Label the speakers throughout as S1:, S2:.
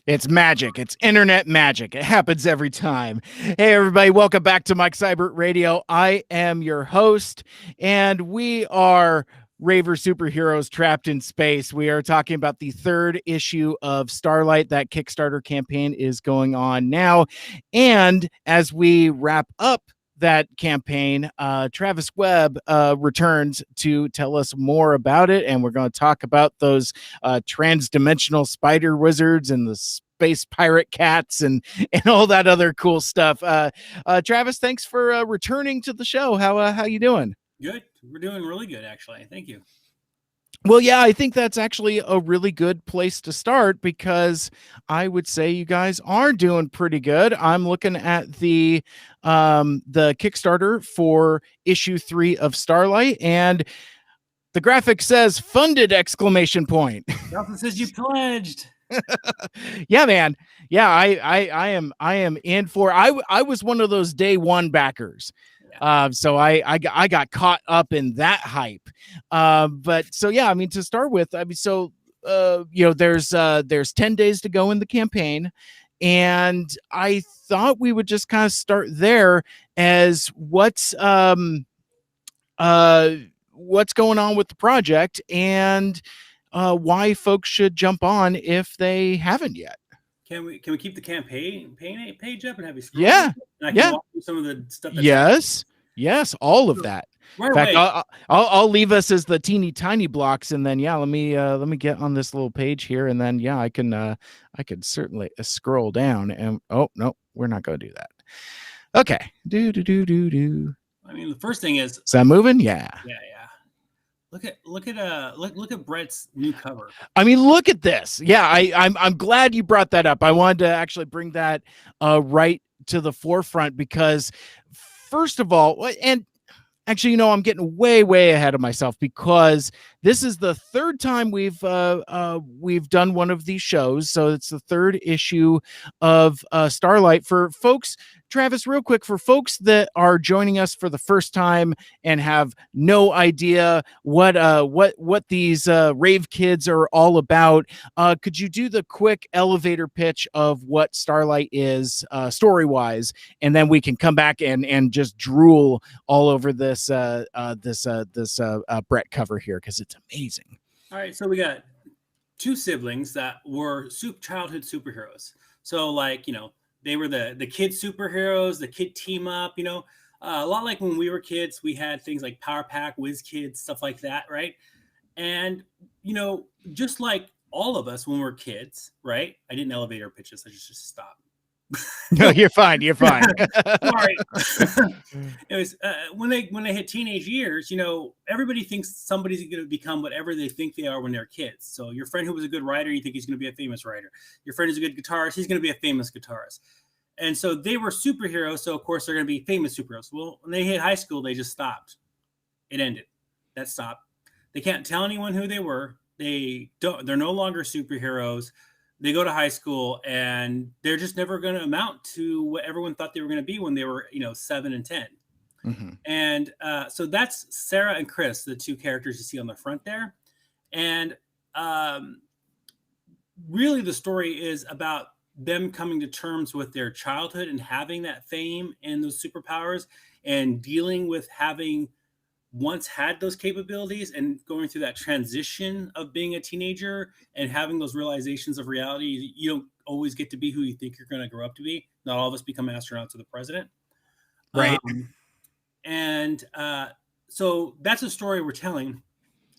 S1: It's magic. It's internet magic. It happens every time. Hey, everybody. Welcome back to Mike Cybert Radio. I am your host, and we are Raver Super Heroes Trapped in Space. We are talking about the third issue of Starlight. That Kickstarter campaign is going on now. And as we wrap up that campaign, Travis Webb returns to tell us more about it, and we're going to talk about those trans-dimensional spider wizards and the space pirate cats and all that other cool stuff. Travis, thanks for returning to the show. How you doing?
S2: Good. We're doing really good, actually. Thank you.
S1: Well, yeah, I think that's actually a really good place to start because I would say you guys are doing pretty good. I'm looking at the Kickstarter for issue 3 of Starlight, and the graphic says funded exclamation point.
S2: It also says you pledged.
S1: Yeah, man. Yeah, I am in for. I was one of those day one backers. So I got caught up in that hype. But so yeah, I mean, to start with, I mean, so there's 10 days to go in the campaign, and I thought we would just kind of start there as what's going on with the project and why folks should jump on if they haven't yet.
S2: Can we keep the campaign page up and have you scroll?
S1: Yeah.
S2: And I can walk through some of the stuff.
S1: Yes, all of that.
S2: Right.
S1: In fact, I'll leave us as the teeny tiny blocks, and then let me get on this little page here, and then I could certainly scroll down. And oh no, we're not going to do that. Okay. Do.
S2: I mean, the first thing is
S1: that moving? Yeah.
S2: Look at Brett's new cover.
S1: I mean, look at this. Yeah, I'm glad you brought that up. I wanted to actually bring that right to the forefront because, first of all, and actually, I'm getting way ahead of myself because this is the third time we've done one of these shows. So it's the third issue of Starlight. For folks, Travis, real quick, for folks that are joining us for the first time and have no idea what these rave kids are all about, could you do the quick elevator pitch of what Starlight is story wise, and then we can come back and just drool all over this Brett cover here because it's amazing.
S2: All right, so we got two siblings that were childhood superheroes. So they were the kid superheroes, the kid team up, a lot like when we were kids, we had things like Power Pack, Whiz Kids, stuff like that, right? And, just like all of us when we're kids, right? I didn't elevator pitches, I just stopped.
S1: No, you're fine.
S2: Sorry. It was when they hit teenage years, everybody thinks somebody's going to become whatever they think they are when they're kids. So your friend who was a good writer, you think he's going to be a famous writer. Your friend who's a good guitarist, he's going to be a famous guitarist. And so they were superheroes, so of course they're going to be famous superheroes. Well, when they hit high school, they just stopped. It ended. That stopped. They can't tell anyone who they were. They're no longer superheroes. They go to high school and they're just never going to amount to what everyone thought they were going to be when they were, 7 and 10. Mm-hmm. And so that's Sarah and Chris, the two characters you see on the front there. And really the story is about them coming to terms with their childhood and having that fame and those superpowers and dealing with having once had those capabilities and going through that transition of being a teenager and having those realizations of reality. You don't always get to be who you think you're going to grow up to be. Not all of us become astronauts or the president.
S1: Right.
S2: So that's a story we're telling.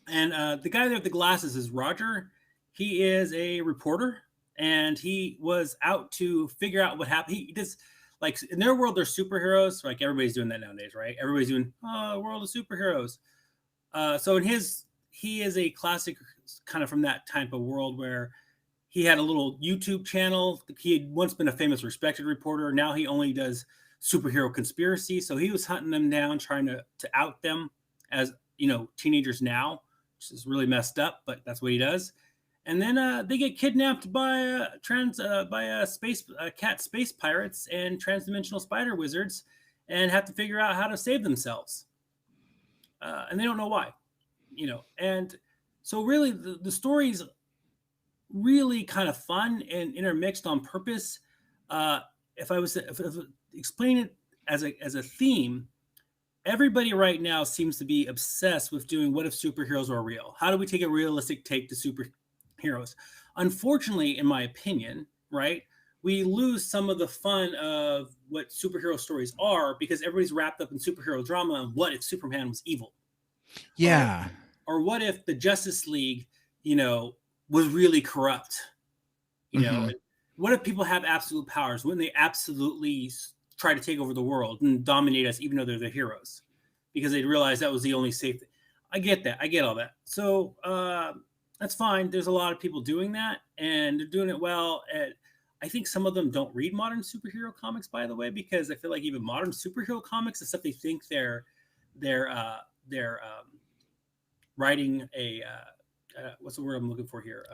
S2: And the guy there with the glasses is Roger. He is a reporter and he was out to figure out what happened. He does, like, in their world, they're superheroes. Like everybody's doing that nowadays, right? Everybody's doing world of superheroes. So he is a classic kind of from that type of world where he had a little YouTube channel. He had once been a famous, respected reporter. Now he only does superhero conspiracy. So he was hunting them down, trying to out them as teenagers now, which is really messed up, but that's what he does. And then they get kidnapped by cat space pirates and transdimensional spider wizards, and have to figure out how to save themselves. And they don't know why, And so really, the story's really kind of fun and intermixed on purpose. If I was to explain it as a theme, everybody right now seems to be obsessed with doing what if superheroes are real? How do we take a realistic take to superheroes? Unfortunately, in my opinion, right, we lose some of the fun of what superhero stories are because everybody's wrapped up in superhero drama and what if Superman was evil? Or
S1: Yeah.
S2: or what if the Justice League, you know, was really corrupt? You know,
S1: Hmm.
S2: and what if people have absolute powers? Wouldn't they absolutely try to take over the world and dominate us, even though they're the heroes? Because they'd realize that was the only safe thing. I get that. I get all that. So that's fine. There's a lot of people doing that, and they're doing it well. And I think some of them don't read modern superhero comics, by the way, because I feel like even modern superhero comics, the stuff they think they're writing a what's the word I'm looking for here?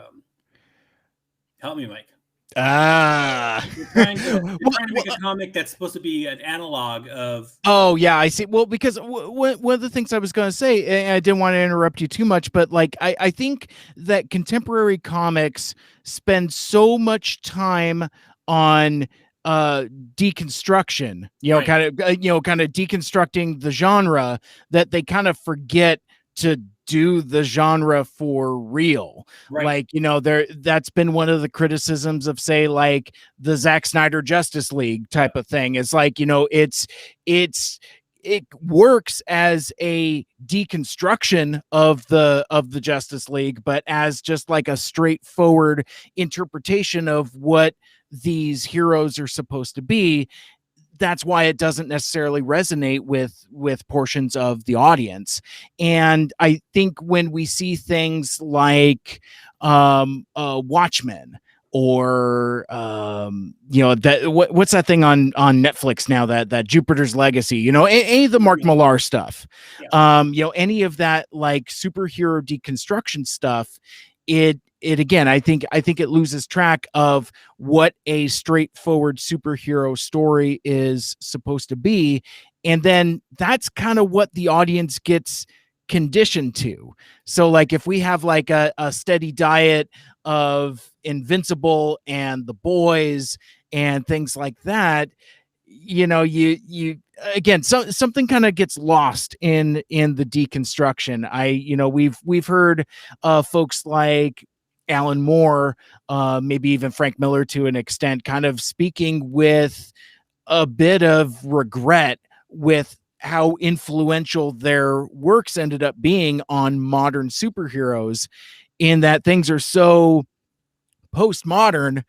S2: Help me, Mike.
S1: Ah.
S2: They're trying to
S1: Well,
S2: make a comic that's supposed to be an analog of.
S1: oh yeah, I see. Well, because one of the things I was going to say, and I didn't want to interrupt you too much, but like I think that contemporary comics spend so much time on deconstruction,
S2: Right,
S1: kind of deconstructing the genre, that they kind of forget to do the genre for real.
S2: right,
S1: Like, that's been one of the criticisms of, say, like the Zack Snyder Justice League
S2: yeah,
S1: type of thing. It's like, it's it works as a deconstruction of the Justice League, but as just like a straightforward interpretation of what these heroes are supposed to be. That's why it doesn't necessarily resonate with portions of the audience. And I think when we see things like Watchmen, or what's that thing on Netflix now, that Jupiter's Legacy, any of the Mark Millar stuff,
S2: yeah,
S1: any of that like superhero deconstruction stuff, it again, I think it loses track of what a straightforward superhero story is supposed to be. And then that's kind of what the audience gets conditioned to. So like if we have like a steady diet of Invincible and The Boys and things like that, you again, something kind of gets lost in the deconstruction. We've heard folks like Alan Moore, maybe even Frank Miller to an extent, kind of speaking with a bit of regret with how influential their works ended up being on modern superheroes, in that things are so postmodern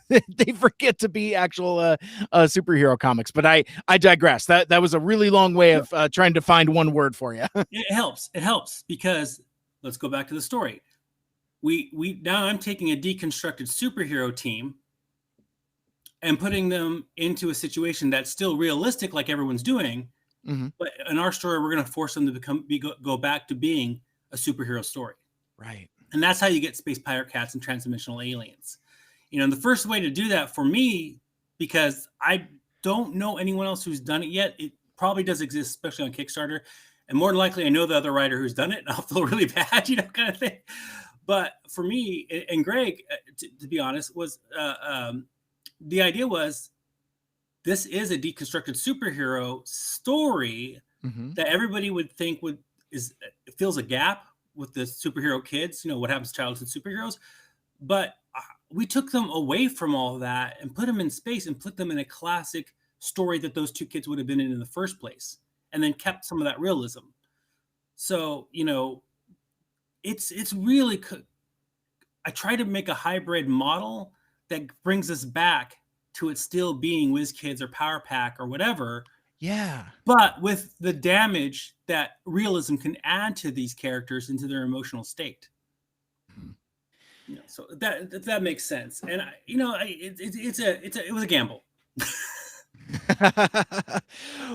S1: they forget to be actual superhero comics. But I digress. That was a really long way of trying to find one word for you.
S2: it helps. It helps because let's go back to the story. We now I'm taking a deconstructed superhero team and putting them into a situation that's still realistic, like everyone's doing.
S1: Mm-hmm.
S2: But in our story, we're going to force them to go back to being a superhero story.
S1: Right.
S2: And that's how you get space pirate cats and transdimensional aliens. And the first way to do that for me, because I don't know anyone else who's done it yet, it probably does exist, especially on Kickstarter. And more than likely, I know the other writer who's done it, and I'll feel really bad, kind of thing. But for me and Greg, to be honest, was the idea was this is a deconstructed superhero story that everybody would think fills a gap with the superhero kids, what happens to childhood superheroes. But we took them away from all that and put them in space and put them in a classic story that those two kids would have been in the first place, and then kept some of that realism. So, it's really, I try to make a hybrid model that brings us back to it still being Whiz Kids or Power Pack or whatever.
S1: Yeah.
S2: But with the damage that realism can add to these characters into their emotional state. So that makes sense. And it was a gamble.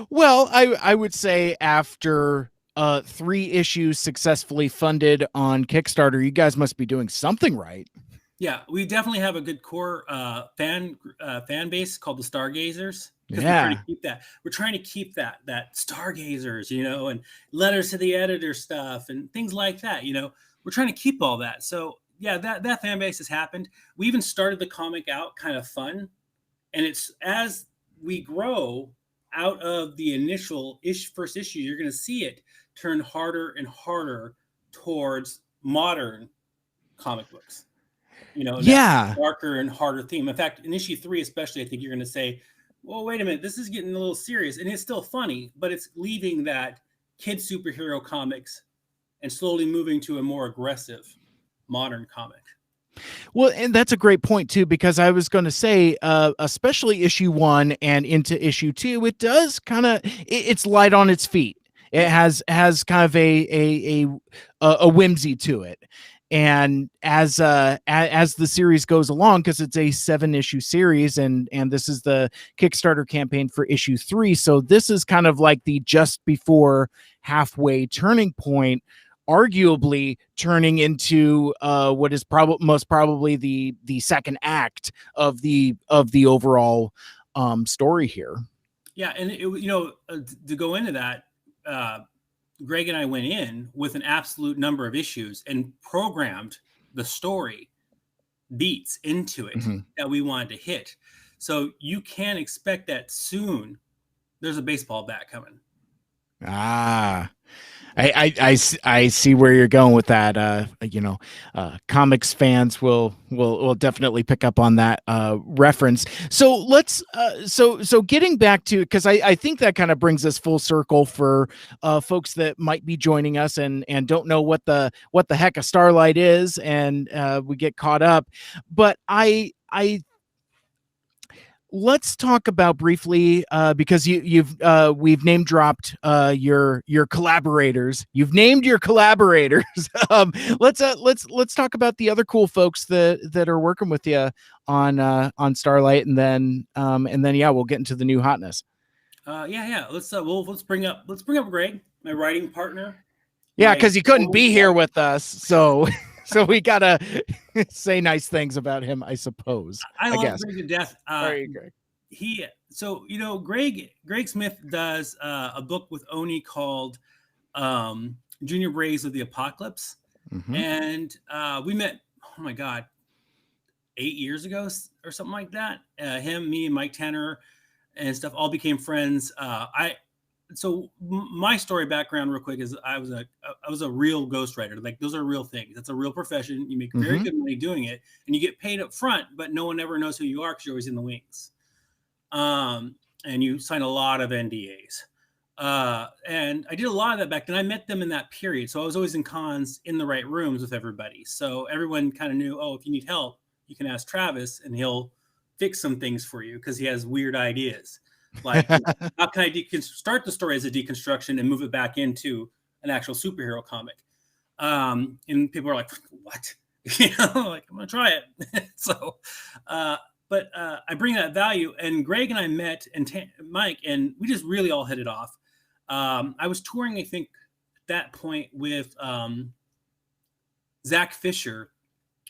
S1: Well, I would say after 3 issues successfully funded on Kickstarter, you guys must be doing something right.
S2: Yeah, we definitely have a good core fan base called the Stargazers. Because
S1: Yeah.
S2: we're trying to keep that Stargazers, and letters to the editor stuff and things like that. We're trying to keep all that. So yeah, that fan base has happened. We even started the comic out kind of fun, and it's as we grow out of the initial first issue, you're going to see it turn harder and harder towards modern comic books. You know, that darker and harder theme. In fact, in issue 3 especially, I think you're going to say, well, wait a minute, this is getting a little serious, and it's still funny, but it's leaving that kid superhero comics and slowly moving to a more aggressive modern comic.
S1: Well, and that's a great point too, because I was going to say, especially issue 1 and into issue 2, it does kind of, it's light on its feet. It has kind of a whimsy to it. And as the series goes along, because it's a 7-issue series, and this is the Kickstarter campaign for issue 3, so this is kind of like the just before halfway turning point, arguably turning into what is most probably the second act of the overall story here.
S2: Yeah, and to go into that, Greg and I went in with an absolute number of issues and programmed the story beats into it that we wanted to hit. So you can expect that soon. There's a baseball bat coming.
S1: I see where you're going with that. Comics fans will definitely pick up on that reference. So let's so getting back to, because I think that kind of brings us full circle for folks that might be joining us and don't know what the heck a Starlight is, and we get caught up. But let's talk about briefly, because we've name dropped your collaborators. You've named your collaborators. Let's talk about the other cool folks that are working with you on Starlight, and then we'll get into the new hotness. Let's
S2: bring up Greg, my writing partner.
S1: Yeah, because he couldn't be here with us, so. So we gotta say nice things about him, I suppose.
S2: I love Greg to death.
S1: Greg.
S2: Greg Smith does a book with Oni called Junior Braves of the Apocalypse, and we met. Oh my God, 8 years ago or something like that. Him, me, and Mike Tanner and stuff all became friends. So my story background real quick is I was a real ghostwriter. Like, those are real things. That's a real profession. You make very good money doing it, and you get paid up front, but no one ever knows who you are because you're always in the wings. And you sign a lot of NDAs. And I did a lot of that back then. I met them in that period. So I was always in cons in the right rooms with everybody. So everyone kind of knew, if you need help, you can ask Travis and he'll fix some things for you because he has weird ideas. Like, how can I start the story as a deconstruction and move it back into an actual superhero comic? And people are like, what? Like, I'm going to try it. So, but I bring that value. And Greg and I met, and Mike, and we just really all hit it off. I was touring, I think, at that point with Zach Fisher,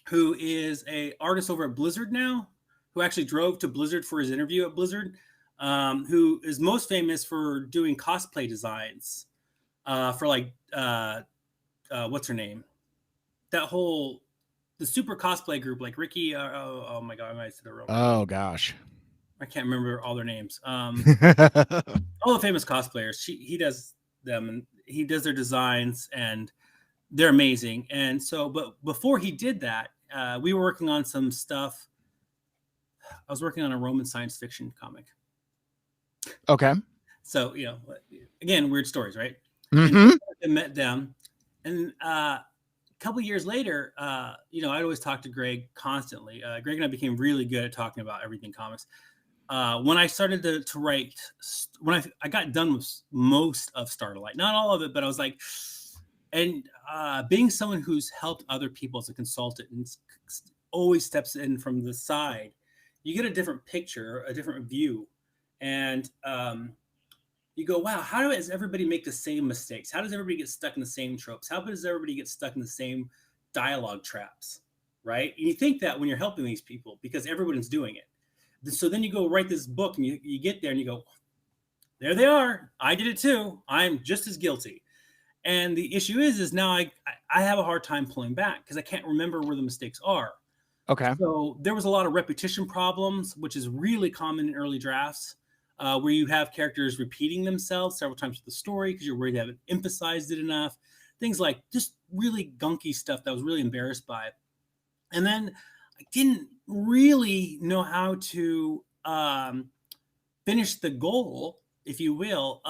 S2: who is an artist over at Blizzard now, who actually drove to Blizzard for his interview at Blizzard. Who is most famous for doing cosplay designs for like what's her name? The super cosplay group, like Ricky. Oh my God, I might say the wrong.
S1: Oh gosh,
S2: I can't remember all their names. All the famous cosplayers. He does them, and he does their designs, and they're amazing. And so, but before he did that, we were working on some stuff. I was working on a Roman science fiction comic.
S1: Okay.
S2: So, again, weird stories, right?
S1: And
S2: I met them. And a couple of years later, I'd always talk to Greg constantly. Greg and I became really good at talking about everything comics. When I started to write, when I got done with most of Starlight, not all of it, but I was like, and being someone who's helped other people as a consultant and always steps in from the side, you get a different picture, a different view. And you go, wow, how does everybody make the same mistakes? How does everybody get stuck in the same tropes? How does everybody get stuck in the same dialogue traps, right? And you think that when you're helping these people because everyone's doing it. So then you go write this book and you get there and you go, there they are. I did it too. I'm just as guilty. And the issue is now I have a hard time pulling back because I can't remember where the mistakes are.
S1: Okay.
S2: So there was a lot of repetition problems, which is really common in early drafts, where you have characters repeating themselves several times with the story because you're worried they haven't emphasized it enough. Things like just really gunky stuff that I was really embarrassed by. And then I didn't really know how to finish the goal, if you will,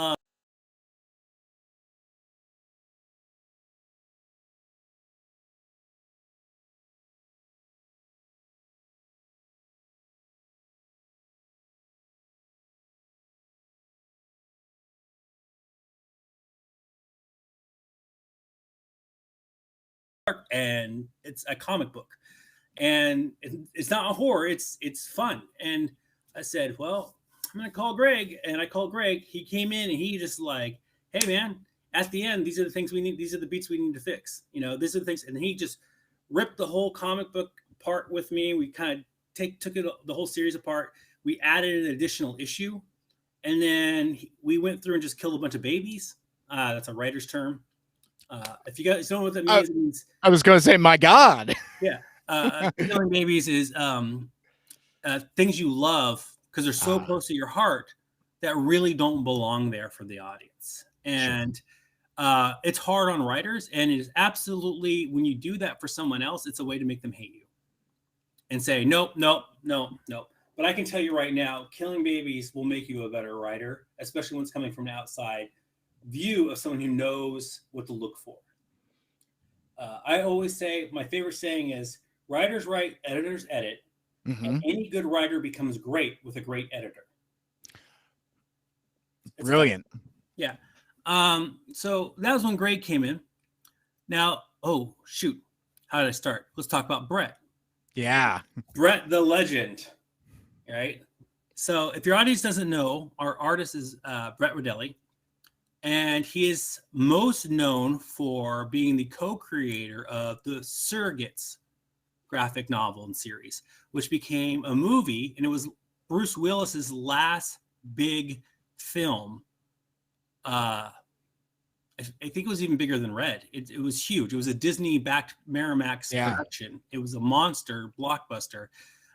S2: and it's a comic book, and it's not a horror. It's fun. And I said, well, I'm gonna call Greg, and I called Greg. He came in and he just like, hey man, at the end, these are the things we need. These are the beats we need to fix. These are the things, and he just ripped the whole comic book apart with me. We kind of took it the whole series apart. We added an additional issue, and then we went through and just killed a bunch of babies. That's a writer's term. If you guys don't know what that means, it means
S1: I was going to say, my God.
S2: Yeah. Killing babies is things you love because they're so close to your heart that really don't belong there for the audience. And it's hard on writers. And it is absolutely, when you do that for someone else, it's a way to make them hate you and say, nope. But I can tell you right now, killing babies will make you a better writer, especially when it's coming from an outside view of someone who knows what to look for. I always say, my favorite saying is, writers write, editors edit, and any good writer becomes great with a great editor. It's
S1: brilliant.
S2: Fun. Yeah. So that was when Greg came in. Now, oh, shoot. How did I start? Let's talk about Brett.
S1: Yeah.
S2: Brett the legend, right? So if your audience doesn't know, our artist is Brett Weldele. And he is most known for being the co-creator of the Surrogates graphic novel and series, which became a movie, and it was Bruce Willis's last big film. I think it was even bigger than Red. It was huge. It was a Disney-backed Miramax production. It was a monster blockbuster.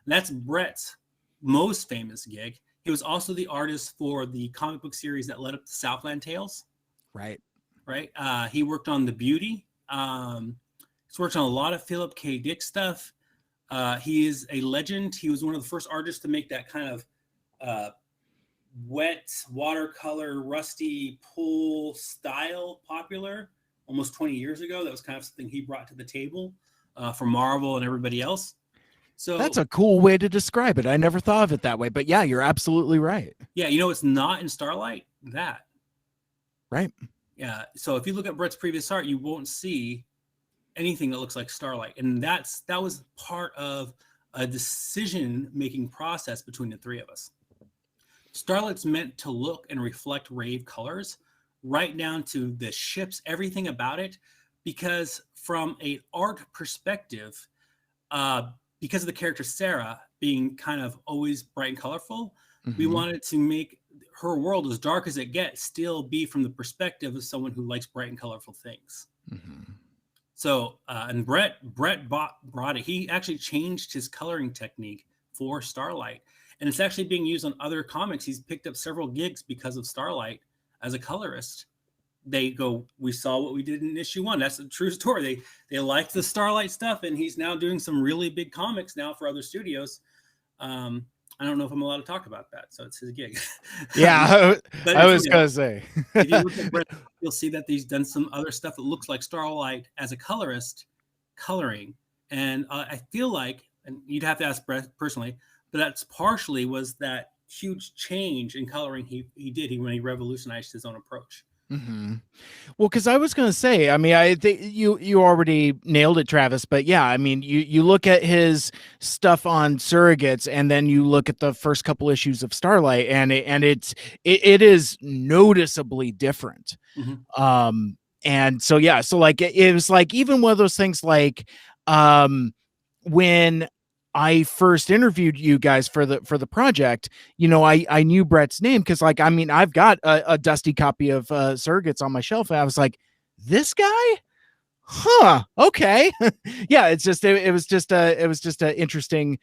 S2: And that's Brett's most famous gig. He was also the artist for the comic book series that led up to Southland Tales.
S1: Right.
S2: He worked on The Beauty. He's worked on a lot of Philip K. Dick stuff. He is a legend. He was one of the first artists to make that kind of wet watercolor, rusty pool style popular almost 20 years ago. That was kind of something he brought to the table for Marvel and everybody else. So
S1: that's a cool way to describe it. I never thought of it that way, but yeah, you're absolutely right.
S2: Yeah. It's not in Starlight, that.
S1: Right.
S2: Yeah. So if you look at Brett's previous art, you won't see anything that looks like Starlight. And that was part of a decision-making process between the three of us. Starlight's meant to look and reflect rave colors, right down to the ships, everything about it, because from an art perspective, because of the character Sarah being kind of always bright and colorful, we wanted to make her world, as dark as it gets, still be from the perspective of someone who likes bright and colorful things. So, and Brett brought it. He actually changed his coloring technique for Starlight, and it's actually being used on other comics. He's picked up several gigs because of Starlight as a colorist. They go, we saw what we did in issue 1. That's a true story. They liked the Starlight stuff, and he's now doing some really big comics now for other studios. I don't know if I'm allowed to talk about that, so it's his gig.
S1: Yeah, but I was going to say.
S2: If you look at Brett, you'll see that he's done some other stuff that looks like Starlight as a colorist, coloring. And I feel like, and you'd have to ask Brett personally, but that's partially was that huge change in coloring he did when he revolutionized his own approach.
S1: Well, because I was going to say, I mean, I think you already nailed it, Travis. But yeah, I mean, you look at his stuff on Surrogates, and then you look at the first couple issues of Starlight, and it is noticeably different. And so yeah, so like it was like even one of those things like when I first interviewed you guys for the project, I knew Brett's name because, like, I mean, I've got a dusty copy of Surrogates on my shelf, and I was like, this guy? Huh, okay. Yeah, it was just a interesting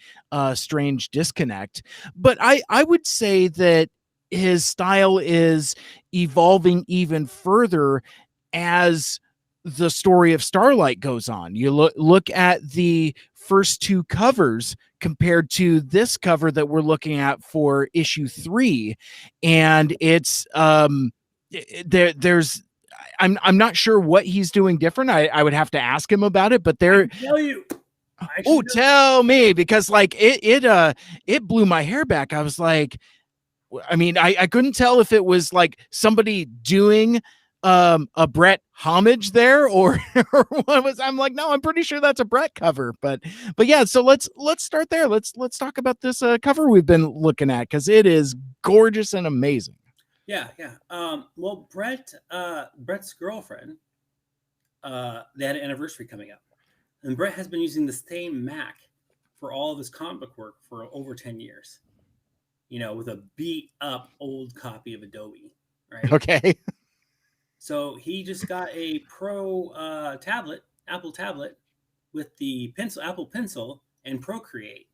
S1: strange disconnect. But I would say that his style is evolving even further as the story of Starlight goes on. You look at the first two covers compared to this cover that we're looking at for issue 3, and it's there's I'm not sure what he's doing different. I would have to ask him about it, but there.
S2: Tell you.
S1: Oh, tell me, because like it blew my hair back. I was like, I mean, I couldn't tell if it was like somebody doing a Brett homage there or or what was. I'm like, no, I'm pretty sure that's a Brett cover, but yeah, so let's start there. Let's talk about this cover we've been looking at, because it is gorgeous and amazing.
S2: Yeah. Well, Brett's girlfriend, they had an anniversary coming up, and Brett has been using the same Mac for all of his comic book work for over 10 years. With a beat up old copy of Adobe, right?
S1: Okay.
S2: So he just got a Pro Apple tablet with the Apple Pencil and Procreate,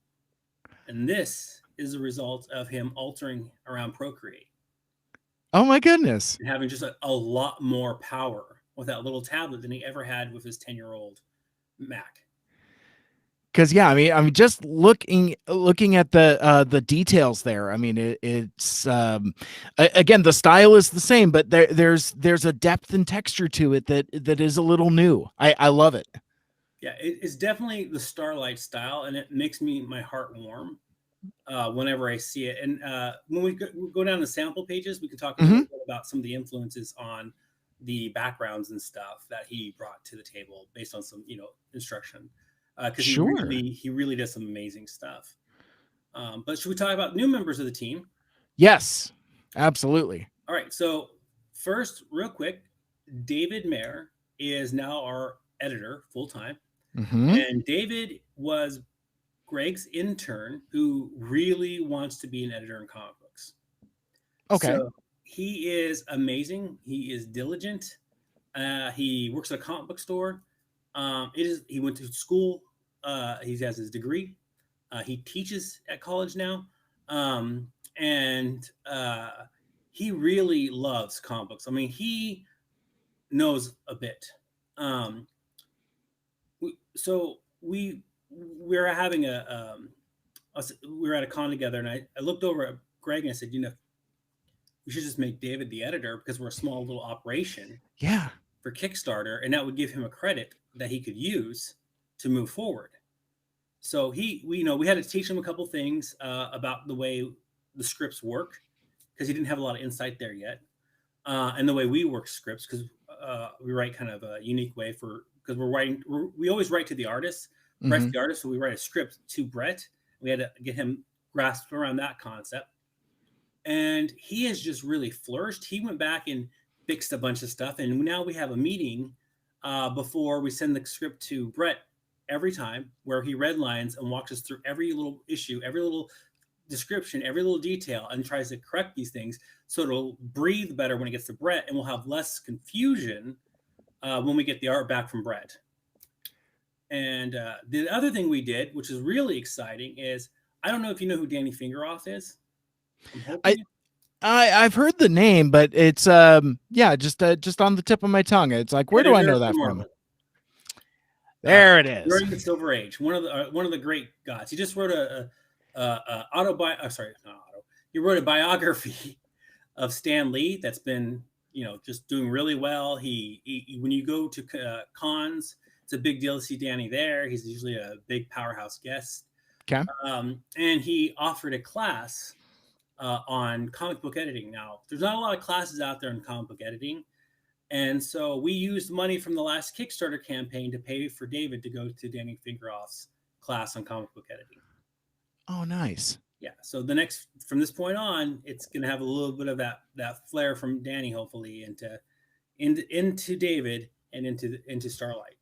S2: and this is a result of him altering around Procreate.
S1: Oh my goodness.
S2: And having just a lot more power with that little tablet than he ever had with his 10-year-old Mac.
S1: Because yeah, I mean, just looking at the details there. I mean, it's again, the style is the same, but there's a depth and texture to it that is a little new. I love it.
S2: Yeah, it's definitely the Starlight style, and it makes my heart warm whenever I see it. And when we go down the sample pages, we can talk a little bit about some of the influences on the backgrounds and stuff that he brought to the table based on some instruction. Because he really does some amazing stuff. But should we talk about new members of the team?
S1: Yes, absolutely.
S2: All right. So first, real quick, David Mayer is now our editor full time, and David was Greg's intern who really wants to be an editor in comic books.
S1: Okay.
S2: So he is amazing. He is diligent. He works at a comic book store. He went to school. He has his degree. He teaches at college now. And he really loves comic books. I mean, he knows a bit. So we were having we were at a con together, and I looked over at Greg and I said, we should just make David the editor because we're a small little operation.
S1: Yeah.
S2: For Kickstarter, and that would give him a credit that he could use to move forward. So we had to teach him a couple things about the way the scripts work, because he didn't have a lot of insight there yet, and the way we work scripts, because we write kind of a unique way because we always write to the artist. Brett's the artist, so we write a script to Brett. We had to get him grasped around that concept, and he has just really flourished. He went back and fixed a bunch of stuff, and now we have a meeting before we send the script to Brett every time, where he redlines and walks us through every little issue, every little description, every little detail, and tries to correct these things so it'll breathe better when it gets to Brett, and we'll have less confusion when we get the art back from Brett. And the other thing we did, which is really exciting, is I don't know if you know who Danny Fingeroff is. I'm hoping
S1: I've heard the name, but it's just on the tip of my tongue. It's like, where do I know that from? There it is.
S2: During the Silver Age, one of the great gods. He just wrote He wrote a biography of Stan Lee that's been just doing really well. He when you go to cons, it's a big deal to see Danny there. He's usually a big powerhouse guest.
S1: Okay.
S2: And he offered a class on comic book editing. Now, there's not a lot of classes out there in comic book editing. And so we used money from the last Kickstarter campaign to pay for David to go to Danny Fingeroff's class on comic book editing.
S1: Oh, nice.
S2: Yeah. So from this point on, it's going to have a little bit of that flair from Danny, hopefully, into David and into Starlight.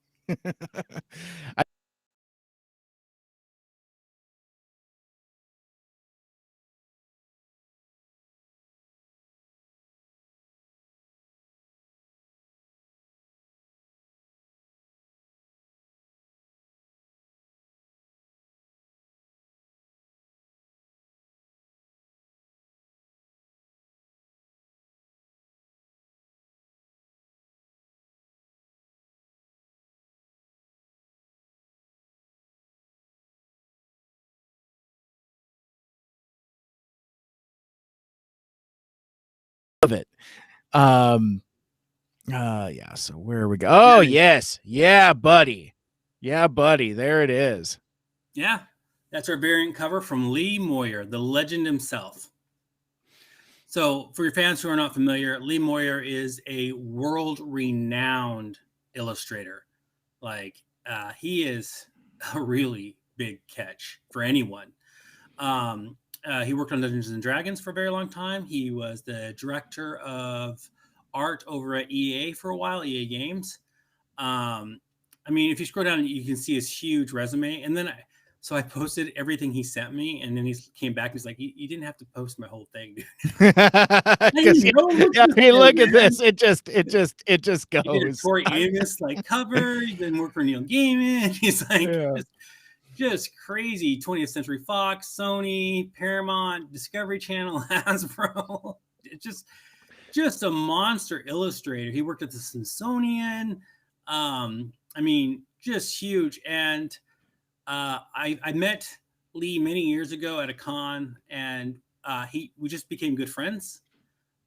S1: it. Yeah, so where we go? Oh, yes. Yeah, buddy. There it is.
S2: Yeah, that's our variant cover from Lee Moyer, the legend himself. So for your fans who are not familiar, Lee Moyer is a world-renowned illustrator. Like, he is a really big catch for anyone. He worked on Dungeons and Dragons for a very long time. He was the director of art over at EA for a while, EA Games. I mean, if you scroll down, you can see his huge resume. And then I posted everything he sent me, and then he came back and he's like, "You didn't have to post my whole thing, dude."
S1: Because look at this. It just goes.
S2: He did a Tori Amos like cover. He didn't work for Neil Gaiman. He's like just crazy. 20th Century Fox, Sony, Paramount, Discovery Channel, Hasbro. It's just a monster illustrator. He worked at the Smithsonian. I mean, just huge. And I met Lee many years ago at a con, and we just became good friends.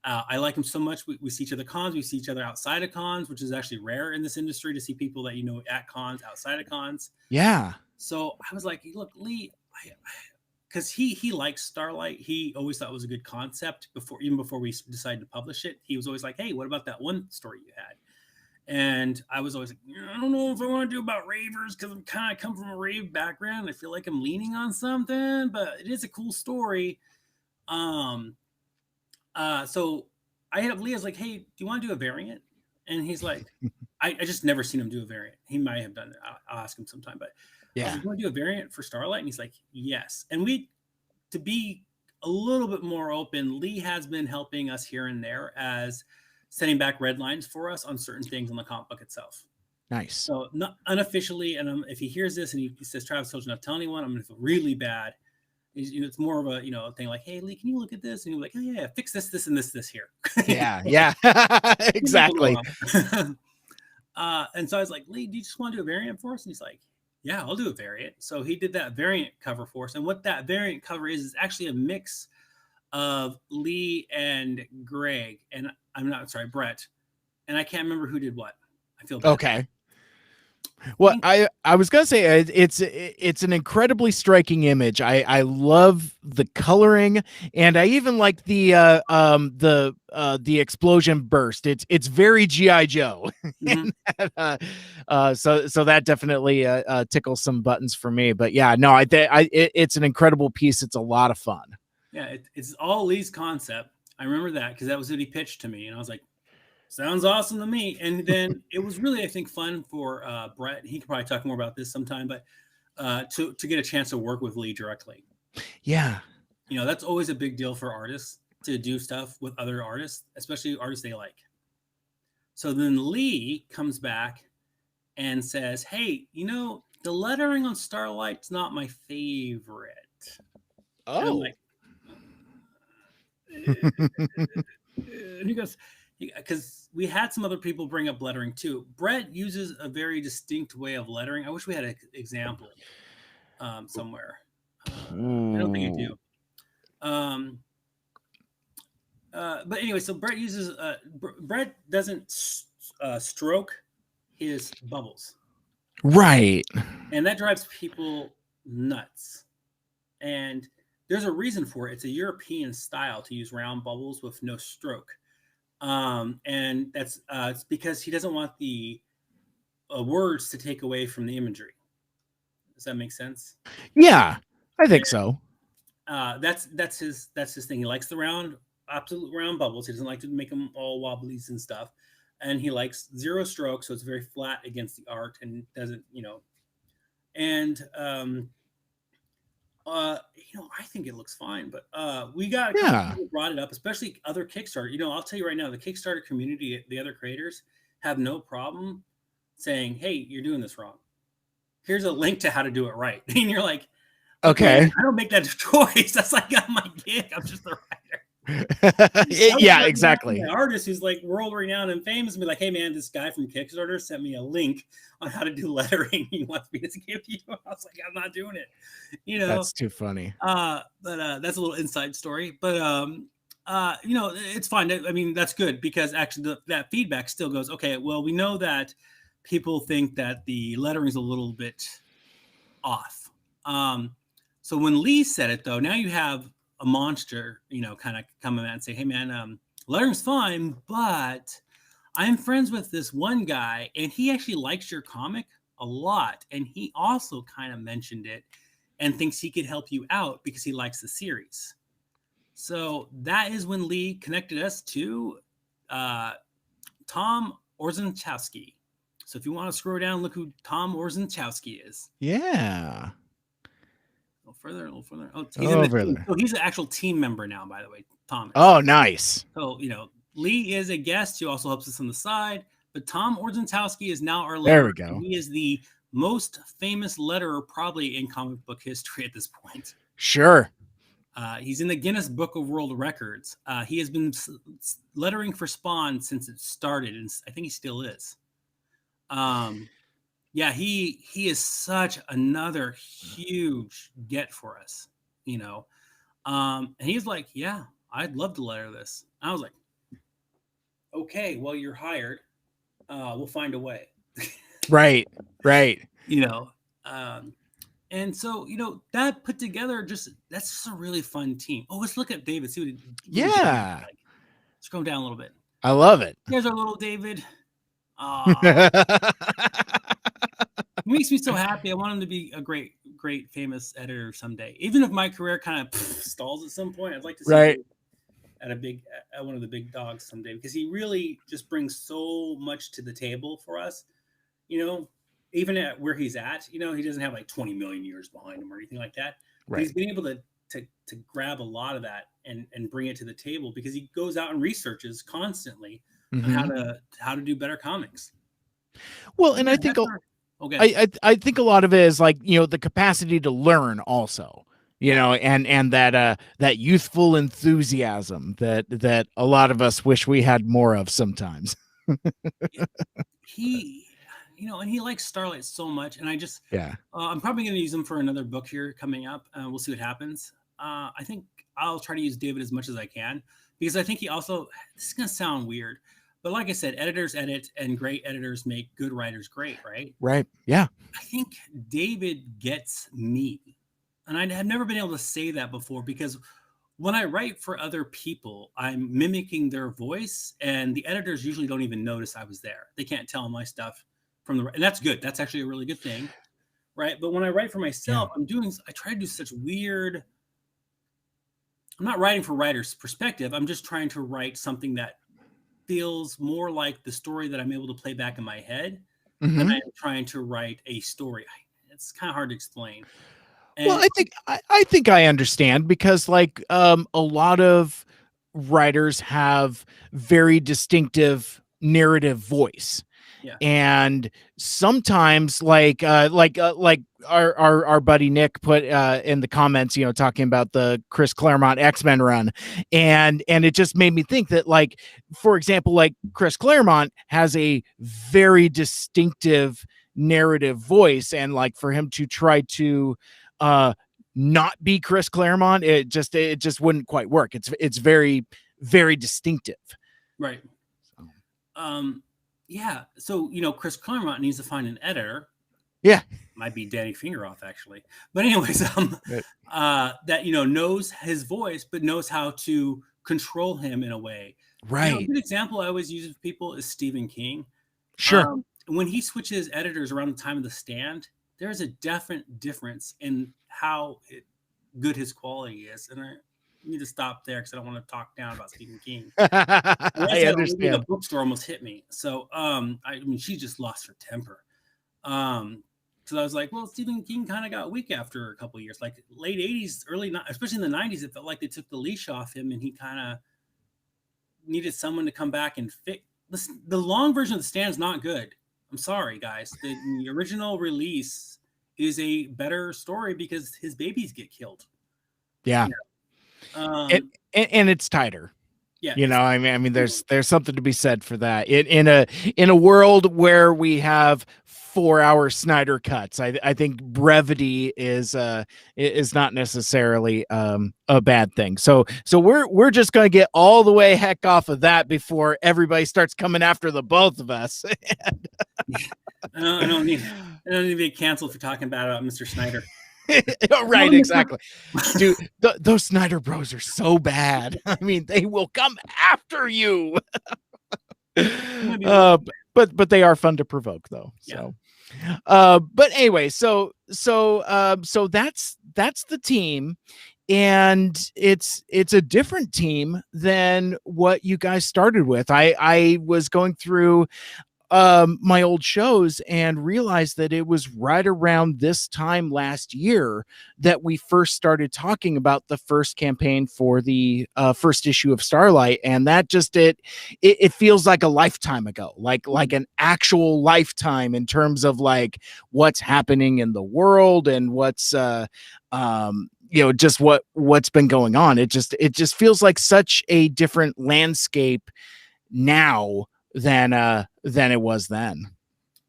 S2: I like him so much. We see each other cons. We see each other outside of cons, which is actually rare in this industry to see people that you know at cons, outside of cons.
S1: Yeah.
S2: So I was like, look, Lee, because he likes Starlight. He always thought it was a good concept even before we decided to publish it. He was always like, hey, what about that one story you had? And I was always like, I don't know if I want to do about ravers because I'm kind of come from a rave background. I feel like I'm leaning on something, but it is a cool story. So I hit up Lee. I was like, hey, do you want to do a variant? And he's like, I just never seen him do a variant. He might have done it. I'll ask him sometime. But yeah, I was like, you want to do a variant for Starlight? And he's like, yes. And to be a little bit more open, Lee has been helping us here and there as setting back red lines for us on certain things on the comic book itself.
S1: Nice.
S2: So not unofficially, and if he hears this and he says Travis told you not to tell anyone, I'm going to feel really bad. It's more of a thing like, hey Lee, can you look at this? And you're like, oh yeah, fix this and this here.
S1: Yeah. Exactly.
S2: And so I was like, Lee, do you just want to do a variant for us? And he's like, yeah, I'll do a variant. So he did that variant cover for us. And what that variant cover is actually a mix of Lee and Greg, and Brett. And I can't remember who did what. I feel bad.
S1: Okay. Well, I was gonna say it's an incredibly striking image. I love the coloring, and I even like the explosion burst. It's very G.I. Joe. Mm-hmm. So that definitely tickles some buttons for me. But yeah, no, it's an incredible piece. It's a lot of fun.
S2: Yeah, it's all Lee's concept. I remember that because that was what he pitched to me, and I was like, sounds awesome to me. And then it was really, I think, fun for Brett. He could probably talk more about this sometime, but to get a chance to work with Lee directly.
S1: Yeah.
S2: That's always a big deal for artists to do stuff with other artists, especially artists they like. So then Lee comes back and says, hey, the lettering on Starlight's not my favorite.
S1: Oh.
S2: And I'm like, and he goes, because we had some other people bring up lettering too. Brett uses a very distinct way of lettering. I wish we had an example somewhere. I don't think you do. But anyway, so Brett uses Brett doesn't stroke his bubbles,
S1: right? And
S2: that drives people nuts. And there's a reason for it. It's a European style to use round bubbles with no stroke. And that's it's because he doesn't want the words to take away from the imagery. Does that make sense?
S1: Yeah, I think so.
S2: That's his thing. He likes the absolute round bubbles. He doesn't like to make them all wobblies and stuff. And he likes zero stroke, so it's very flat against the art and doesn't, and I think it looks fine, but we got people brought it up, especially other Kickstarter. I'll tell you right now, the Kickstarter community, the other creators have no problem saying, hey, you're doing this wrong. Here's a link to how to do it right. And you're like, okay, I don't make that choice. That's like not my gig. I'm just the writer.
S1: Yeah, exactly.
S2: An artist who's like world renowned and famous and be like, hey man, this guy from Kickstarter sent me a link on how to do lettering. He wants me to give you. I was like, I'm not doing it.
S1: That's too funny.
S2: But that's a little inside story. But It's fine. I mean, that's good because actually that feedback still goes, okay, well, we know that people think that the lettering is a little bit off. So when Lee said it, though, now you have a monster, kind of come in and say, hey, man, lettering's fine, but I'm friends with this one guy, and he actually likes your comic a lot. And he also kind of mentioned it and thinks he could help you out because he likes the series. So that is when Lee connected us to Tom Orzechowski. So if you want to scroll down, look who Tom Orzechowski is.
S1: Yeah.
S2: A little further. Oh, he's an actual team member now, by the way, Tom.
S1: Oh, nice.
S2: So, Lee is a guest who also helps us on the side, but Tom Orzechowski is now our letterer. There we go. He is the most famous letterer probably in comic book history at this point.
S1: Sure.
S2: He's in the Guinness Book of World Records. He has been lettering for Spawn since it started, and I think he still is. Yeah, he is such another huge get for us, and he's like, yeah, I'd love to letter this. I was like, okay, well, you're hired. We'll find a way.
S1: Right.
S2: And so, that put together that's just a really fun team. Oh, let's look at David. See what
S1: yeah.
S2: Like. Scroll down a little bit.
S1: I love it.
S2: Here's our little David. He makes me so happy. I want him to be a great, famous editor someday. Even if my career kind of stalls at some point, I'd like to see him at one of the big dogs someday, because he really just brings so much to the table for us. Even at where he's at, he doesn't have like 20 million years behind him or anything like that. Right. But he's been able to grab a lot of that and bring it to the table because he goes out and researches constantly on how to do better comics.
S1: Well, and I think I think a lot of it is like, the capacity to learn also, and that youthful enthusiasm that a lot of us wish we had more of sometimes.
S2: And he likes Starlight so much, and I'm probably going to use him for another book here coming up. We'll see what happens. I think I'll try to use David as much as I can, because I think he also, this is going to sound weird, but like I said, editors edit and great editors make good writers great, right?
S1: Right. Yeah.
S2: I think David gets me, and I have never been able to say that before, because when I write for other people, I'm mimicking their voice, and the editors usually don't even notice I was there. They can't tell my stuff and that's good. That's actually a really good thing, right? But when I write for myself, I try to do such weird. I'm not writing for writer's perspective. I'm just trying to write something that feels more like the story that I'm able to play back in my head, than I'm trying to write a story. It's kind of hard to explain.
S1: Well, I think I understand, because like a lot of writers have very distinctive narrative voice.
S2: Yeah.
S1: And sometimes like our buddy Nick put in the comments, talking about the Chris Claremont X-Men run, and it just made me think that, like, for example, like Chris Claremont has a very distinctive narrative voice, and like for him to try to not be Chris Claremont, it just wouldn't quite work. It's very, very distinctive.
S2: Right. Yeah. So, Chris Claremont needs to find an editor.
S1: Yeah.
S2: Might be Danny Fingeroff, actually. But anyways, that, knows his voice, but knows how to control him in a way.
S1: Right.
S2: A good example I always use with people is Stephen King.
S1: Sure.
S2: When he switches editors around the time of The Stand, there's a definite difference in how good his quality is. And I need to stop there because I don't want to talk down about Stephen King.
S1: I understand.
S2: The bookstore almost hit me. So, she just lost her temper. So I was like, well, Stephen King kind of got weak after a couple of years, like late 80s, especially in the 90s. It felt like they took the leash off him, and he kind of needed someone to come back and fix. The long version of The Stand is not good. I'm sorry, guys. The original release is a better story because his babies get killed.
S1: Yeah. And it's tighter.
S2: Yeah,
S1: You
S2: it's
S1: know, I mean, there's something to be said for that. In a world where we have 4-hour Snyder cuts, I think brevity is not necessarily a bad thing. So we're just gonna get all the way heck off of that before everybody starts coming after the both of us.
S2: I don't need to be canceled for talking bad about Mr. Snyder.
S1: Right, exactly. Dude, those Snyder Bros are so bad. I mean, they will come after you. But they are fun to provoke, though. So, but anyway, so that's the team, and it's a different team than what you guys started with. I was going through my old shows and realized that it was right around this time last year that we first started talking about the first campaign for the first issue of Starlight, and that just it feels like a lifetime ago, like an actual lifetime in terms of like what's happening in the world and what's just what's been going on. It just feels like such a different landscape now than it was then.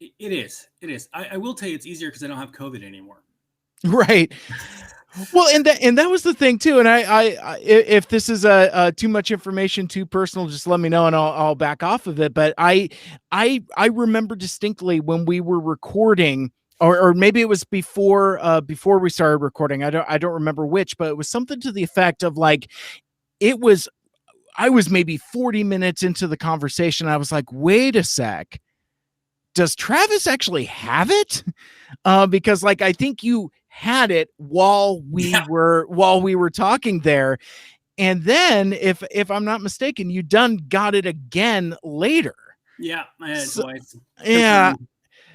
S2: It is. It is. I will tell you, it's easier because I don't have COVID anymore.
S1: Right. Well, and that was the thing too. And I if this is a too much information, too personal, just let me know and I'll back off of it. But I remember distinctly when we were recording, or maybe it was before we started recording. I don't remember which, but it was something to the effect of like I was maybe 40 minutes into the conversation. I was like, wait a sec. Does Travis actually have it? Because like, I think you had it while we were talking there. And then if I'm not mistaken, you got it again later.
S2: Yeah, I had it twice.
S1: Yeah.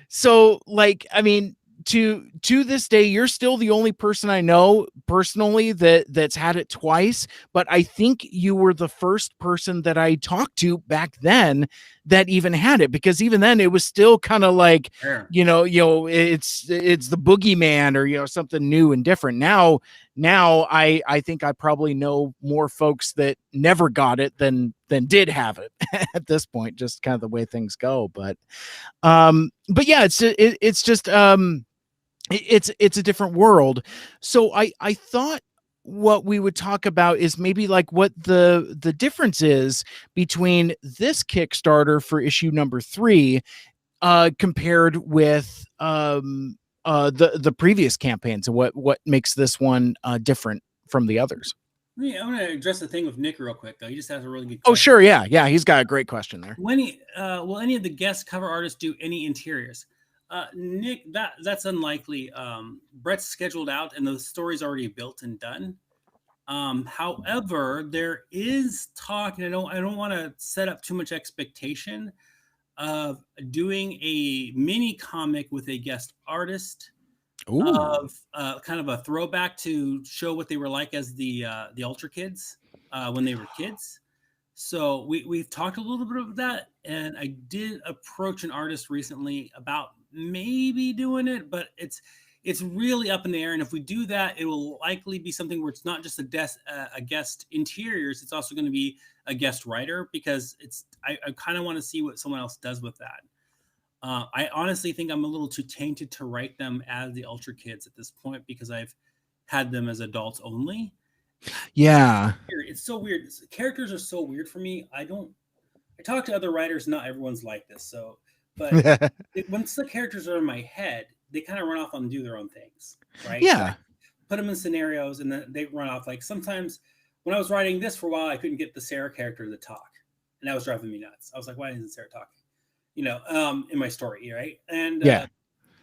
S1: So like, I mean, to this day, you're still the only person I know personally that's had it twice, but I think you were the first person that I talked to back then that even had it, because even then it was still kind of like, it's the boogeyman or something new and different. Now I think I probably know more folks that never got it than did have it at this point, just kind of the way things go. But yeah, it's just it's a different world. So I thought what we would talk about is maybe like what the difference is between this Kickstarter for issue number 3 compared with the previous campaigns, and what makes this one different from the others.
S2: Yeah, I'm going to address the thing with Nick real quick, though. He just has a really good
S1: question. Oh, sure.
S2: Yeah,
S1: he's got a great question there.
S2: Will any of the guest cover artists do any interiors? Nick, that's unlikely. Brett's scheduled out and the story's already built and done. However, there is talk, and I don't want to set up too much expectation of doing a mini comic with a guest artist. Ooh. Of kind of a throwback to show what they were like as the Ultra Kids when they were kids. So we've talked a little bit about that, and I did approach an artist recently about maybe doing it, but it's really up in the air. And if we do that, it will likely be something where it's not just a guest interiors, it's also going to be a guest writer, because I kind of want to see what someone else does with that. I honestly think I'm a little too tainted to write them as the Ultra Kids at this point, because I've had them as adults only.
S1: Yeah.
S2: It's so weird. Characters are so weird for me. I talk to other writers, not everyone's like this. So, but once the characters are in my head, they kind of run off and do their own things, right?
S1: Yeah.
S2: So I put them in scenarios and then they run off. Like sometimes when I was writing this for a while, I couldn't get the Sarah character to talk, and that was driving me nuts. I was like, why isn't Sarah talking? In my story, right? And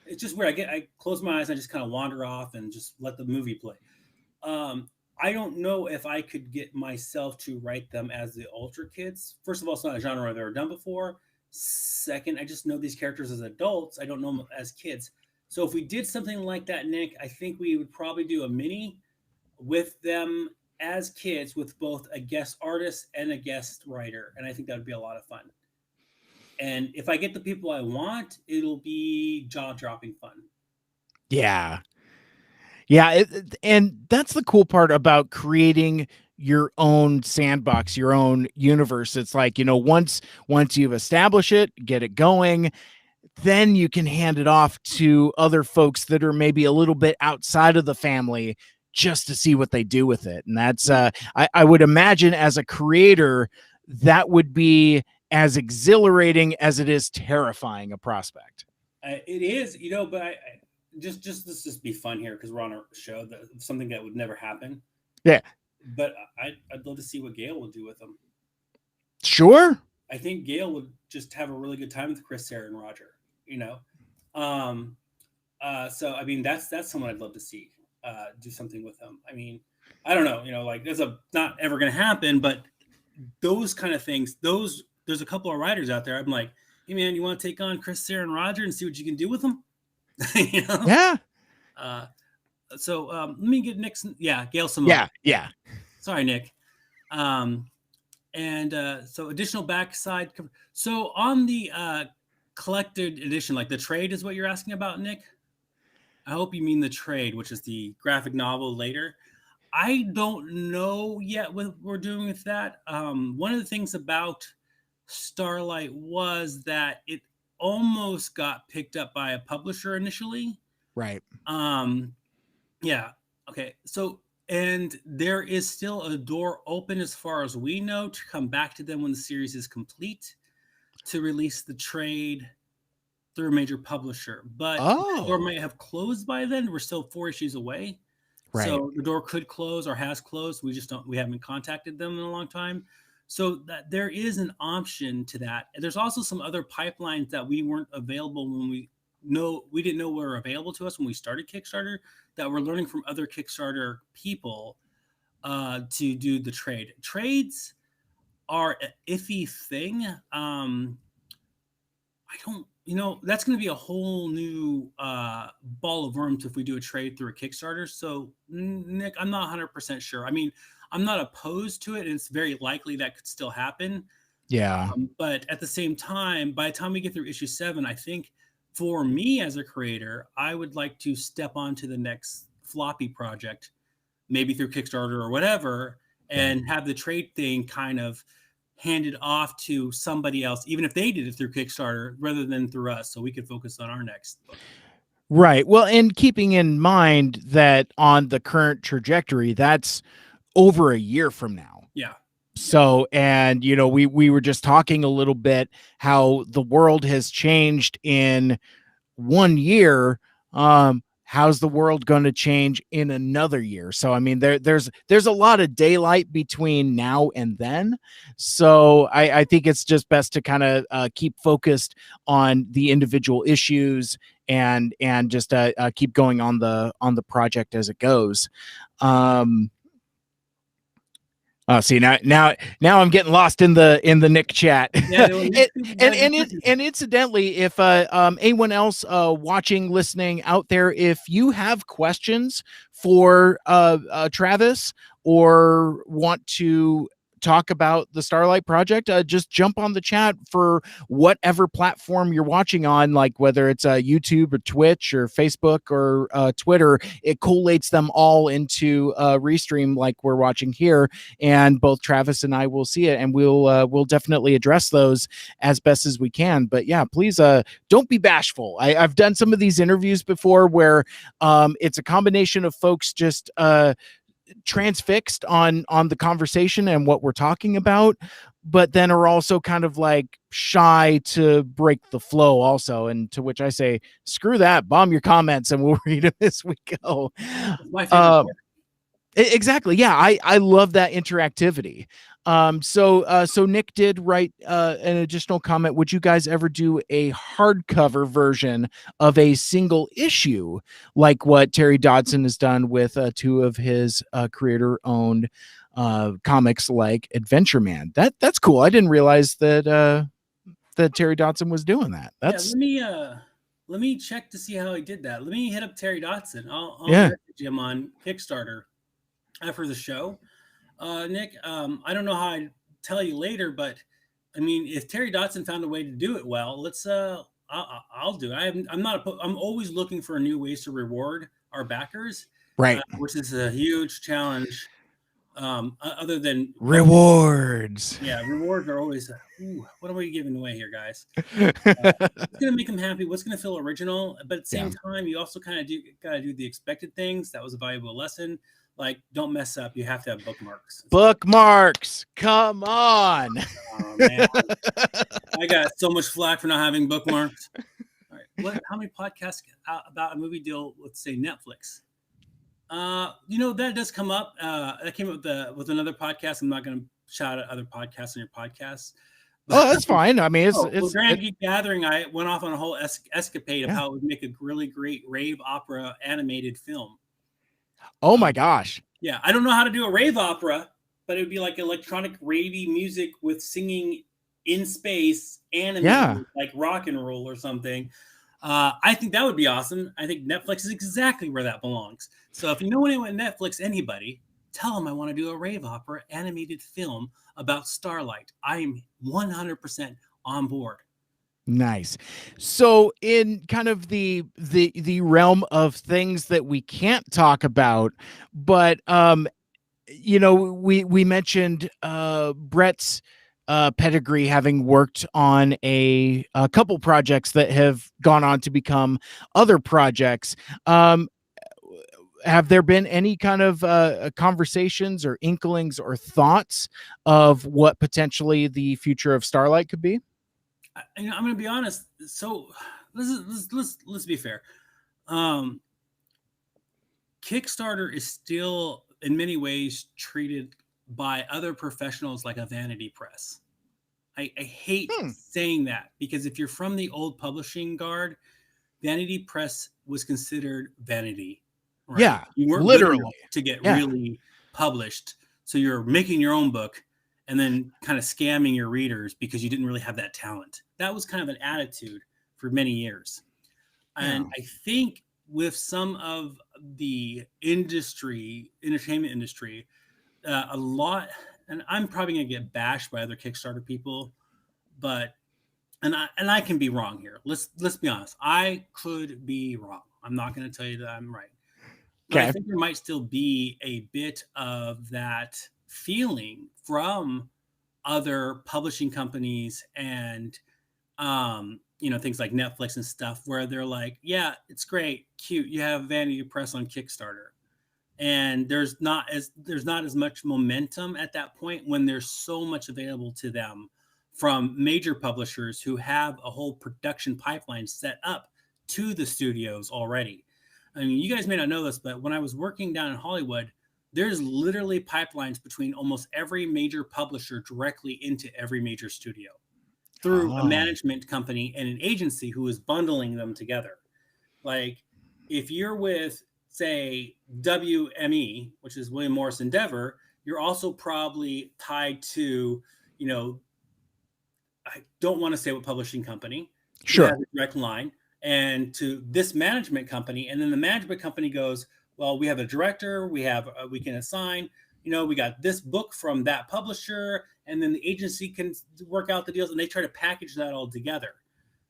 S2: it's just weird. I close my eyes, and I just kind of wander off and just let the movie play. I don't know if I could get myself to write them as the Ultra Kids. First of all, it's not a genre I've ever done before. Second, I just know these characters as adults. I don't know them as kids. So if we did something like that, Nick, I think we would probably do a mini with them as kids with both a guest artist and a guest writer. And I think that would be a lot of fun. And if I get the people I want, it'll be jaw-dropping fun.
S1: Yeah. Yeah, and that's the cool part about creating your own sandbox, your own universe. It's like, once you've established it, get it going, then you can hand it off to other folks that are maybe a little bit outside of the family just to see what they do with it. And that's I would imagine as a creator, that would be as exhilarating as it is terrifying a prospect.
S2: It is, but I just let's just be fun here because we're on a show that something that would never happen.
S1: Yeah.
S2: But I'd love to see what Gail will do with them.
S1: Sure.
S2: I think Gail would just have a really good time with Chris, Sarah, and Roger. So I mean that's someone I'd love to see do something with them. I mean, I don't know, like that's not ever going to happen, but those kind of things, there's a couple of writers out there. I'm like, hey man, you want to take on Chris, Sarah, and Roger and see what you can do with them?
S1: Yeah.
S2: So let me get Nick's. Yeah, Gail Simone.
S1: Yeah.
S2: Sorry, Nick. And so additional backside. So on the collected edition, like the trade is what you're asking about, Nick? I hope you mean the trade, which is the graphic novel later. I don't know yet what we're doing with that. One of the things about Starlight was that it almost got picked up by a publisher initially.
S1: Right.
S2: Yeah. Okay. So, and there is still a door open as far as we know to come back to them when the series is complete to release the trade through a major publisher. But the door might have closed by then. We're still 4 issues away. Right. So the door could close or has closed. We haven't contacted them in a long time. So that there is an option to that. And there's also some other pipelines that we weren't available when we didn't know were available to us when we started Kickstarter, that we're learning from other Kickstarter people to do the trade. Trades are an iffy thing. That's going to be a whole new ball of worms if we do a trade through a Kickstarter. So, Nick, I'm not 100% sure. I mean, I'm not opposed to it. And it's very likely that could still happen.
S1: Yeah.
S2: But at the same time, by the time we get through issue 7, I think for me as a creator, I would like to step onto the next floppy project, maybe through Kickstarter or whatever, and have the trade thing kind of handed off to somebody else, even if they did it through Kickstarter rather than through us, so we could focus on our next book.
S1: Right. Well, and keeping in mind that on the current trajectory, that's over a year from now.
S2: Yeah.
S1: So, and we were just talking a little bit how the world has changed in 1 year. How's the world going to change in another year? So, I mean, there's a lot of daylight between now and then. So I think it's just best to kind of keep focused on the individual issues and just keep going on the project as it goes. See, now I'm getting lost in the Nick chat. Yeah, and incidentally, if anyone else watching, listening out there, if you have questions for Travis or want to talk about the Starlight project, just jump on the chat for whatever platform you're watching on, like whether it's YouTube or Twitch or Facebook or Twitter. It collates them all into Restream like we're watching here, and both Travis and I will see it, and we'll definitely address those as best as we can. But yeah, please don't be bashful. I've done some of these interviews before where it's a combination of folks just transfixed on the conversation and what we're talking about, but then are also kind of like shy to break the flow also, and to which I say, screw that, bomb your comments and we'll read them as we go. Exactly. Yeah, I love that interactivity. So Nick did write an additional comment. Would you guys ever do a hardcover version of a single issue like what Terry Dodson has done with 2 of his creator-owned comics like Adventure Man? That's cool. I didn't realize that Terry Dodson was doing that. That's
S2: let me check to see how he did that. Let me hit up Terry Dodson. I'll message him on Kickstarter after the show. Nick, I don't know how I'd tell you later, but I mean, if Terry Dodson found a way to do it well, let's I'll do it. I'm always looking for new ways to reward our backers.
S1: Right.
S2: which is a huge challenge. Other than
S1: Rewards.
S2: yeah, rewards are always. Ooh, what are we giving away here, guys? What's gonna make them happy? What's gonna feel original? But at the same time, you also kind of gotta do the expected things. That was a valuable lesson. Like, don't mess up. You have to have bookmarks.
S1: Bookmarks. Come on.
S2: Oh man, I got so much flack for not having bookmarks. All right, how many podcasts about a movie deal with, say, Netflix? That does come up. That came up with another podcast. I'm not going to shout out other podcasts on your podcast.
S1: Oh, that's fine. I mean, it's
S2: Grand Geek Gathering. I went off on a whole escapade of how it would make a really great rave opera animated film.
S1: Oh my gosh.
S2: Yeah, I don't know how to do a rave opera, but it would be like electronic ravey music with singing in space, animated like rock and roll or something. I think that would be awesome. I think Netflix is exactly where that belongs. So if you know anyone at Netflix, anybody, tell them I want to do a rave opera animated film about Starlight. I am 100% on board.
S1: Nice. So in kind of the realm of things that we can't talk about, but we mentioned Brett's pedigree, having worked on a couple projects that have gone on to become other projects. Have there been any kind of conversations or inklings or thoughts of what potentially the future of Starlight could be?
S2: I'm going to be honest. So let's be fair. Kickstarter is still in many ways treated by other professionals like a vanity press. I hate saying that, because if you're from the old publishing guard, vanity press was considered vanity. Right?
S1: Yeah,
S2: you weren't
S1: literally
S2: to get really published. So you're making your own book and then kind of scamming your readers because you didn't really have that talent. That was kind of an attitude for many years. And I think with some of the entertainment industry, a lot, and I'm probably going to get bashed by other Kickstarter people, but and I can be wrong here. Let's be honest. I could be wrong. I'm not going to tell you that I'm right. But I think there might still be a bit of that feeling from other publishing companies and things like Netflix and stuff, where they're like, yeah, it's great, cute, you have vanity press on Kickstarter, and there's not as much momentum at that point when there's so much available to them from major publishers who have a whole production pipeline set up to the studios already. I mean, you guys may not know this, but when I was working down in Hollywood, there's literally pipelines between almost every major publisher directly into every major studio through a management company and an agency who is bundling them together. Like, if you're with, say, WME, which is William Morris Endeavor, you're also probably tied to, I don't want to say what publishing company.
S1: Sure.
S2: Has a direct line, and to this management company. And then the management company goes, well, we have a director, we can assign, we got this book from that publisher, and then the agency can work out the deals, and they try to package that all together.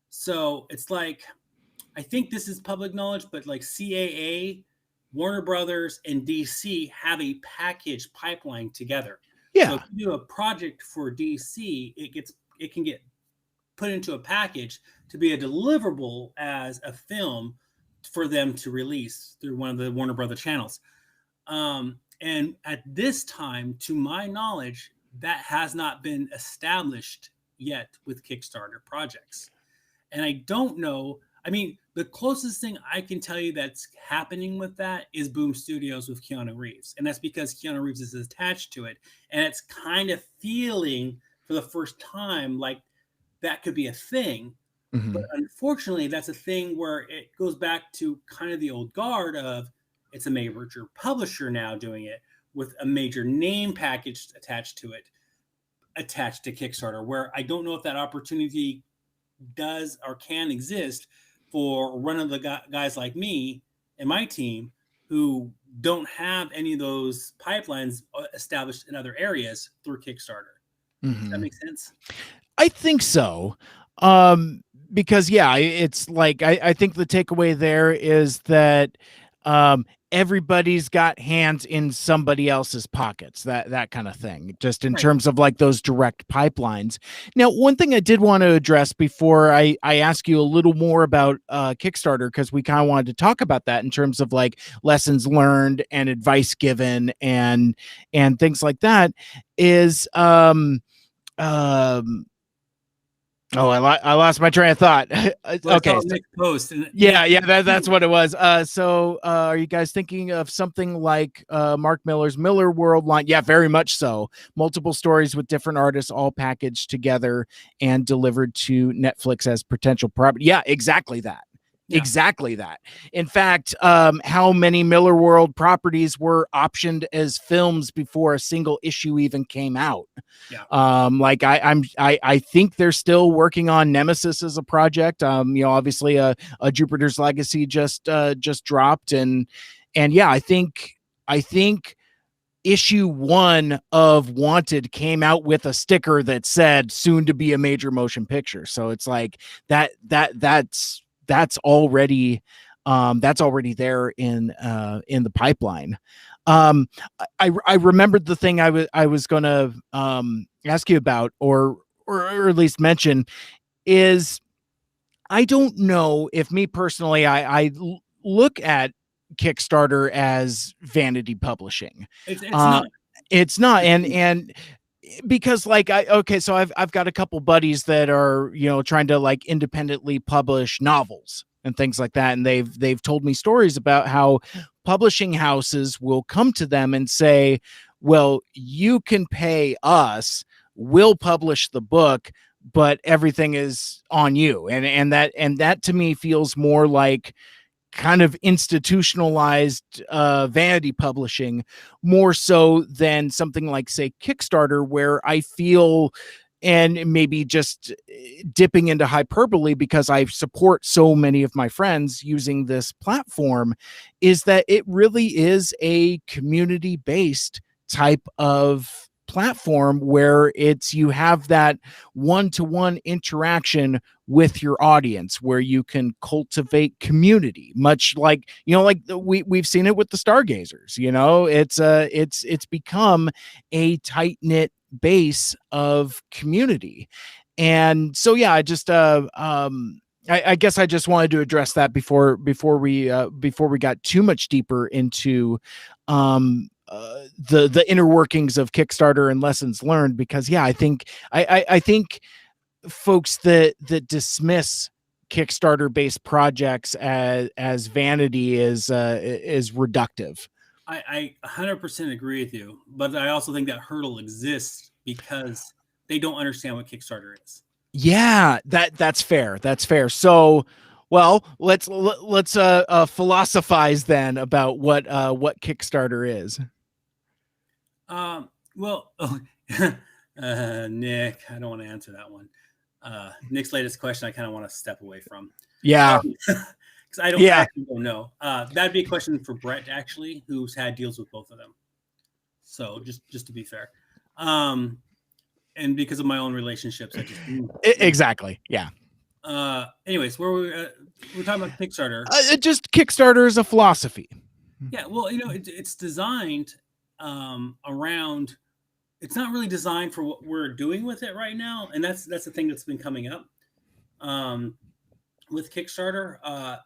S2: So it's like, I think this is public knowledge, but like CAA, Warner Brothers, and DC have a package pipeline together.
S1: Yeah.
S2: So if you do a project for DC, it can get put into a package to be a deliverable as a film for them to release through one of the Warner Brother channels. And at this time, to my knowledge, that has not been established yet with Kickstarter projects. And I don't know. I mean, the closest thing I can tell you that's happening with that is Boom Studios with Keanu Reeves. And that's because Keanu Reeves is attached to it. And it's kind of feeling for the first time like that could be a thing. Mm-hmm. But unfortunately, that's a thing where it goes back to kind of the old guard of it's a major publisher now doing it with a major name package attached to Kickstarter, where I don't know if that opportunity does or can exist for one of the guys like me and my team who don't have any of those pipelines established in other areas through Kickstarter. Mm-hmm. Does that make sense?
S1: I think so. Because it's like, I think the takeaway there is that everybody's got hands in somebody else's pockets, that kind of thing, just in
S2: Right.
S1: terms of like those direct pipelines. Now, one thing I did want to address before I ask you a little more about Kickstarter, because we kind of wanted to talk about that in terms of like lessons learned and advice given and things like that, is oh, I lost my train of thought.
S2: Well, I
S1: Okay,
S2: saw
S1: so
S2: Nick's post, and
S1: yeah, that's what it was. So are you guys thinking of something like Mark Miller's Miller World line? Yeah, very much so. Multiple stories with different artists all packaged together and delivered to Netflix as potential property. Yeah, exactly that.
S2: Yeah.
S1: Exactly that. In fact, how many Miller World properties were optioned as films before a single issue even came out?
S2: Yeah.
S1: Like I think they're still working on Nemesis as a project. Obviously a Jupiter's Legacy just dropped, and yeah, I think issue 1 of Wanted came out with a sticker that said soon to be a major motion picture. So it's like that's already there in the pipeline. I remembered the thing I was going to ask you about, or at least mention, is I don't know if me personally, I look at Kickstarter as vanity publishing.
S2: It's not.
S1: It's not, and because like so I've got a couple buddies that are trying to like independently publish novels and things like that, and they've told me stories about how publishing houses will come to them and say, well, you can pay us, we'll publish the book, but everything is on you. And that to me feels more like kind of institutionalized vanity publishing, more so than something like, say, Kickstarter, where I feel, and maybe just dipping into hyperbole because I support so many of my friends using this platform, is that it really is a community-based type of platform where you have that one-to-one interaction with your audience, where you can cultivate community, much like we've seen it with the Stargazers. It's become a tight-knit base of community. And so yeah, I guess I just wanted to address that before we got too much deeper into the inner workings of Kickstarter and lessons learned, because yeah, I think folks that dismiss Kickstarter based projects as vanity is reductive.
S2: I 100% agree with you, but I also think that hurdle exists because they don't understand what Kickstarter is.
S1: Yeah, that's fair. That's fair. So, well, let's philosophize then about what Kickstarter is.
S2: Well, Nick, I don't want to answer that one. Nick's latest question, I kind of want to step away from.
S1: Yeah.
S2: Because I actually don't know. That'd be a question for Brett, actually, who's had deals with both of them. So just to be fair, and because of my own relationships, I just
S1: exactly. Yeah.
S2: Anyways, we're talking about Kickstarter.
S1: Just Kickstarter is a philosophy.
S2: Yeah. Well, it's designed around. It's not really designed for what we're doing with it right now, and that's the thing that's been coming up. With Kickstarter, I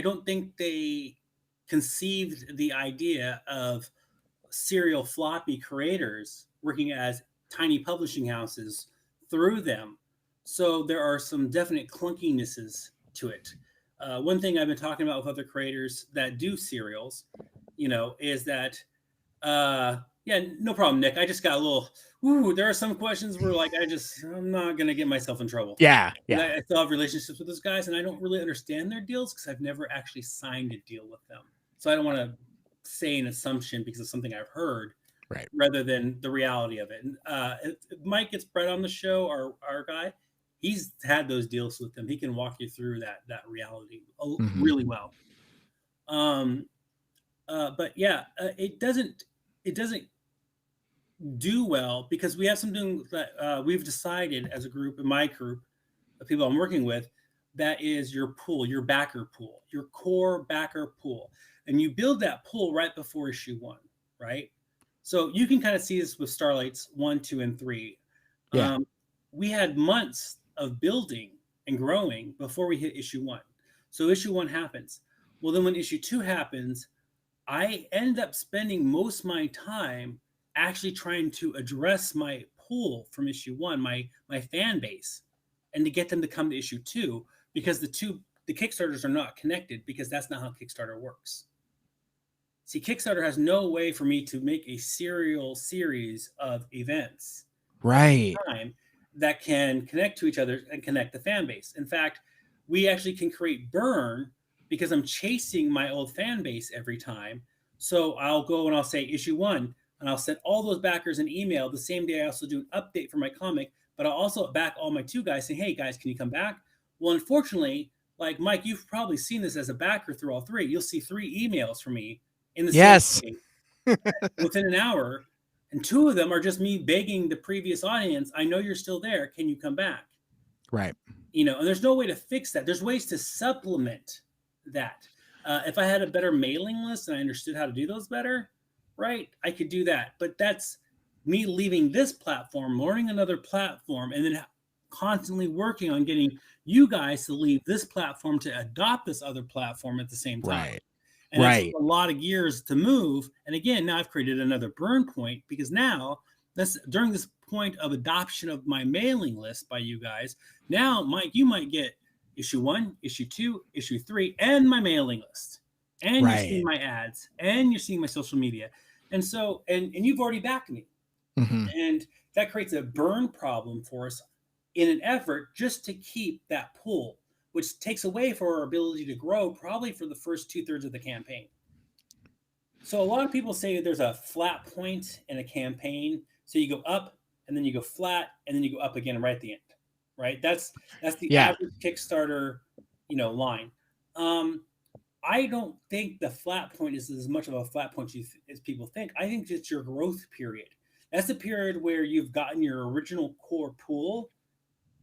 S2: don't think they conceived the idea of serial floppy creators working as tiny publishing houses through them. So there are some definite clunkinesses to it. One thing I've been talking about with other creators that do serials, is that, yeah, no problem, Nick. I just got a little, there are some questions where like, I'm not going to get myself in trouble.
S1: Yeah.
S2: I still have relationships with those guys, and I don't really understand their deals because I've never actually signed a deal with them. So I don't want to say an assumption because of something I've heard,
S1: right,
S2: rather than the reality of it. And Mike gets Brett on the show, our guy. He's had those deals with them. He can walk you through that reality really well. But yeah, it doesn't do well because we have something that we've decided as a group, in my group of people I'm working with, that is your pool, your backer pool, your core backer pool. and you build that pool right before issue 1, right? So you can kind of see this with Starlights 1, 2, and 3.
S1: Yeah.
S2: We had months of building and growing before we hit issue 1. So issue 1 happens. Well, then when issue 2 happens, I end up spending most of my time actually trying to address my pool from issue 1, my fan base, and to get them to come to issue 2, because the Kickstarters are not connected, because that's not how Kickstarter works. See, Kickstarter has no way for me to make a serial series of events
S1: Right.
S2: time that can connect to each other and connect the fan base. In fact, we actually can create burn because I'm chasing my old fan base every time. So I'll go and I'll say issue 1, and I'll send all those backers an email the same day. I also do an update for my comic, but I'll also back all my 2 guys saying, hey guys, can you come back? Well, unfortunately, like Mike, you've probably seen this as a backer through all 3. You'll see 3 emails from me in the same day within an hour. And 2 of them are just me begging the previous audience, I know you're still there. Can you come back?
S1: Right.
S2: And there's no way to fix that. There's ways to supplement that. If I had a better mailing list and I understood how to do those better, right, I could do that. But that's me leaving this platform, learning another platform, and then constantly working on getting you guys to leave this platform to adopt this other platform at the same time.
S1: Right.
S2: And it's a lot of gears to move. And again, now I've created another burn point, because now that's during this point of adoption of my mailing list by you guys. Now, Mike, you might get issue 1, issue 2, issue 3, and my mailing list. And you're seeing my ads, and you're seeing my social media. And so, and you've already backed me.
S1: Mm-hmm.
S2: And that creates a burn problem for us in an effort just to keep that pool, which takes away from our ability to grow probably for the first 2/3 of the campaign. So a lot of people say there's a flat point in a campaign. So you go up, and then you go flat, and then you go up again right at the end, right? That's the average Kickstarter, line. I don't think the flat point is as much of a flat point as people think. I think it's your growth period. That's the period where you've gotten your original core pool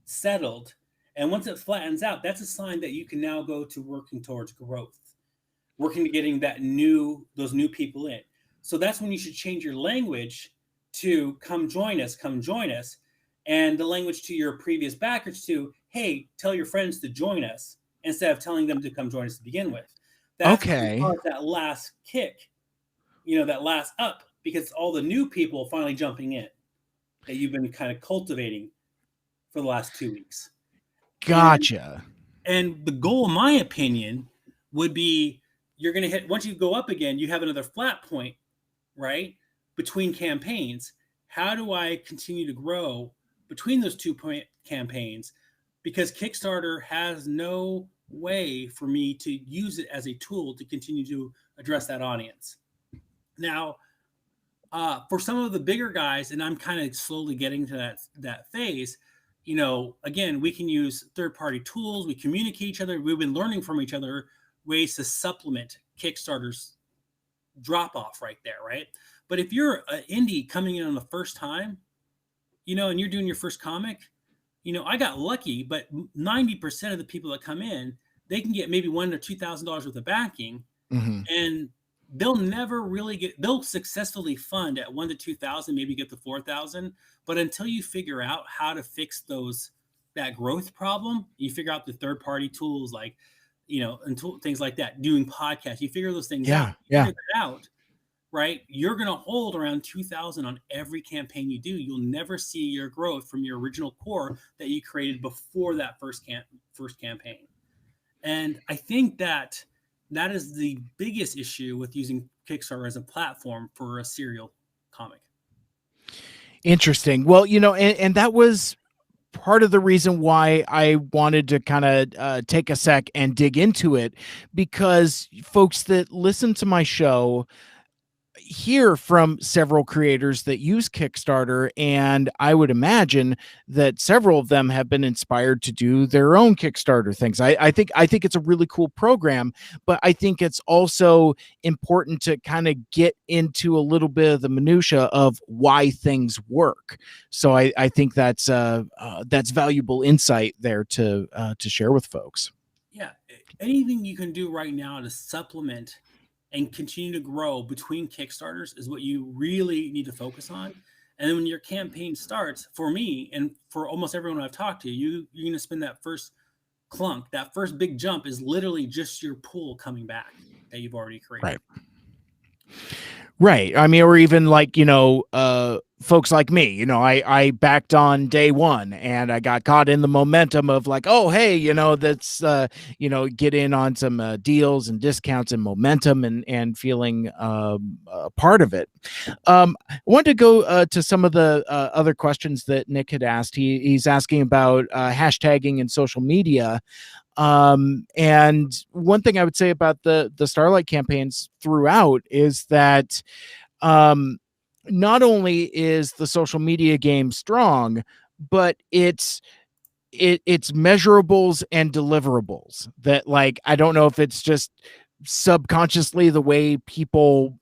S2: settled. And once it flattens out, that's a sign that you can now go to working towards growth, working to getting those new people in. So that's when you should change your language to come join us. And the language to your previous backers to, hey, tell your friends to join us, instead of telling them to come join us to begin with. That's that last kick, that last up, because all the new people finally jumping in that you've been kind of cultivating for the last 2 weeks.
S1: Gotcha.
S2: And the goal, in my opinion, would be you're going to hit, once you go up again, you have another flat point, right, between campaigns. How do I continue to grow between those 2 campaigns? Because Kickstarter has no way for me to use it as a tool to continue to address that audience. Now, for some of the bigger guys, and I'm kind of slowly getting to that phase, again, we can use third-party tools. We communicate each other. We've been learning from each other ways to supplement Kickstarter's drop-off right there, right? But if you're an indie coming in on the first time, and you're doing your first comic, I got lucky, but 90% of the people that come in, they can get maybe $1,000 to $2,000 worth of backing, and they'll never really they'll successfully fund at $1,000 to $2,000, maybe get to $4,000. But until you figure out how to fix that growth problem, you figure out the third-party tools like, and things like that, doing podcasts, you figure those things out. You figure that out, right? You're going to hold around 2,000 on every campaign you do. You'll never see your growth from your original core that you created before that first campaign. And I think that is the biggest issue with using Kickstarter as a platform for a serial comic.
S1: Interesting. Well, and that was part of the reason why I wanted to kind of take a sec and dig into it, because folks that listen to my show hear from several creators that use Kickstarter, and I would imagine that several of them have been inspired to do their own Kickstarter things. I think it's a really cool program, but I think it's also important to kind of get into a little bit of the minutia of why things work. So I think that's valuable insight there to share with folks.
S2: Yeah, anything you can do right now to supplement and continue to grow between Kickstarters is what you really need to focus on. And then when your campaign starts, for me and for almost everyone I've talked to, you're going to spend that first clunk, that first big jump is literally just your pool coming back that you've already created.
S1: Right. Right. I mean, or even like, folks like me, I backed on day one and I got caught in the momentum of like, oh, hey, that's, get in on some deals and discounts and momentum and feeling a part of it. I want to go to some of the other questions that Nick had asked. He's asking about hashtagging and social media. And one thing I would say about the Starlight campaigns throughout is that not only is the social media game strong, but it's measurables and deliverables that, like, I don't know if it's just subconsciously the way people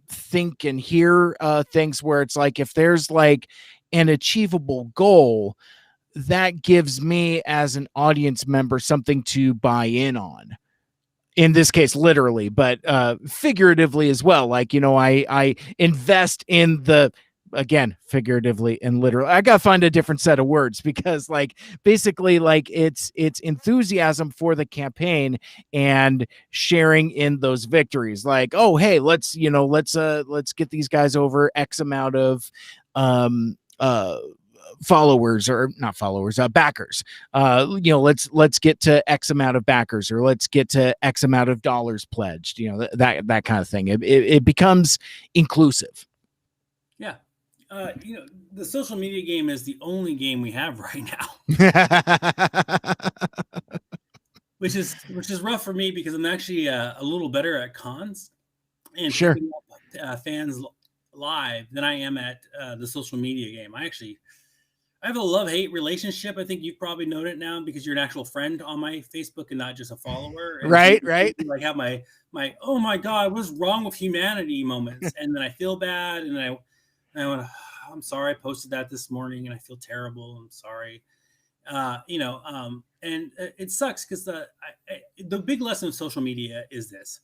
S1: think and hear things, where it's like, if there's like an achievable goal, that gives me as an audience member something to buy in on. In this case, literally, but figuratively as well. Like, I invest in the, again, figuratively and literally. I gotta find a different set of words, because like basically like it's enthusiasm for the campaign and sharing in those victories. Like, oh, hey, let's get these guys over X amount of followers, or not followers, backers. Let's get to X amount of backers, or let's get to X amount of dollars pledged. That kind of thing. It becomes inclusive.
S2: Yeah. The social media game is the only game we have right now. which is rough for me, because I'm actually a little better at cons and
S1: sure.
S2: picking up fans live than I am at the social media game. I have a love-hate relationship. I think you've probably known it now, because you're an actual friend on my Facebook and not just a follower. And
S1: right.
S2: Like have my oh my God, what's wrong with humanity moments, and then I feel bad, and I went, I'm sorry, I posted that this morning and I feel terrible. I'm sorry. And it sucks, because the big lesson of social media is this.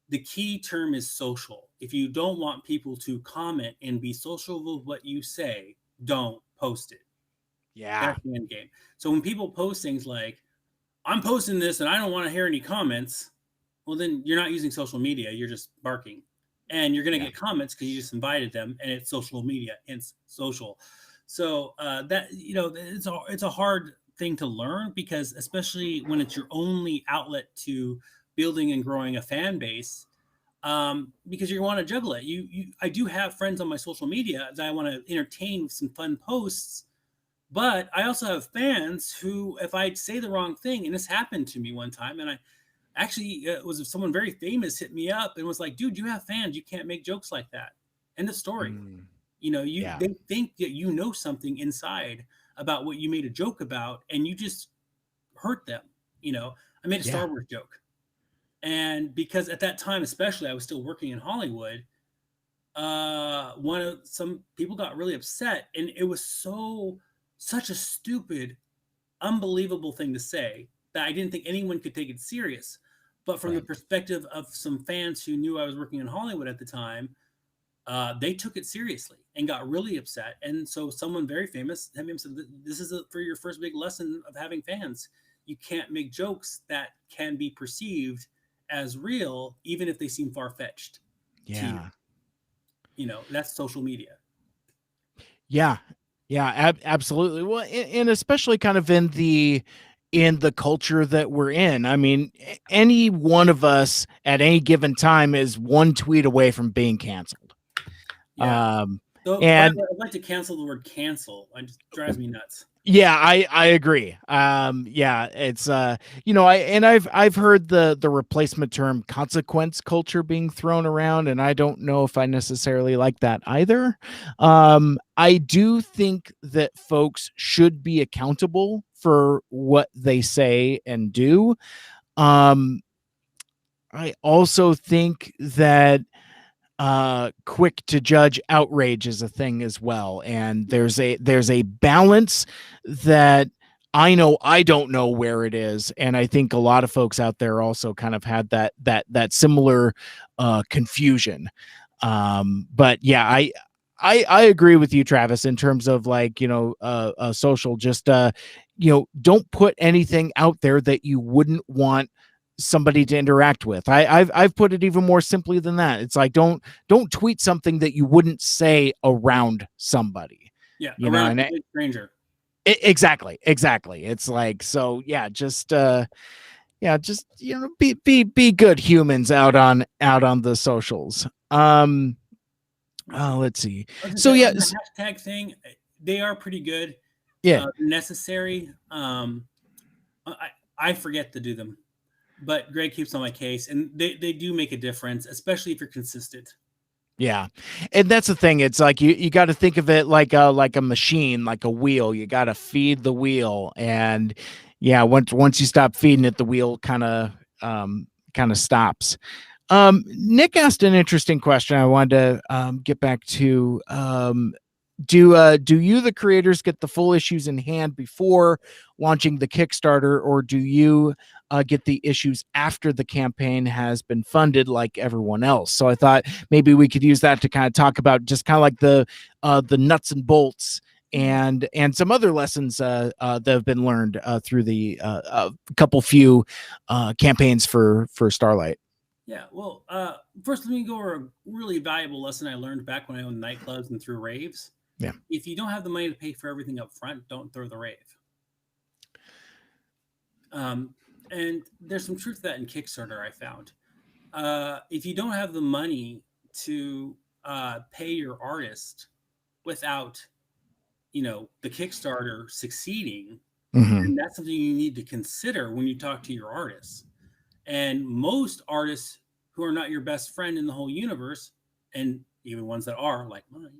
S2: The key term is social. If you don't want people to comment and be social with what you say, don't post it.
S1: Yeah.
S2: That's the end game. So when people post things like, I'm posting this and I don't want to hear any comments, well, then you're not using social media. You're just barking. And you're going to get comments because you just invited them, and it's social media. It's social. So that, it's a hard thing to learn, because especially when it's your only outlet to building and growing a fan base, because you want to juggle it. I do have friends on my social media that I want to entertain with some fun posts, but I also have fans who, if I say the wrong thing, and this happened to me one time, and I actually, it was someone very famous hit me up and was like, dude, you have fans. You can't make jokes like that. End of story. They think that you know something inside about what you made a joke about, and you just hurt them. I made a Star Wars joke. And because at that time, especially, I was still working in Hollywood, some people got really upset, and it was such a stupid, unbelievable thing to say that I didn't think anyone could take it serious. But from the perspective of some fans who knew I was working in Hollywood at the time, they took it seriously and got really upset. And so someone very famous hit me and said, this is for your first big lesson of having fans. You can't make jokes that can be perceived as real, even if they seem far-fetched.
S1: Yeah.
S2: That's social media.
S1: Yeah. Yeah, absolutely. Well, and especially kind of in the culture that we're in. I mean, any one of us at any given time is one tweet away from being canceled.
S2: Yeah.
S1: And
S2: I'd like to cancel the word cancel. It just drives me nuts.
S1: Yeah, I agree. It's I've heard the replacement term consequence culture being thrown around, and I don't know if I necessarily like that either. I do think that folks should be accountable for what they say and do. I also think that quick to judge outrage is a thing as well, and there's a balance that I know I don't know where it is, and I think a lot of folks out there also kind of had that similar confusion. But yeah, I agree with you, Travis, in terms of like, social, just don't put anything out there that you wouldn't want somebody to interact with. I've put it even more simply than that. It's like, don't tweet something that you wouldn't say around somebody.
S2: Yeah,
S1: You know,
S2: around
S1: and
S2: a stranger.
S1: exactly. It's like, so yeah, just be good humans out on the socials. Let's see.
S2: I was gonna
S1: So
S2: say, on
S1: yes,
S2: the hashtag thing, they are pretty good,
S1: yeah.
S2: necessary. I forget to do them, but Greg keeps on my case, and they do make a difference, especially if you're consistent.
S1: Yeah. And that's the thing. It's like you got to think of it like a machine, like a wheel. You got to feed the wheel. And yeah, once you stop feeding it, the wheel kind of stops. Nick asked an interesting question. I wanted to get back to. Do you, the creators, get the full issues in hand before launching the Kickstarter, or do you get the issues after the campaign has been funded like everyone else? So I thought maybe we could use that to kind of talk about just kind of like the nuts and bolts and some other lessons that have been learned through the few campaigns for Starlight.
S2: Yeah, well, first let me go over a really valuable lesson I learned back when I owned nightclubs and through raves.
S1: Yeah.
S2: If you don't have the money to pay for everything up front, don't throw the rave. And there's some truth to that in Kickstarter, I found. If you don't have the money to pay your artist without, the Kickstarter succeeding, and that's something you need to consider when you talk to your artists. And most artists who are not your best friend in the whole universe, and even ones that are like mine,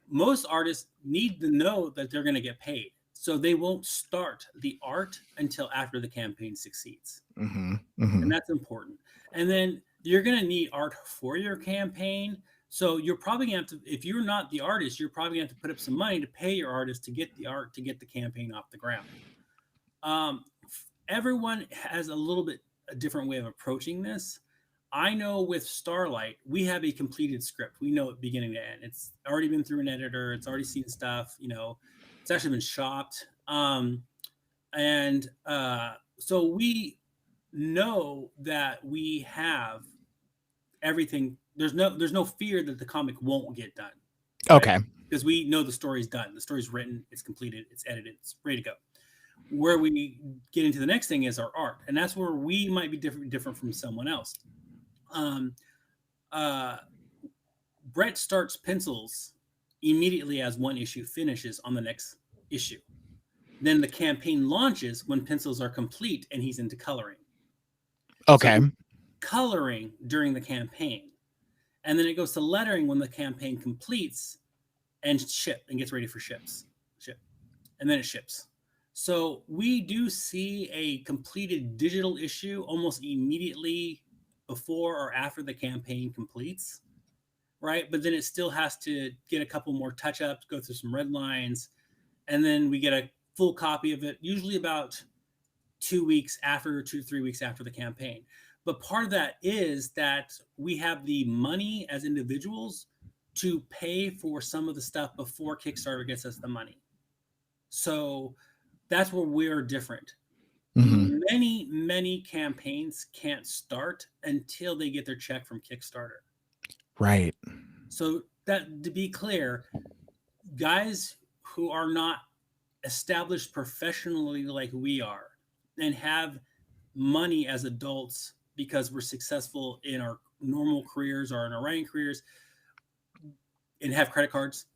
S2: most artists need to know that they're going to get paid. So they won't start the art until after the campaign succeeds. And that's important. And then you're going to need art for your campaign. So you're probably going to have to, if you're not the artist, you're probably going to have to put up some money to pay your artist to get the art, to get the campaign off the ground. Everyone has a little bit a different way of approaching this. I know with Starlight, we have a completed script. We know it beginning to end. It's already been through an editor. It's already seen stuff. It's actually been shopped. So we know that we have everything. There's no fear that the comic won't get done.
S1: Right? Okay.
S2: Because we know the story's done. The story's written. It's completed. It's edited. It's ready to go. Where we get into the next thing is our art, and that's where we might be different from someone else. Brett starts pencils immediately as one issue finishes on the next issue. Then the campaign launches when pencils are complete and he's into coloring.
S1: Okay.
S2: So coloring during the campaign, and then it goes to lettering when the campaign completes and gets ready for ship, and then it ships. So we do see a completed digital issue almost immediately before or after the campaign completes, right? But then it still has to get a couple more touch-ups, go through some red lines, and then we get a full copy of it, usually about 2 to 3 weeks after the campaign. But part of that is that we have the money as individuals to pay for some of the stuff before Kickstarter gets us the money. So that's where we're different. Many campaigns can't start until they get their check from Kickstarter.
S1: Right.
S2: So that, to be clear, guys who are not established professionally like we are and have money as adults because we're successful in our normal careers or in our writing careers and have credit cards.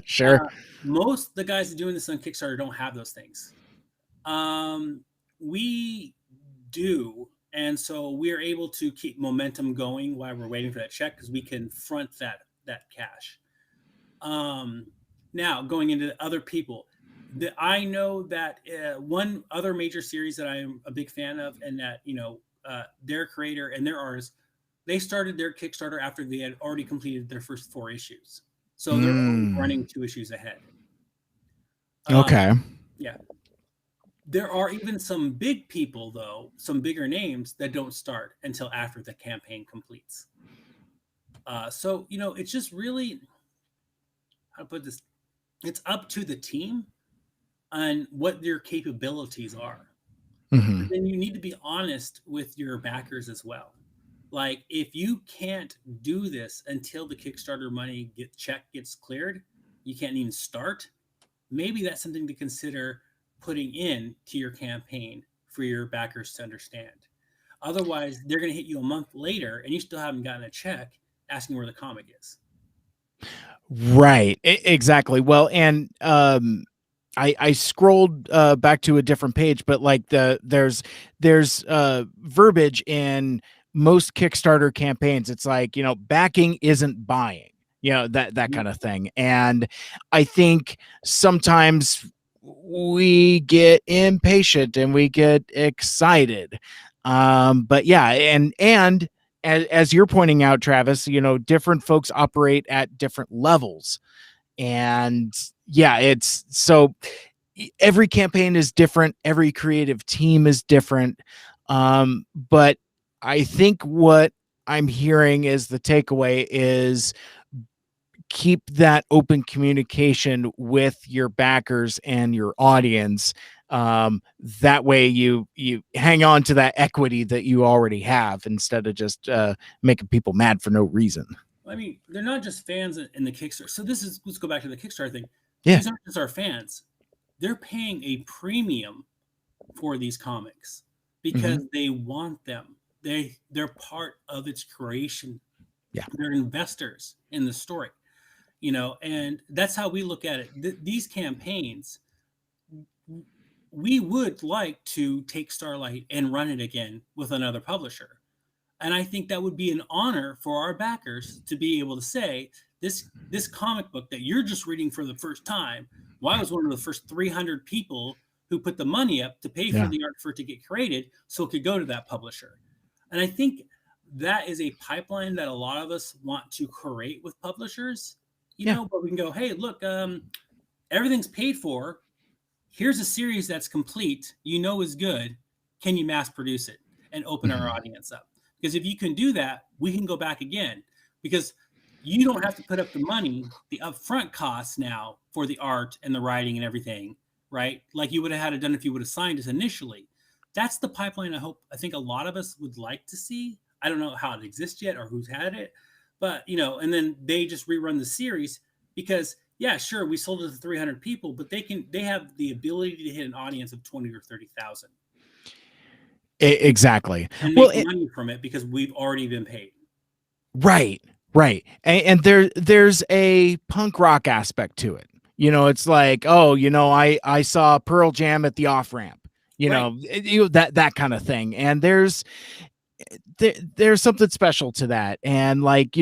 S1: Sure.
S2: Most of the guys doing this on Kickstarter don't have those things. We do, and so we're able to keep momentum going while we're waiting for that check because we can front that cash. Now going into other people, I know that one other major series that I am a big fan of, and that their creator and their artist, they started their Kickstarter after they had already completed their first 4 issues. So they're always running 2 issues ahead.
S1: Okay.
S2: Yeah. There are even some big people, though, some bigger names that don't start until after the campaign completes. So, it's just really, how to put this, it's up to the team on what their capabilities are.
S1: Mm-hmm.
S2: But then you need to be honest with your backers as well. Like, if you can't do this until the Kickstarter money check gets cleared, you can't even start. Maybe that's something to consider putting in to your campaign for your backers to understand. Otherwise, they're going to hit you a month later and you still haven't gotten a check asking where the comic is.
S1: Right. Exactly. Well, and I scrolled back to a different page, but like there's verbiage in most Kickstarter campaigns. It's like, backing isn't buying, that kind of thing. And I think sometimes we get impatient and we get excited. But yeah, and as you're pointing out, Travis, different folks operate at different levels. And yeah, it's so every campaign is different. Every creative team is different. But I think what I'm hearing is the takeaway is keep that open communication with your backers and your audience. That way you hang on to that equity that you already have instead of just making people mad for no reason.
S2: I mean, they're not just fans in the Kickstarter. So let's go back to the Kickstarter thing.
S1: Yeah.
S2: These aren't just our fans. They're paying a premium for these comics because they want them. They're part of its creation.
S1: Yeah.
S2: They're investors in the story, and that's how we look at it. These campaigns, we would like to take Starlight and run it again with another publisher. And I think that would be an honor for our backers to be able to say, this comic book that you're just reading for the first time, well, I was one of the first 300 people who put the money up to pay for the art for it to get created so it could go to that publisher. And I think that is a pipeline that a lot of us want to create with publishers, but we can go, hey, look, everything's paid for. Here's a series that's complete, is good. Can you mass produce it and open our audience up? Because if you can do that, we can go back again. Because you don't have to put up the money, the upfront costs now for the art and the writing and everything, right? Like you would have had it done if you would have signed us initially. That's the pipeline I think a lot of us would like to see. I don't know how it exists yet or who's had it, but and then they just rerun the series because yeah, sure, we sold it to 300 people, but they have the ability to hit an audience of 20 or 30,000.
S1: Exactly.
S2: And make money from it because we've already been paid.
S1: Right. And there's a punk rock aspect to it. It's like, I saw Pearl Jam at the off ramp, that kind of thing. And there's something special to that. And like,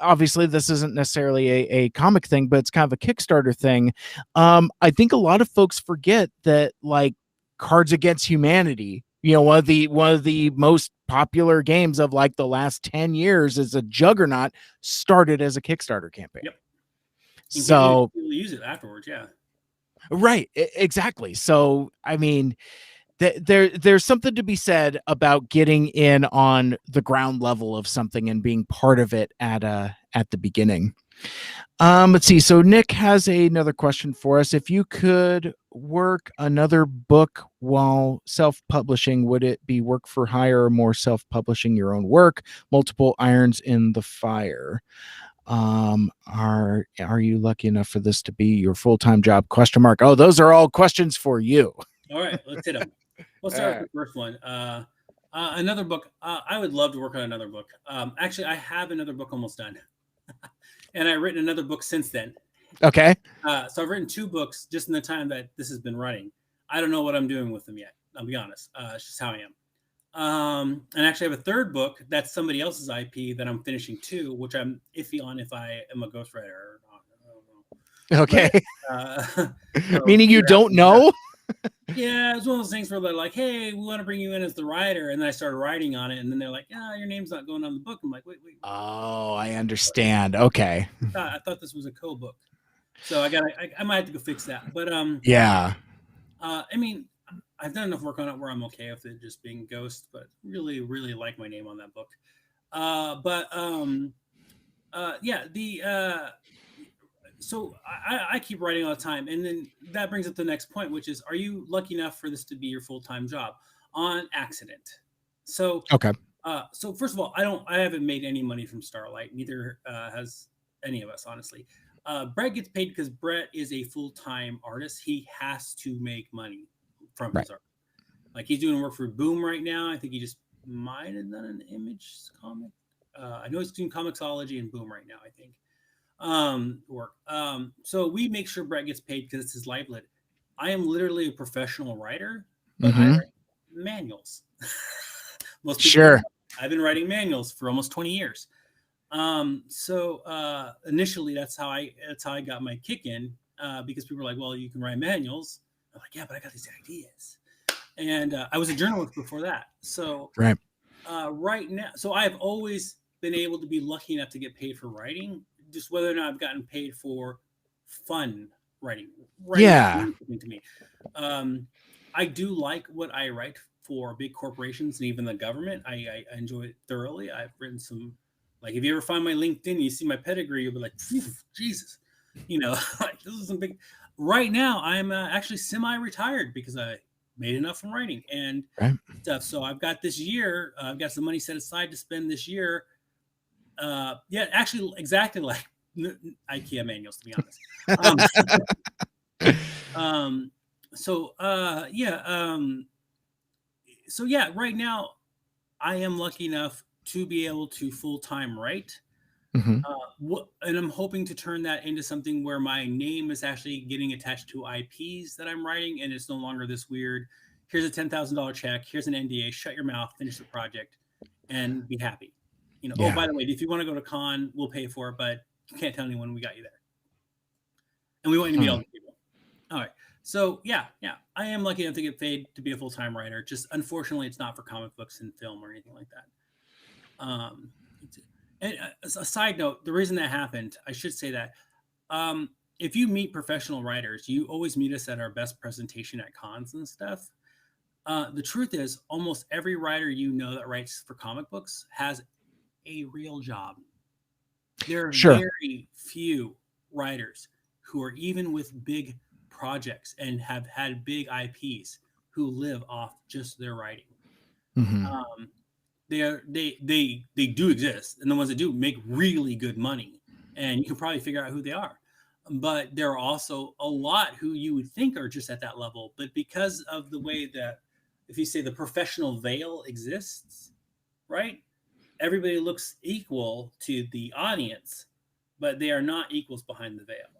S1: obviously this isn't necessarily a comic thing, but it's kind of a Kickstarter thing. I think a lot of folks forget that like Cards Against Humanity, one of the most popular games of like the last 10 years is a juggernaut, started as a Kickstarter campaign.
S2: Yep.
S1: So
S2: people use it afterwards. Yeah.
S1: Right. Exactly. So, I mean, there's something to be said about getting in on the ground level of something and being part of it at the beginning. Let's see. So Nick has another question for us. If you could work another book while self-publishing, would it be work for hire or more self-publishing your own work? Multiple irons in the fire. Are you lucky enough for this to be your full-time job? ? Oh, those are all questions for you.
S2: All right, let's hit them. We'll start with the first one. Another book. I would love to work on another book. Actually, I have another book almost done. And I've written another book since then.
S1: Okay.
S2: So I've written 2 books just in the time that this has been running. I don't know what I'm doing with them yet. I'll be honest. It's just how I am. And actually I have a 3rd book that's somebody else's IP that I'm finishing too, which I'm iffy on if I am a ghostwriter or not. I don't know.
S1: Okay.
S2: But,
S1: Meaning you don't know?
S2: Yeah, it's one of those things where they're like, "Hey, we want to bring you in as the writer," and then I started writing on it, and then they're like, "Ah, your name's not going on the book." I'm like, "Wait,
S1: Oh, I understand. Okay.
S2: I thought this was a co-book." So I might have to go fix that. But
S1: Yeah.
S2: I mean, I've done enough work on it where I'm okay with it just being Ghost, but really, really like my name on that book. Yeah, so I keep writing all the time, and then that brings up the next point, which is: are you lucky enough for this to be your full-time job? On accident. So,
S1: Okay.
S2: so first of all, I haven't made any money from Starlight. Neither has any of us, honestly. Brett gets paid because Brett is a full-time artist. He has to make money from
S1: Right.
S2: his art. Like he's doing work for Boom right now. I think he just might have done an Image comic. I know he's doing Comixology and Boom right now, I think. Work. So we make sure Brett gets paid because it's his livelihood. I am literally a professional writer, but I write manuals. Most people
S1: Sure.
S2: I've been writing manuals for almost 20 years. So initially that's how I got my kick in, because people were like, well, you can write manuals. I'm like, yeah, but I got these ideas. And I was a journalist before that. So
S1: Right.
S2: Right now, so I've always been able to be lucky enough to get paid for writing, just whether or not I've gotten paid for fun writing.
S1: Yeah.
S2: To me. I do like what I write for big corporations and even the government. I enjoy it thoroughly. I've written some, like, if you ever find my LinkedIn, you see my pedigree, you'll be like, Jesus, like this is some big. Right now, I'm actually semi-retired because I made enough from writing and stuff. So I've got this year, I've got some money set aside to spend this year. Yeah, actually, exactly like IKEA manuals, to be honest. So yeah, right now I am lucky enough to be able to full-time write. And I'm hoping to turn that into something where my name is actually getting attached to IPs that I'm writing, and it's no longer this weird, here's a $10,000 check, here's an NDA, shut your mouth, finish the project, and be happy. Oh, by the way, if you want to go to con, we'll pay for it, but you can't tell anyone we got you there. And we want you to meet all the people. All right. So yeah, I am lucky enough to get paid to be a full-time writer. Just unfortunately, it's not for comic books and film or anything like that. And a side note, the reason that happened, I should say that if you meet professional writers, you always meet us at our best presentation at cons and stuff. The truth is, almost every writer that writes for comic books has a real job. There are very few writers who are even with big projects and have had big IPs who live off just their writing. They do exist, and the ones that do make really good money, and you can probably figure out who they are. But there are also a lot who you would think are just at that level, but because of the way that, if you say the professional veil exists, right? Everybody looks equal to the audience, but they are not equals behind the veil.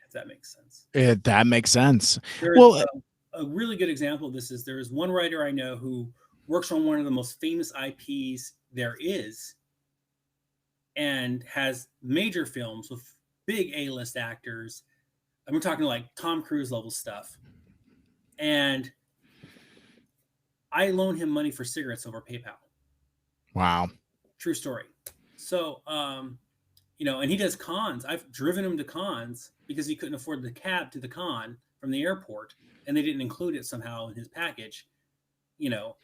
S2: If that makes sense.
S1: That makes sense.
S2: A really good example of this is there is one writer I know who works on one of the most famous IPs there is and has major films with big A-list actors. And we're talking like Tom Cruise level stuff. And I loan him money for cigarettes over PayPal.
S1: Wow.
S2: True story. So, and he does cons. I've driven him to cons because he couldn't afford the cab to the con from the airport, and they didn't include it somehow in his package,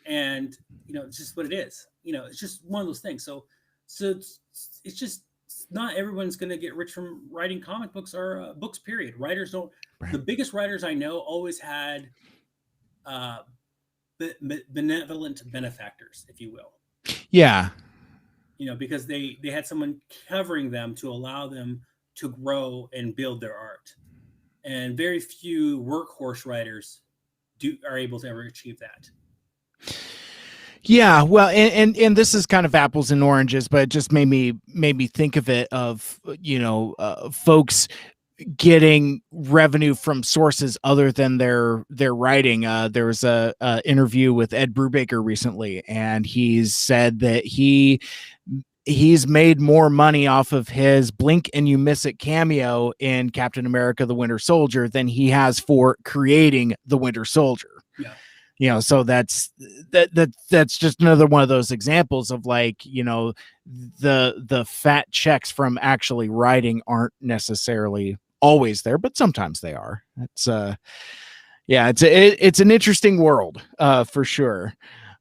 S2: and, it's just what it is. It's just one of those things. So it's just not everyone's going to get rich from writing comic books or books, period. Writers don't. Right. The biggest writers I know always had benevolent benefactors, if you will.
S1: Yeah.
S2: Because they had someone covering them to allow them to grow and build their art. And very few workhorse writers are able to ever achieve that.
S1: Yeah, well, and this is kind of apples and oranges, but it just made me think of it of, folks getting revenue from sources other than their writing. There was a interview with Ed Brubaker recently, and he said that he he's made more money off of his blink and you miss it cameo in Captain America the Winter Soldier than he has for creating the Winter Soldier.
S2: Yeah.
S1: So that's just another one of those examples of, like, the fat checks from actually writing aren't necessarily always there, but sometimes they are. It's it's an interesting world, for sure.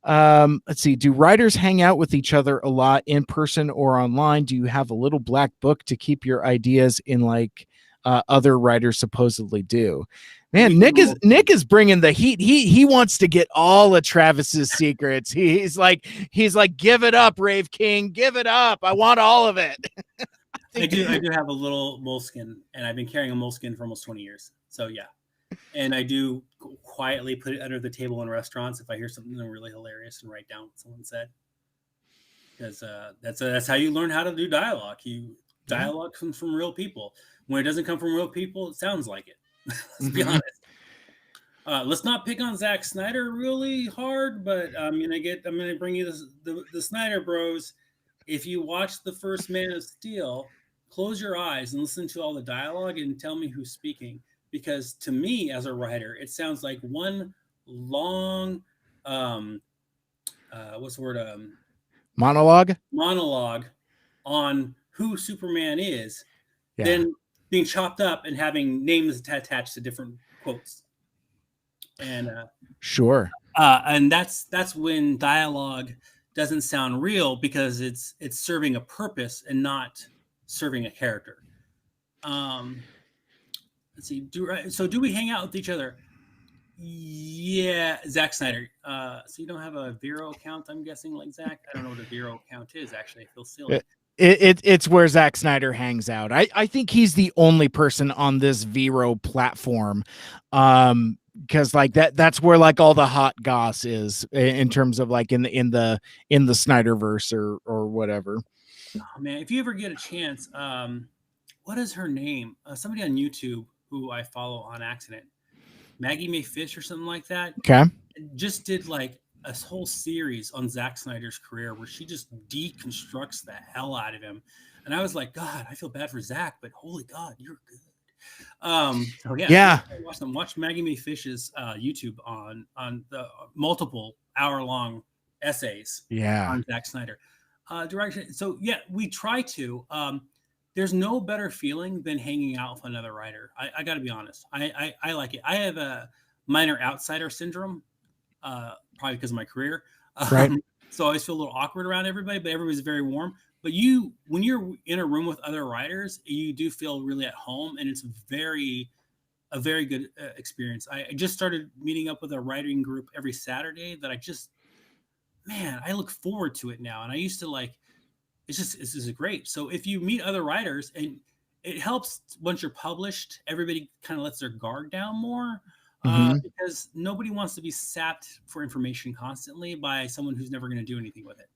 S1: Let's see. Do writers hang out with each other a lot in person or online? Do you have a little black book to keep your ideas in, like other writers supposedly do? Man, Nick is bringing the heat. He wants to get all of Travis's secrets. He's like, give it up, Rave King, give it up. I want all of it.
S2: I do have a little moleskin, and I've been carrying a moleskin for almost 20 years. So yeah. And I do quietly put it under the table in restaurants if I hear something really hilarious and write down what someone said. Because that's how you learn how to do dialogue. Dialogue comes from real people. When it doesn't come from real people, it sounds like it. Let's be honest. Let's not pick on Zack Snyder really hard, but I'm gonna bring you the Snyder Bros. If you watch the first Man of Steel, close your eyes and listen to all the dialogue and tell me who's speaking. Because to me, as a writer, it sounds like one long, what's the word?
S1: Monologue
S2: on who Superman is, then being chopped up and having names attached to different quotes. And
S1: sure.
S2: And that's when dialogue doesn't sound real, because it's serving a purpose and not serving a character. Let's see. Do we hang out with each other? Yeah, Zack Snyder. So you don't have a Vero account, I'm guessing, like Zack? I don't know what a Vero account is, actually. I feel silly.
S1: It's where Zack Snyder hangs out. I think he's the only person on this Vero platform. Because like that's where like all the hot goss is in terms of like in the Snyderverse or whatever.
S2: Oh, man, if you ever get a chance, what is her name? Somebody on YouTube who I follow on accident, Maggie May Fish or something like that.
S1: Okay.
S2: Just did like a whole series on Zack Snyder's career where she just deconstructs the hell out of him. And I was like, God, I feel bad for Zack, but holy God, you're good. So yeah. Watch Maggie May Fish's YouTube on the multiple hour-long essays on Zack Snyder. Direction. So yeah, we try to. There's no better feeling than hanging out with another writer. I got to be honest. I like it. I have a minor outsider syndrome, probably because of my career.
S1: Right.
S2: So I always feel a little awkward around everybody, but everybody's very warm. But when you're in a room with other writers, you do feel really at home, and it's a very good experience. I just started meeting up with a writing group every Saturday that I look forward to it now. And I used to like, this is great. So if you meet other writers, and it helps once you're published, everybody kind of lets their guard down more, because nobody wants to be sapped for information constantly by someone who's never going to do anything with it.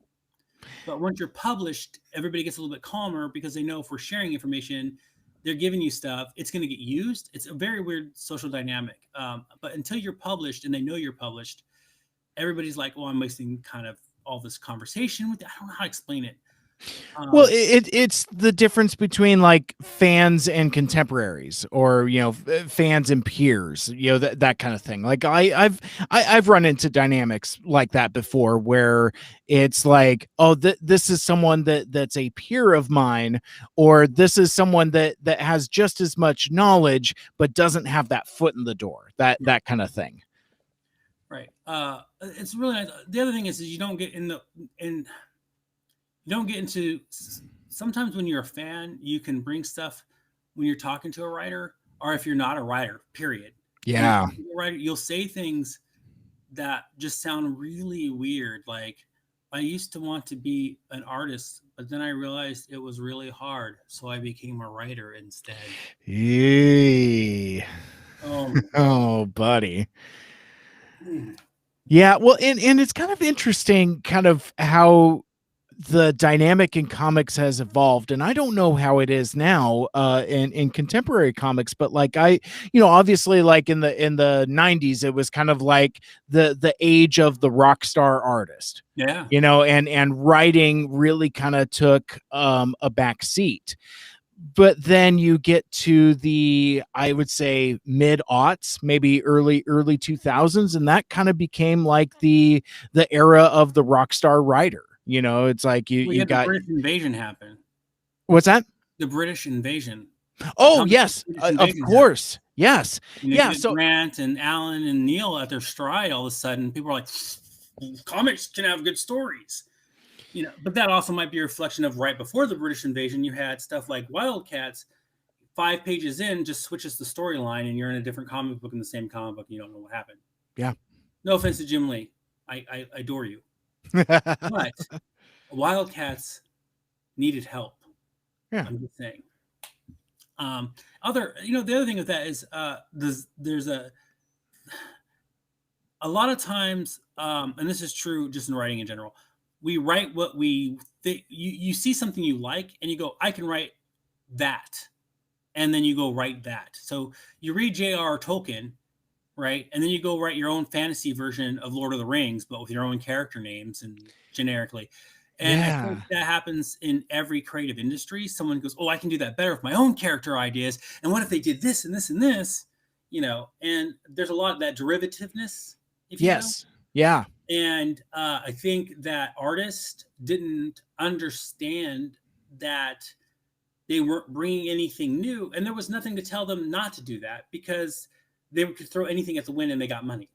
S2: But once you're published, everybody gets a little bit calmer, because they know if we're sharing information, they're giving you stuff, it's going to get used. It's a very weird social dynamic. But until you're published and they know you're published, everybody's like, well, I'm wasting kind of all this conversation with it. I don't know how to explain it.
S1: Well, it's the difference between like fans and contemporaries, or fans and peers, that kind of thing. Like I've run into dynamics like that before, where it's like, oh, this is someone that's a peer of mine, or this is someone that has just as much knowledge but doesn't have that foot in the door, that kind of thing.
S2: Right. It's really nice. The other thing is you don't get you don't get into, sometimes when you're a fan, you can bring stuff when you're talking to a writer, or if you're not a writer, period.
S1: Yeah.
S2: You'll say things that just sound really weird. Like, I used to want to be an artist, but then I realized it was really hard, so I became a writer instead.
S1: Yee. Oh, buddy. Yeah, well, and it's kind of interesting, kind of how the dynamic in comics has evolved, and I don't know how it is now in contemporary comics, but like obviously like in the 90s it was kind of like the age of the rock star artist.
S2: Yeah.
S1: And writing really kind of took a back seat. But then you get to the, I would say, mid aughts, maybe early 2000s, and that kind of became like the era of the rock star writer. It's like
S2: We
S1: you
S2: had the
S1: got,
S2: British invasion happen.
S1: what's that?
S2: The British invasion.
S1: Oh yes, of course, yes, yeah. So
S2: Grant and Alan and Neil at their stride, all of a sudden, people are like, comics can have good stories. But that also might be a reflection of right before the British invasion, you had stuff like Wildcats. 5 pages in, just switches the storyline, and you're in a different comic book in the same comic book. And you don't know what happened.
S1: Yeah.
S2: No offense to Jim Lee, I adore you, but Wildcats needed help.
S1: Yeah.
S2: I'm just saying. The other thing with that is there's a lot of times, and this is true just in writing in general. We write what we think. You see something you like, and you go, I can write that, and then you go write that. So you read J.R.R. Tolkien, right, and then you go write your own fantasy version of Lord of the Rings, but with your own character names and generically. And I think that happens in every creative industry. Someone goes, oh, I can do that better with my own character ideas. And what if they did this and this and this? And there's a lot of that derivativeness.
S1: Yes. Yeah.
S2: And I think that artists didn't understand that they weren't bringing anything new. And there was nothing to tell them not to do that, because they could throw anything at the wind and they got money.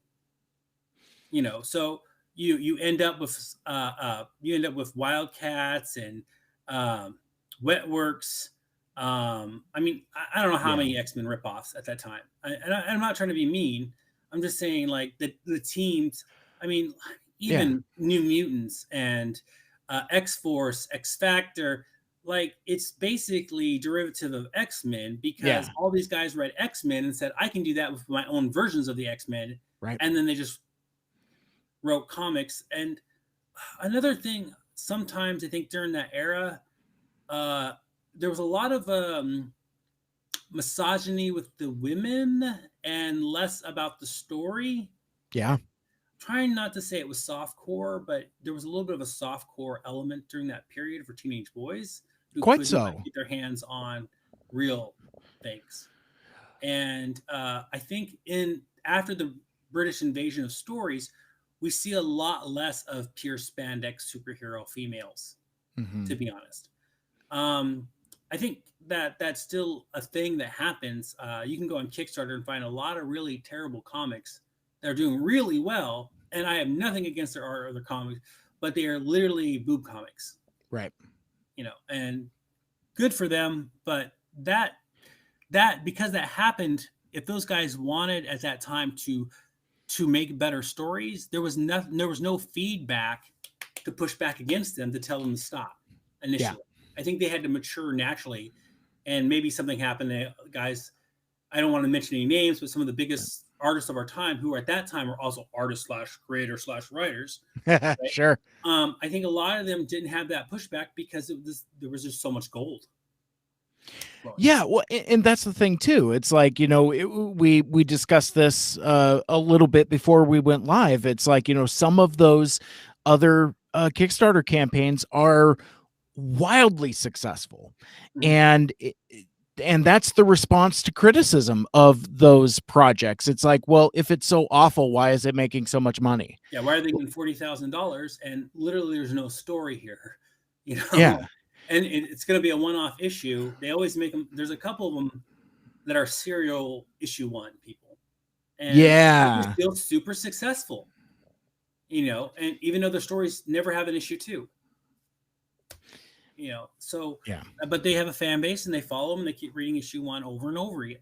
S2: So you end up with Wildcats and Wetworks. I don't know how many X-Men ripoffs at that time. I'm not trying to be mean. I'm just saying, like, the teams. Even New Mutants and X-Force, X-Factor. Like, it's basically derivative of X-Men, because all these guys read X-Men and said, I can do that with my own versions of the X-Men.
S1: Right.
S2: And then they just wrote comics. And another thing, sometimes I think during that era, there was a lot of misogyny with the women and less about the story.
S1: Yeah.
S2: Trying not to say it was softcore, but there was a little bit of a softcore element during that period for teenage boys who couldn't get their hands on real things. And I think after the British invasion of stories, we see a lot less of pure spandex superhero females, to be honest. I think that that's still a thing that happens. You can go on Kickstarter and find a lot of really terrible comics that are doing really well. And I have nothing against their art or their comics, but they are literally boob comics.
S1: Right.
S2: And good for them. But that because that happened, if those guys wanted at that time to make better stories, there was no feedback to push back against them to tell them to stop initially. Yeah. I think they had to mature naturally, and maybe something happened. Guys, I don't want to mention any names, but some of the biggest artists of our time, who at that time were also artists / creators / writers.
S1: Right? Sure.
S2: I think a lot of them didn't have that pushback because there was just so much gold.
S1: Yeah, well, and that's the thing too. It's like, we discussed this a little bit before we went live. It's like, some of those other Kickstarter campaigns are wildly successful, and that's the response to criticism of those projects. It's like, well, if it's so awful, why is it making so much money?
S2: Yeah, why are they getting $40,000 and literally there's no story here?
S1: Yeah.
S2: And it's going to be a one-off issue. They always make them. There's a couple of them that are serial issue 1 people. And they're still super successful. And even though their stories never have an issue 2. So yeah. But they have a fan base and they follow them and they keep reading issue 1 over and over again.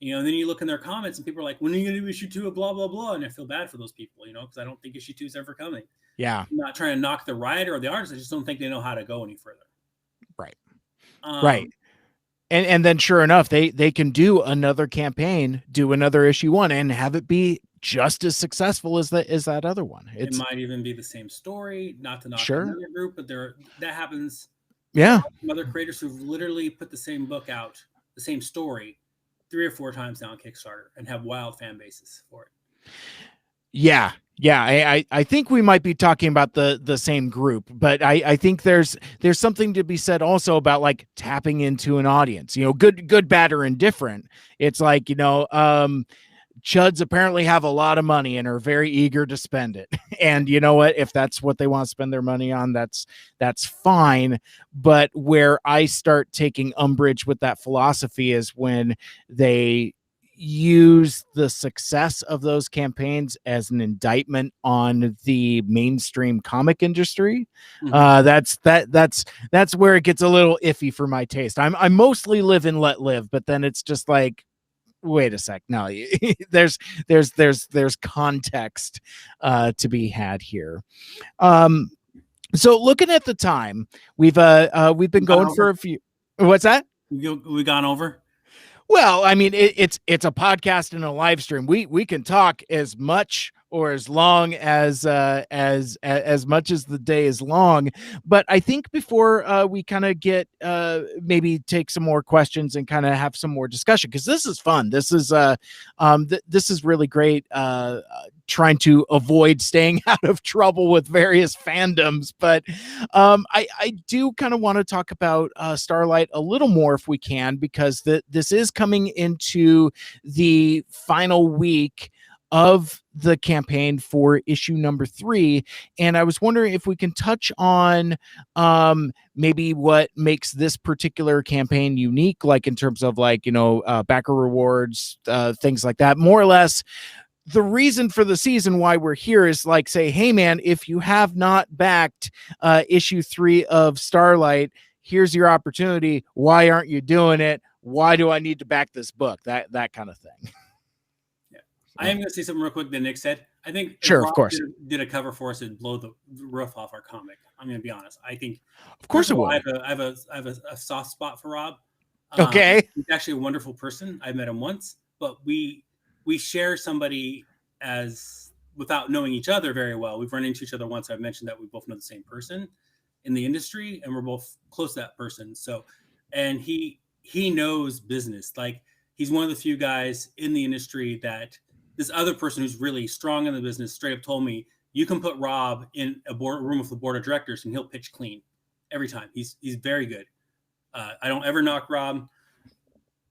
S2: And then you look in their comments and people are like, when are you going to do issue 2 of blah, blah, blah? And I feel bad for those people, because I don't think issue 2 is ever coming.
S1: Yeah.
S2: I'm not trying to knock the writer or the artist. I just don't think they know how to go any further.
S1: Right. Right. And then sure enough, they can do another campaign, do another issue 1 and have it be just as successful as that other one.
S2: It
S1: It's
S2: might even be the same story, not to knock
S1: sure.
S2: another group, but that happens. There
S1: Yeah.
S2: are some other creators who've literally put the same book out, the same story, 3 or 4 times now on Kickstarter and have wild fan bases for it.
S1: Yeah. Yeah, I think we might be talking about the same group, but I think there's something to be said also about like tapping into an audience, good, bad, or indifferent. It's like, Chuds apparently have a lot of money and are very eager to spend it. And you know what? If that's what they want to spend their money on, that's fine. But where I start taking umbrage with that philosophy is when they use the success of those campaigns as an indictment on the mainstream comic industry. That's where it gets a little iffy for my taste. I mostly live and let live, but then it's just like, wait a sec. No, there's context to be had here. So looking at the time, we've been going for a few. What's that?
S2: We gone over.
S1: Well, I mean, it's a podcast and a live stream. We can talk as much or as long as much as the day is long. But I think before we kind of get maybe take some more questions and kind of have some more discussion, because this is fun. This is this is really great. Trying to avoid staying out of trouble with various fandoms, but I do kind of want to talk about Starlight a little more if we can, because this is coming into the final week of the campaign for issue number 3, and I was wondering if we can touch on maybe what makes this particular campaign unique, like in terms of like backer rewards, things like that, more or less. The reason for the season, why we're here, is like, say, hey man, if you have not backed issue 3 of Starlight, here's your opportunity. Why aren't you doing it? Why do I need to back this book? That kind of thing.
S2: Yeah. I am going to say something real quick that Nick said. I think
S1: sure, of course,
S2: did a cover for us, it'd blow the roof off our comic. I'm going to be honest. I think,
S1: of course, it would.
S2: I have a soft spot for Rob.
S1: Okay,
S2: he's actually a wonderful person. I met him once, but we share somebody as without knowing each other very well. We've run into each other once. I've mentioned that we both know the same person in the industry, and we're both close to that person. So, and he knows business. Like, he's one of the few guys in the industry that this other person who's really strong in the business straight up told me, you can put Rob in a room with the board of directors and he'll pitch clean every time. He's very good. I don't ever knock Rob,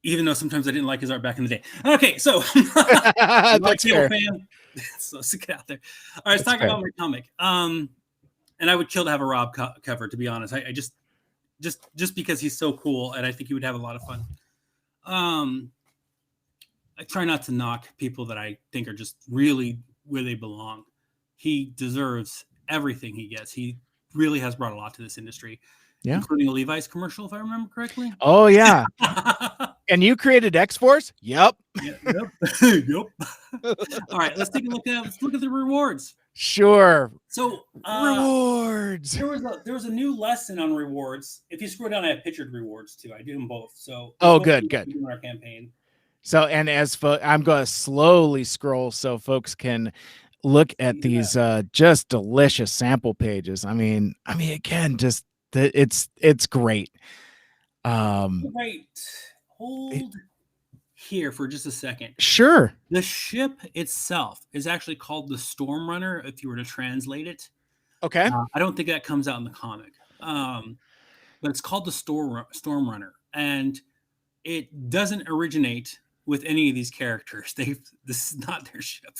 S2: even though sometimes I didn't like his art back in the day. Okay, so I'm not a Cable fan, so let's get out there. All right, let's talk about my comic. And I would kill to have a Rob cover, to be honest. I just because he's so cool, and I think he would have a lot of fun. I try not to knock people that I think are just really where they belong. He deserves everything he gets. He really has brought a lot to this industry. Yeah. Including a Levi's commercial, if I remember correctly.
S1: Oh, yeah. And you created X-Force? Yep.
S2: Yep. All right, let's look at the rewards.
S1: Sure.
S2: So
S1: rewards.
S2: There was a new lesson on rewards. If you scroll down, I have pictured rewards too. I do them both. So
S1: good.
S2: In our campaign.
S1: So, and I'm going to slowly scroll so folks can look at these just delicious sample pages. I mean, again, just it's great.
S2: Right. Hold here for just a second.
S1: Sure.
S2: The ship itself is actually called the Storm Runner, if you were to translate it.
S1: Okay.
S2: I don't think that comes out in the comic. But it's called the Storm Runner, and it doesn't originate with any of these characters. This is not their ship.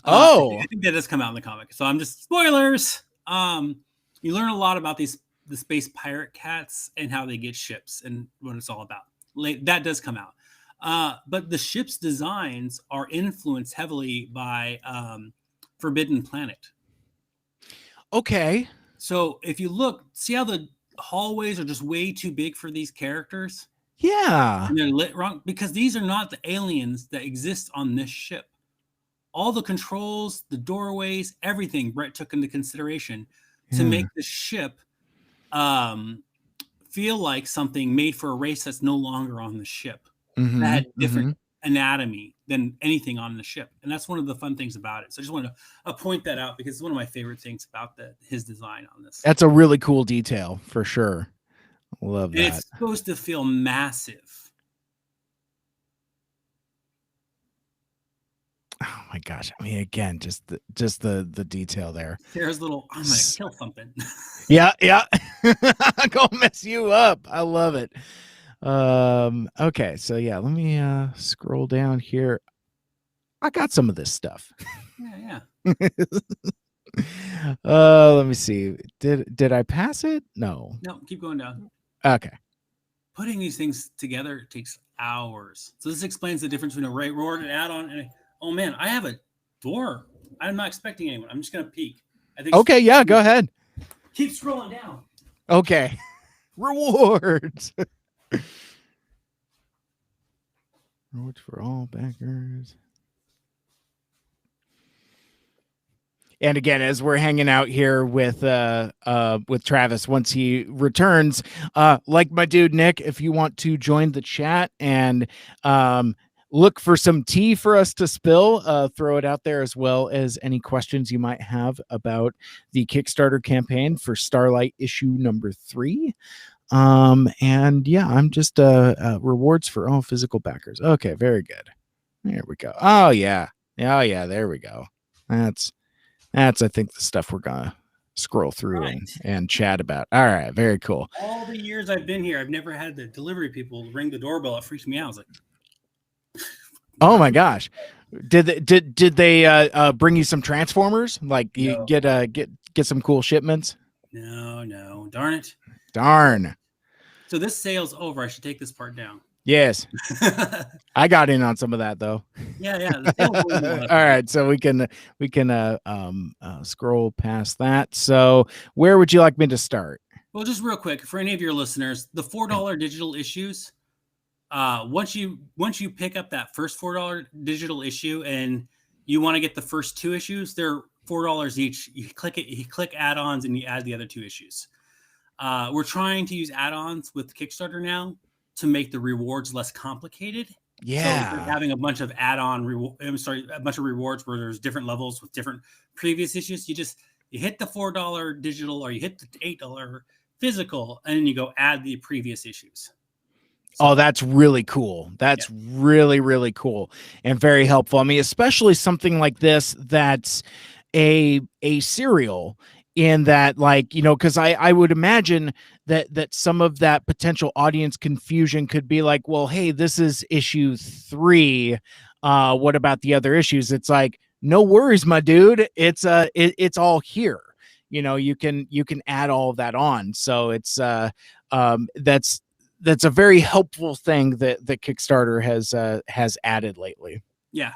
S2: I think that does come out in the comic. So I'm just spoilers. You learn a lot about the space pirate cats and how they get ships and what it's all about. That does come out. But the ship's designs are influenced heavily by Forbidden Planet.
S1: Okay.
S2: So if you look, see how the hallways are just way too big for these characters?
S1: Yeah.
S2: And they're lit wrong because these are not the aliens that exist on this ship. All the controls, the doorways, everything Brett took into consideration to make the ship feel like something made for a race that's no longer on the ship. That had different anatomy than anything on the ship, and that's one of the fun things about it. So I just wanted to point that out because it's one of my favorite things about his design on this.
S1: That's a really cool detail for sure. Love
S2: and
S1: that.
S2: It's supposed to feel massive.
S1: Oh my gosh! I mean, again, just the detail there.
S2: Sarah's little, I'm gonna kill something.
S1: Yeah. Go mess you up. I love it. Okay, so yeah, let me scroll down here. I got some of this stuff.
S2: Yeah.
S1: Let me see. Did I pass it? No,
S2: keep going down.
S1: Okay.
S2: Putting these things together takes hours. So this explains the difference between a reward and add-on. And oh man, I have a door. I'm not expecting anyone. I'm just gonna peek. I think.
S1: Okay, yeah, go ahead.
S2: Keep scrolling down.
S1: Okay. Rewards. Rewards for all backers. And again, as we're hanging out here with Travis, once he returns, like my dude Nick, if you want to join the chat and look for some tea for us to spill, throw it out there, as well as any questions you might have about the Kickstarter campaign for Starlight issue number 3. And yeah, I'm just rewards for all physical backers. Okay, very good. There we go. Oh yeah, there we go. That's I think the stuff we're gonna scroll through and chat about. All right, very cool.
S2: All the years I've been here, I've never had the delivery people ring the doorbell. It freaks me out. I was like,
S1: oh my gosh, did they bring you some Transformers? Like you get some cool shipments?
S2: No, darn it.
S1: Darn.
S2: So this sale's over. I should take this part down.
S1: Yes. I got in on some of that though.
S2: Yeah.
S1: All right, so we can scroll past that. So where would you like me to start?
S2: Well, just real quick for any of your listeners, the $4 digital issues. Once you pick up that first $4 digital issue and you want to get the first 2 issues, they're $4 each. You click it, you click add-ons, and you add the other 2 issues. We're trying to use add-ons with Kickstarter now to make the rewards less complicated.
S1: Yeah.
S2: So having a bunch of a bunch of rewards where there's different levels with different previous issues. You hit the $4 digital or you hit the $8 physical, and then you go add the previous issues.
S1: So, that's really cool. That's really, really cool and very helpful. I mean, especially something like this that's a serial, in that, like, because I would imagine that some of that potential audience confusion could be like, well, hey, this is issue 3. What about the other issues? It's like, no worries, my dude. It's all here. You can add all of that on. So it's that's a very helpful thing that Kickstarter has added lately.
S2: Yeah.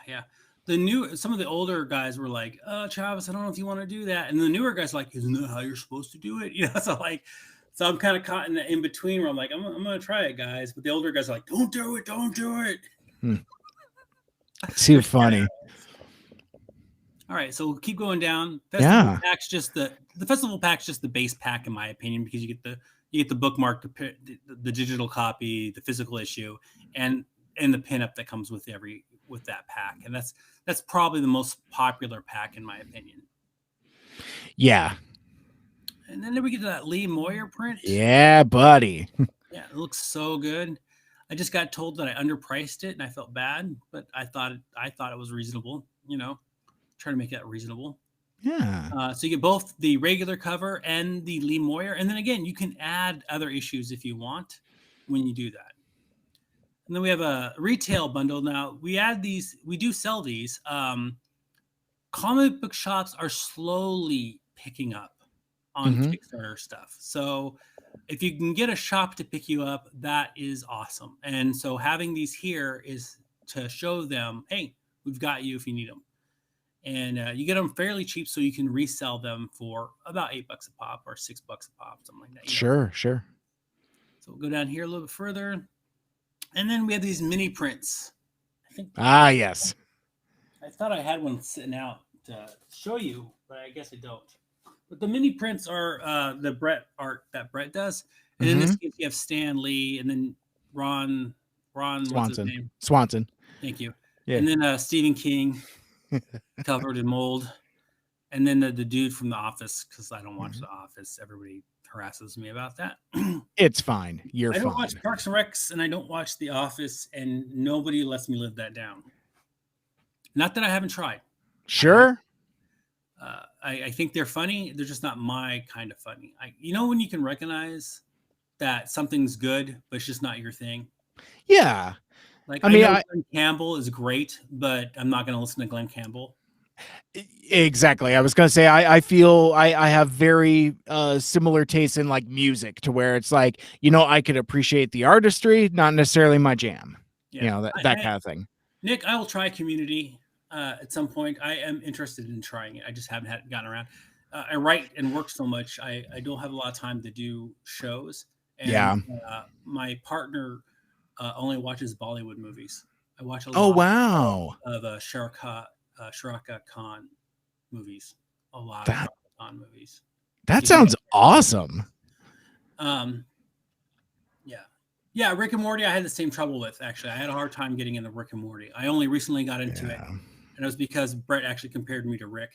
S2: Some of the older guys were like, Travis, I don't know if you want to do that. And the newer guys are like, isn't that how you're supposed to do it? So I'm kind of caught in between where I'm like, I'm going to try it, guys. But the older guys are like, don't do it.
S1: Too funny.
S2: All right, so we'll keep going down. Festival pack's just the festival pack's just the base pack, in my opinion, because you get the bookmark, the digital copy, the physical issue, and the pinup that comes with that pack. And that's probably the most popular pack, in my opinion.
S1: Yeah.
S2: And then we get to that Lee Moyer print.
S1: Yeah, buddy.
S2: Yeah, it looks so good. I just got told that I underpriced it and I felt bad, but I thought it was reasonable, try to make that reasonable.
S1: Yeah.
S2: So you get both the regular cover and the Lee Moyer. And then again, you can add other issues if you want when you do that. And then we have a retail bundle. Now we do sell these. Comic book shops are slowly picking up on Kickstarter stuff. So if you can get a shop to pick you up, that is awesome. And so having these here is to show them, hey, we've got you if you need them. And you get them fairly cheap, so you can resell them for about $8 a pop or $6 a pop, something like that.
S1: Sure.
S2: So we'll go down here a little bit further. And then we have these mini prints.
S1: Yes.
S2: I thought I had one sitting out to show you, but I guess I don't. But the mini prints are the Brett art that Brett does. And in this case, you have Stan Lee and then Ron
S1: Swanson.
S2: What's his name?
S1: Swanson.
S2: Thank you.
S1: Yeah.
S2: And then Stephen King covered in mold. And then the dude from The Office, because I don't watch The Office. Everybody harasses me about that.
S1: It's fine. You're
S2: I don't
S1: fine.
S2: watch Parks and Recs, and I don't watch The Office, and nobody lets me live that down. Not that I haven't tried.
S1: Sure.
S2: I think they're funny. They're just not my kind of funny. When you can recognize that something's good, but it's just not your thing.
S1: Yeah.
S2: Like
S1: I mean,
S2: know Glenn Campbell is great, but I'm not going to listen to Glenn Campbell.
S1: Exactly. I was going to say, I feel I have very similar tastes in like music, to where it's like, I could appreciate the artistry, not necessarily my jam.
S2: Yeah.
S1: That kind of thing.
S2: Nick, I will try Community at some point. I am interested in trying it. I just haven't gotten around. I write and work so much. I don't have a lot of time to do shows. And my partner only watches Bollywood movies. I watch a lot of Sharaka Khan movies. A lot of Sharaka Khan movies.
S1: That sounds awesome.
S2: Yeah, Rick and Morty I had the same trouble with, actually. I had a hard time getting into Rick and Morty. I only recently got into it. And it was because Brett actually compared me to Rick.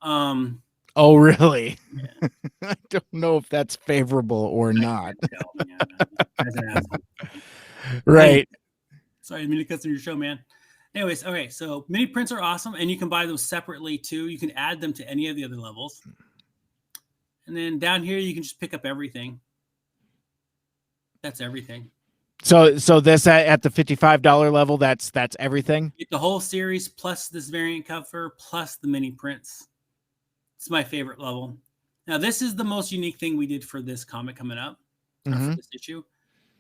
S1: Oh, really? Yeah. I don't know if that's favorable or not.
S2: As an asshole.
S1: Right.
S2: Sorry, I didn't mean to cut through your show, man. Anyways, okay, so mini prints are awesome, and you can buy those separately too. You can add them to any of the other levels. And then down here, you can just pick up everything. That's everything.
S1: So this at the $55 level, that's everything?
S2: Get the whole series plus this variant cover plus the mini prints. It's my favorite level. Now, this is the most unique thing we did for this comic coming up, for this issue.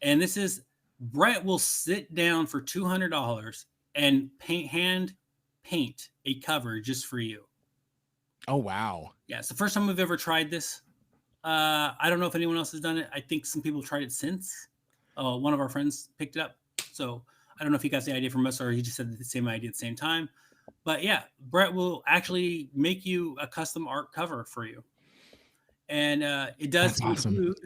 S2: And this is, Brett will sit down for $200 and hand paint a cover just for you.
S1: Oh, wow.
S2: Yeah, it's the first time we've ever tried this. I don't know if anyone else has done it. I think some people tried it since. One of our friends picked it up. So I don't know if he got the idea from us or he just said the same idea at the same time. But yeah, Brett will actually make you a custom art cover for you. And it does include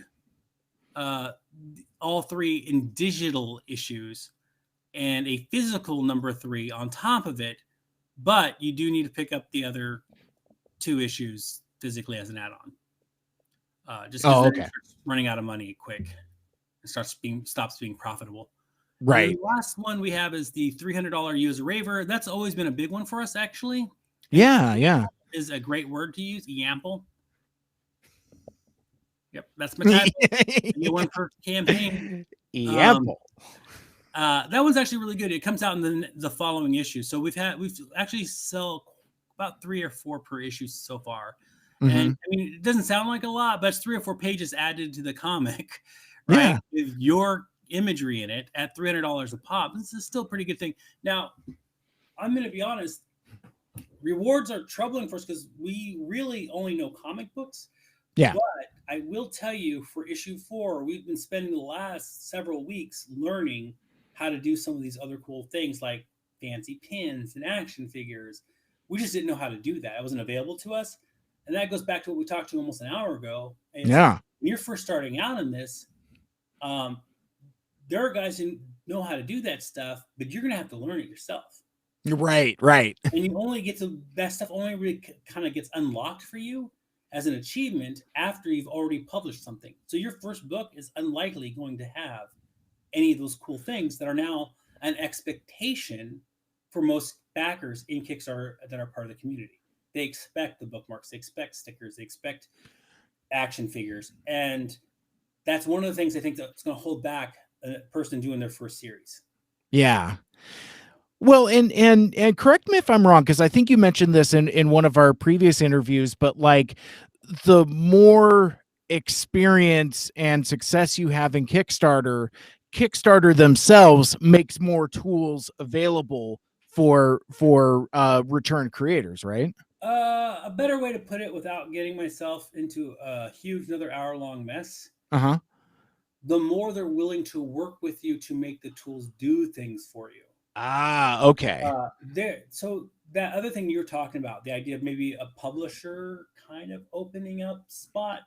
S2: all 3 in digital issues and a physical number 3 on top of it. But you do need to pick up the other 2 issues physically as an add-on. Just because it starts running out of money quick. It stops being profitable.
S1: Right.
S2: And the last one we have is the $300 use Raver. That's always been a big one for us, actually.
S1: Yeah.
S2: Is a great word to use. Yample. Yep, that's my title. New one for campaign.
S1: Yample.
S2: That one's actually really good. It comes out in the following issue. So we've actually sell about 3 or 4 per issue so far. And I mean, it doesn't sound like a lot, but it's 3 or 4 pages added to the comic, right?
S1: Yeah.
S2: With your imagery in it at $300 a pop. This is still a pretty good thing. Now, I'm going to be honest. Rewards are troubling for us because we really only know comic books.
S1: Yeah.
S2: But I will tell you, for issue 4, we've been spending the last several weeks learning how to do some of these other cool things like fancy pins and action figures. We just didn't know how to do that. It wasn't available to us. And that goes back to what we talked to almost an hour ago. When you're first starting out in this, there are guys who know how to do that stuff, but you're going to have to learn it yourself.
S1: Right.
S2: And you only get to, that stuff only really kind of gets unlocked for you as an achievement after you've already published something. So your first book is unlikely going to have any of those cool things that are now an expectation for most backers in Kickstarter that are part of the community. They expect the bookmarks, they expect stickers, they expect action figures. And that's one of the things I think that's going to hold back a person doing their first series.
S1: Yeah. Well, and correct me if I'm wrong, because I think you mentioned this in one of our previous interviews, but like the more experience and success you have in Kickstarter themselves makes more tools available for return creators, right?
S2: A better way to put it without getting myself into a huge another hour-long mess. The more they're willing to work with you to make the tools do things for you.
S1: Okay.
S2: So that other thing you're talking about, the idea of maybe a publisher kind of opening up spot,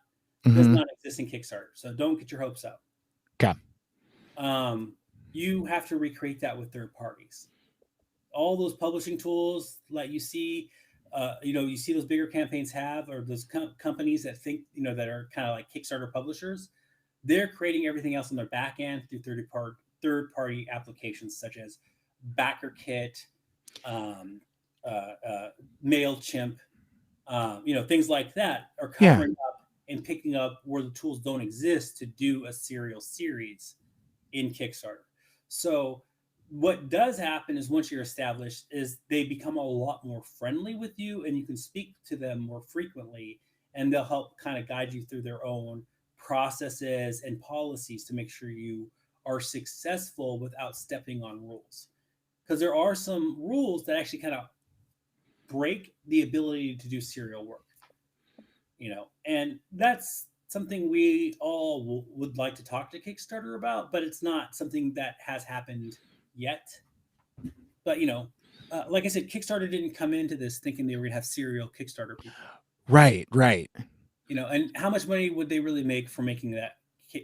S2: does not exist in Kickstarter. So don't get your hopes up.
S1: Okay.
S2: You have to recreate that with third parties. all those publishing tools like you see, you see those bigger campaigns have, or those companies that think, that are kind of like Kickstarter publishers, they're creating everything else on their back end through third-party applications such as BackerKit, MailChimp, things like that are covering up and picking up where the tools don't exist to do a serial series in Kickstarter. So what does happen is once you're established is they become a lot more friendly with you, and you can speak to them more frequently, and they'll help kind of guide you through their own processes and policies to make sure you are successful without stepping on rules. Because there are some rules that actually kind of break the ability to do serial work, and that's something we all would like to talk to Kickstarter about, but it's not something that has happened yet. But like I said, Kickstarter didn't come into this thinking they were going to have serial Kickstarter people.
S1: Right.
S2: And how much money would they really make for making that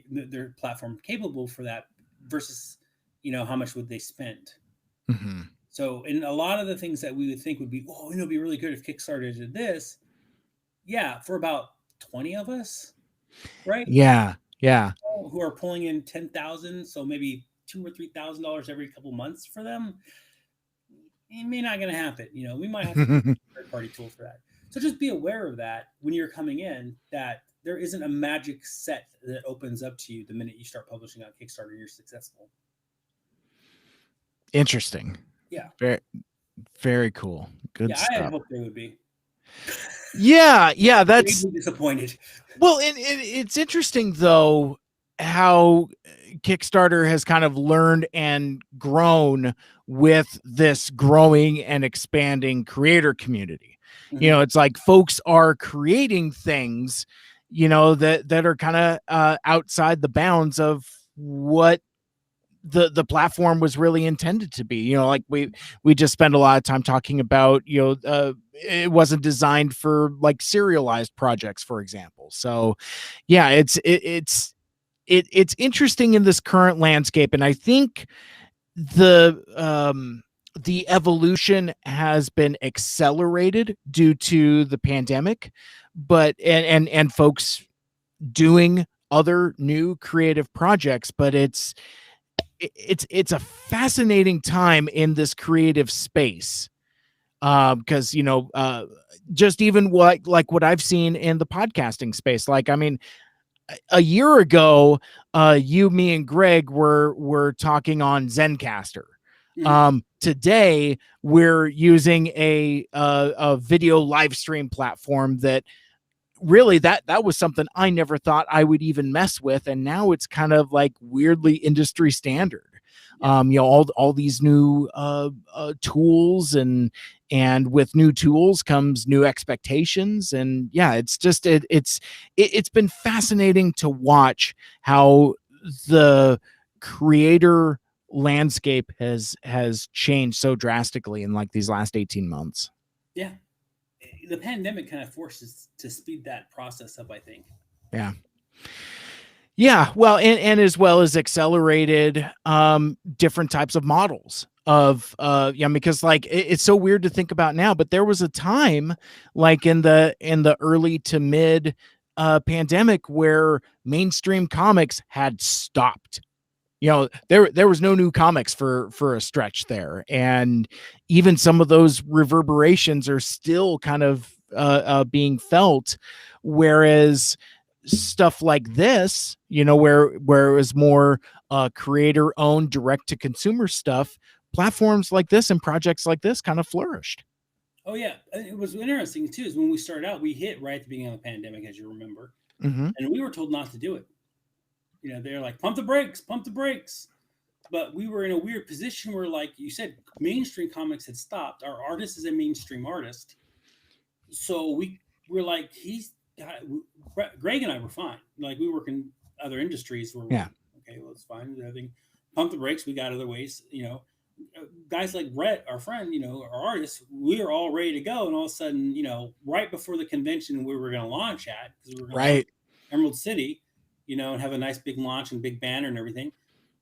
S2: their platform capable for that versus, how much would they spend?
S1: Mm-hmm.
S2: So in a lot of the things that we would think would be, it'd be really good if Kickstarter did this. Yeah, for about 20 of us, right?
S1: Yeah.
S2: Who are pulling in 10,000, so maybe $2,000 or $3,000 every couple months for them. It may not going to happen. We might have to use a third-party tool for that. So just be aware of that when you're coming in, that there isn't a magic set that opens up to you the minute you start publishing on Kickstarter and you're successful.
S1: Interesting.
S2: Yeah.
S1: Very, very cool. Good stuff.
S2: I hope they would be.
S1: Yeah. That's
S2: disappointed.
S1: Well, and it's interesting though how Kickstarter has kind of learned and grown with this growing and expanding creator community.
S2: Mm-hmm.
S1: It's like folks are creating things, that are kind of outside the bounds of what the platform was really intended to be. Like we just spend a lot of time talking about, it wasn't designed for like serialized projects, for example. So yeah, it's interesting in this current landscape, and I think the evolution has been accelerated due to the pandemic, but and folks doing other new creative projects, but it's a fascinating time in this creative space, because just even what I've seen in the podcasting space. Like, I mean, a year ago, you, me, and Greg were talking on Zencaster.
S2: Mm-hmm.
S1: Today we're using a video live stream platform that really that was something I never thought I would even mess with, and now it's kind of like weirdly industry standard. All these new tools, and with new tools comes new expectations, and yeah, it's just it's been fascinating to watch how the creator landscape has changed so drastically in like these last 18 months.
S2: Yeah. The pandemic kind of forced us to speed that process up, I think.
S1: Yeah, well, and as well as accelerated different types of models of because like it's so weird to think about now, but there was a time like in the early to mid pandemic where mainstream comics had stopped. There was no new comics for a stretch there, and even some of those reverberations are still kind of being felt, whereas stuff like this, where it was more creator owned direct to consumer stuff, platforms like this and projects like this kind of flourished.
S2: Oh yeah, it was interesting too. Is when we started out, we hit right at the beginning of the pandemic, as you remember,
S1: mm-hmm.
S2: and we were told not to do it. They're like, pump the brakes. But we were in a weird position where, like you said, mainstream comics had stopped. Our artist is a mainstream artist. So we were like, Greg and I were fine. Like, we work in other industries where okay, well, it's fine. I think pump the brakes. We got other ways, guys like Brett, our friend, our artist, we were all ready to go. And all of a sudden, right before the convention we were going to launch at, because we were going to launch Emerald City, and have a nice big launch and big banner and everything.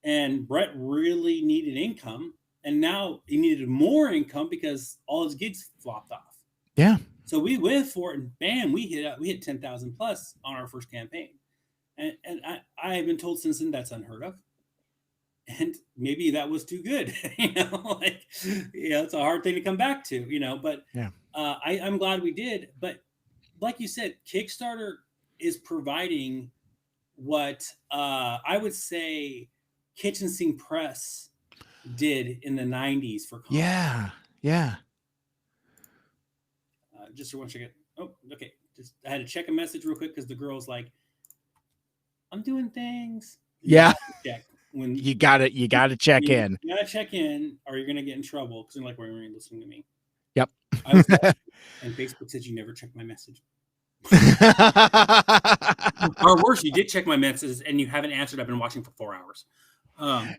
S2: And Brett really needed income. and now he needed more income because all his gigs flopped off.
S1: Yeah.
S2: So we went for it, and bam, we hit 10,000 plus on our first campaign, and I have been told since then that's unheard of, and maybe that was too good. Like, it's a hard thing to come back to, but
S1: Yeah.
S2: I'm glad we did. But like you said, Kickstarter is providing what I would say Kitchen Sink Press did in the 90s for comics.
S1: Yeah.
S2: Just for one second. Oh, okay. I had to check a message real quick because the girl's like, I'm doing things.
S1: Yeah.
S2: Check. When
S1: you gotta check in.
S2: You gotta check in, or you're gonna get in trouble because they're like, "Why aren't you listening to me?"
S1: Yep.
S2: And Facebook says you never check my message. Or worse, you did check my messages and you haven't answered. I've been watching for 4 hours.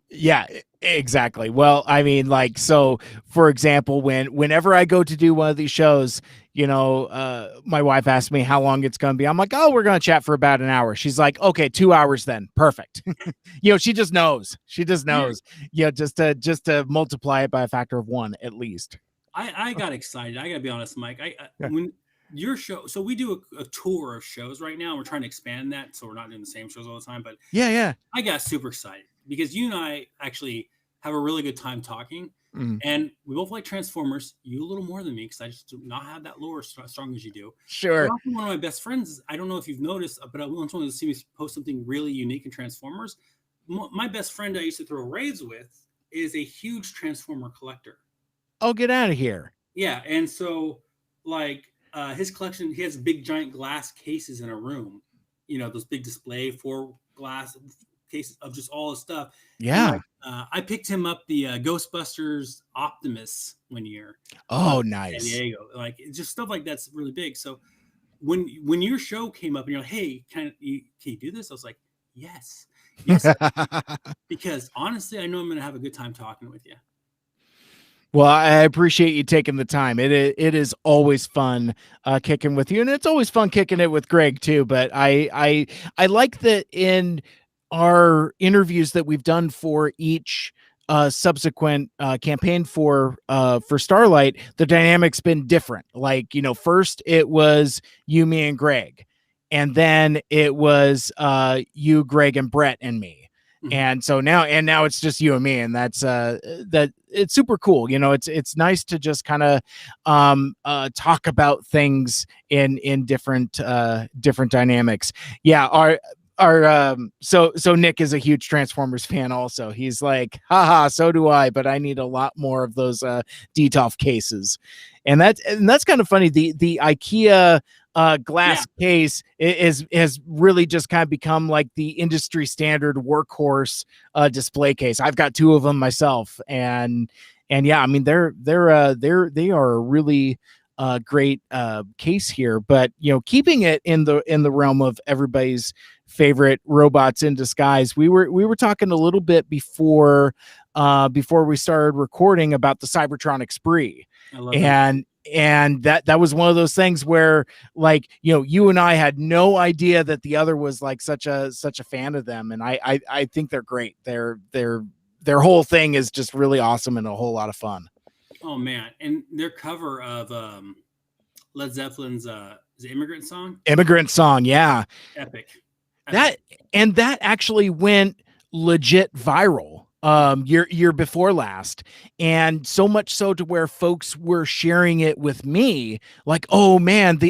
S1: Yeah, exactly. Well, I mean, like, so for example, whenever I go to do one of these shows, my wife asked me how long it's going to be. I'm like, oh, we're going to chat for about an hour. She's like, okay, 2 hours then. Perfect. She just knows. Just to multiply it by a factor of 1 at least.
S2: I got excited. I got to be honest, Mike. When your show, so we do a tour of shows right now. We're trying to expand that, so we're not doing the same shows all the time. But
S1: yeah,
S2: I got super excited because you and I actually have a really good time talking, and we both like Transformers. You a little more than me because I just do not have that lore as strong as you do.
S1: Sure.
S2: One of my best friends. I don't know if you've noticed, but I once wanted to see me post something really unique in Transformers. My best friend I used to throw raids with is a huge Transformer collector.
S1: Oh, get out of here!
S2: Yeah, and so like. His collection, he has big giant glass cases in a room, those big display 4 glass cases of just all his stuff.
S1: Yeah.
S2: I picked him up the Ghostbusters Optimus one year.
S1: Oh, nice.
S2: San Diego. Like, just stuff like that's really big. So when your show came up and you're like, hey, can you do this? I was like, yes, because honestly, I know I'm going to have a good time talking with you.
S1: Well, I appreciate you taking the time. It is always fun kicking with you, and it's always fun kicking it with Greg too. But I like that in our interviews that we've done for each subsequent campaign for Starlight, the dynamic's been different. Like, first it was you, me, and Greg, and then it was you, Greg, and Brett, and me. And so now it's just you and me, and that's that it's super cool. It's nice to just kind of talk about things in different dynamics. Yeah. So Nick is a huge Transformers fan also. He's like, haha, so do I, but I need a lot more of those DTOF cases. And that's kind of funny. The IKEA glass case has really just kind of become like the industry standard workhorse display case. I've got 2 of them myself, and yeah, I mean they are a really great case here. But keeping it in the realm of everybody's favorite robots in disguise, we were talking a little bit before we started recording about the Cybertronic spree. And that was one of those things where, like, you and I had no idea that the other was like such a fan of them, and I think they're great. Their whole thing is just really awesome and a whole lot of fun.
S2: Oh man, and their cover of Led Zeppelin's Immigrant Song,
S1: yeah,
S2: epic.
S1: That actually went legit viral year before last, and so much so to where folks were sharing it with me, like, oh man,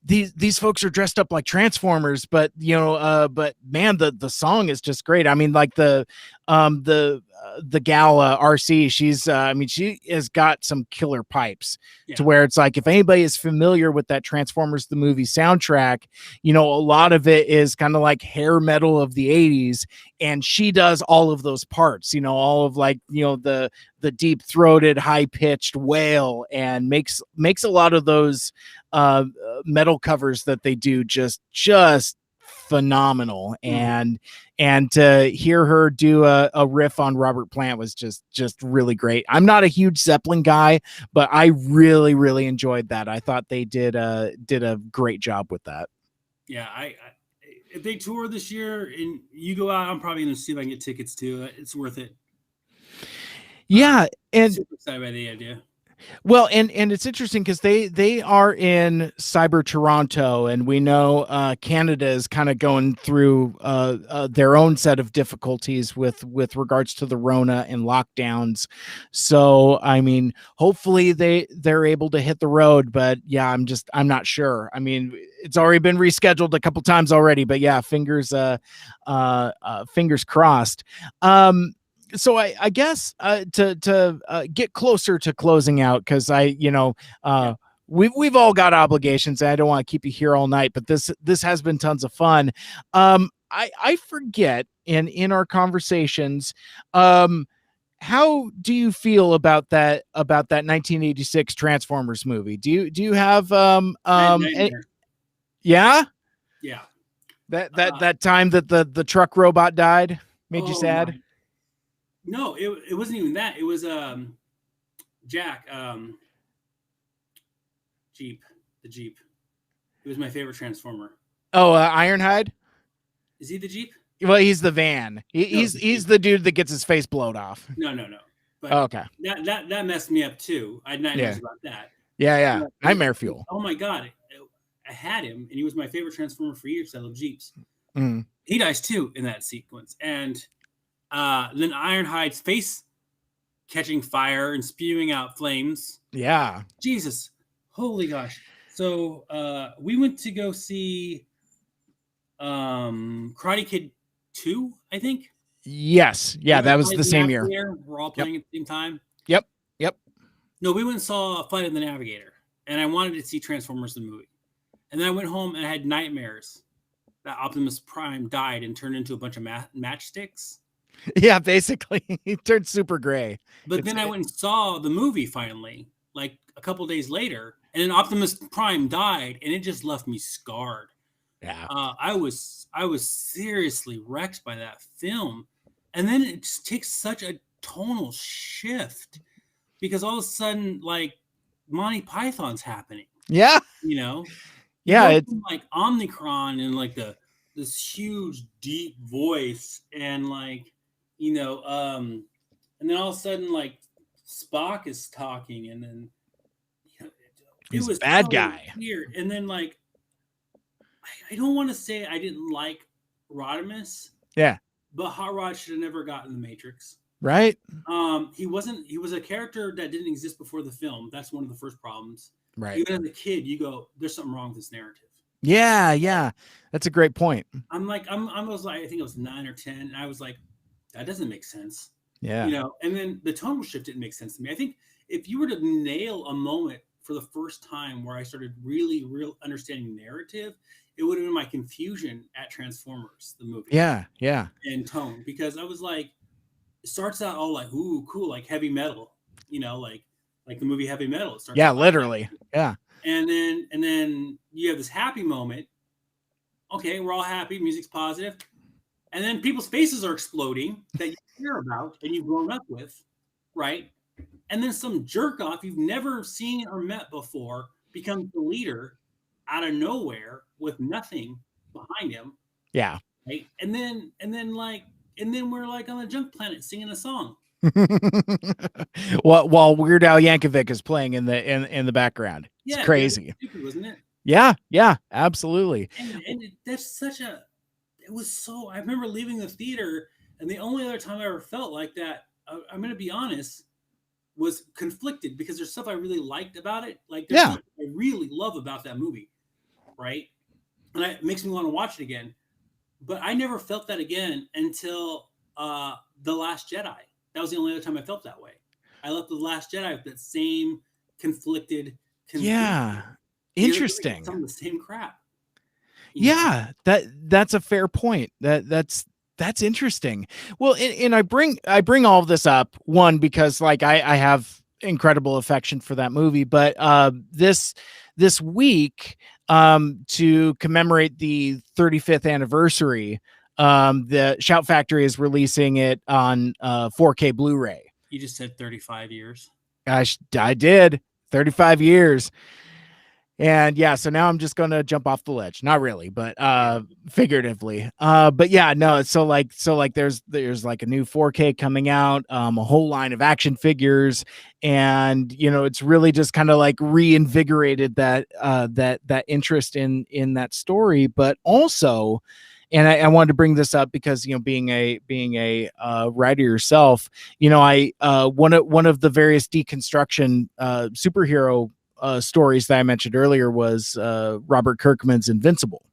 S1: these folks are dressed up like Transformers, but but man, the song is just great. I mean, like the gal RC, she's she has got some killer pipes to where it's like, if anybody is familiar with that Transformers the movie soundtrack, a lot of it is kind of like hair metal of the 80s, and she does all of those parts, all of like the deep throated, high pitched wail, and makes a lot of those metal covers that they do just phenomenal. And to hear her do a riff on Robert Plant was just really great. I'm not a huge Zeppelin guy, but I really enjoyed that. I thought they did a great job with that.
S2: Yeah, I if they tour this year and you go out, I'm probably going to see if I can get tickets too. It's worth it.
S1: Yeah, and
S2: super excited by the idea.
S1: well, and it's interesting because they are in Cyber Toronto, and we know Canada is kind of going through their own set of difficulties with regards to the Rona and lockdowns. So, I mean, hopefully they're able to hit the road. But yeah, I'm not sure. I mean, it's already been rescheduled a couple times already. But yeah, fingers crossed. So I guess to get closer to closing out, because we've all got obligations, and I don't want to keep you here all night, but this has been tons of fun. I forget in our conversations, how do you feel about that 1986 Transformers movie? Do you have yeah
S2: Yeah.
S1: that time that the truck robot died made you sad?
S2: No, it wasn't even that. It was Jack Jeep, the Jeep. It was my favorite Transformer.
S1: Oh, Ironhide?
S2: Is he the Jeep?
S1: Well, he's the van. He's the dude that gets his face blowed off.
S2: No. But
S1: okay.
S2: That messed me up too. I had nightmares about that.
S1: Yeah. Nightmare fuel.
S2: Oh my god. I had him, and he was my favorite Transformer for years. I love Jeeps.
S1: Mm.
S2: He dies too in that sequence. And then Ironhide's face catching fire and spewing out flames.
S1: Yeah.
S2: Jesus. Holy gosh. So we went to go see Karate Kid 2, I think.
S1: Yes. Yeah, that was the same year.
S2: We're all playing at the same time.
S1: Yep.
S2: No, we went and saw Flight of the Navigator, and I wanted to see Transformers the movie. And then I went home and I had nightmares that Optimus Prime died and turned into a bunch of matchsticks.
S1: Yeah, basically. He turned super gray.
S2: But then I went and saw the movie finally, like a couple days later, and then Optimus Prime died, and it just left me scarred.
S1: Yeah.
S2: I was seriously wrecked by that film. And then it just takes such a tonal shift because all of a sudden, like, Monty Python's happening.
S1: Yeah.
S2: You know?
S1: Yeah.
S2: It's like Omnicron and like this huge deep voice and like, and then all of a sudden like Spock is talking and then
S1: it was bad guy.
S2: Weird. And then like I don't want to say I didn't like Rodimus.
S1: Yeah.
S2: But Hot Rod should have never gotten the Matrix.
S1: Right.
S2: He was a character that didn't exist before the film. That's one of the first problems.
S1: Right.
S2: Even as a kid, you go, there's something wrong with this narrative.
S1: Yeah. That's a great point.
S2: I was like, I think it was 9 or 10. And I was like, that doesn't make sense.
S1: Yeah.
S2: And then the tonal shift didn't make sense to me. I think if you were to nail a moment for the first time where I started really understanding narrative, it would have been my confusion at Transformers, the movie.
S1: Yeah.
S2: And tone, because I was like, it starts out all like, ooh, cool, like heavy metal, like the movie Heavy Metal. It starts
S1: literally. Yeah.
S2: And then you have this happy moment. Okay, we're all happy, music's positive. And then people's faces are exploding that you hear about and you've grown up with, right? And then some jerk off you've never seen or met before becomes the leader out of nowhere with nothing behind him.
S1: Yeah.
S2: Right. And then we're like on a junk planet singing a song.
S1: While Weird Al Yankovic is playing in the background. It's crazy.
S2: Stupid, wasn't it?
S1: Yeah, absolutely.
S2: And that's it was so, I remember leaving the theater, and the only other time I ever felt like that, I'm going to be honest, was conflicted because there's stuff I really liked about it. Like, there's stuff I really love about that movie, right? And it makes me want to watch it again. But I never felt that again until The Last Jedi. That was the only other time I felt that way. I left The Last Jedi with that same conflicted.
S1: Yeah, interesting.
S2: Some of the same crap.
S1: Yeah, that's a fair point. That's interesting. Well, and I bring all of this up, one, because like I have incredible affection for that movie, but this week, to commemorate the 35th anniversary, the Shout Factory is releasing it on 4K Blu-ray.
S2: You just said 35 years.
S1: Gosh, I did. 35 years. And yeah, so now I'm just gonna jump off the ledge. Not really, but figuratively. But yeah, no, so like there's like a new 4K coming out, a whole line of action figures, and it's really just kind of like reinvigorated that interest in that story, but also. And I wanted to bring this up because being a writer yourself, I one of the various deconstruction superhero stories that I mentioned earlier was Robert Kirkman's Invincible,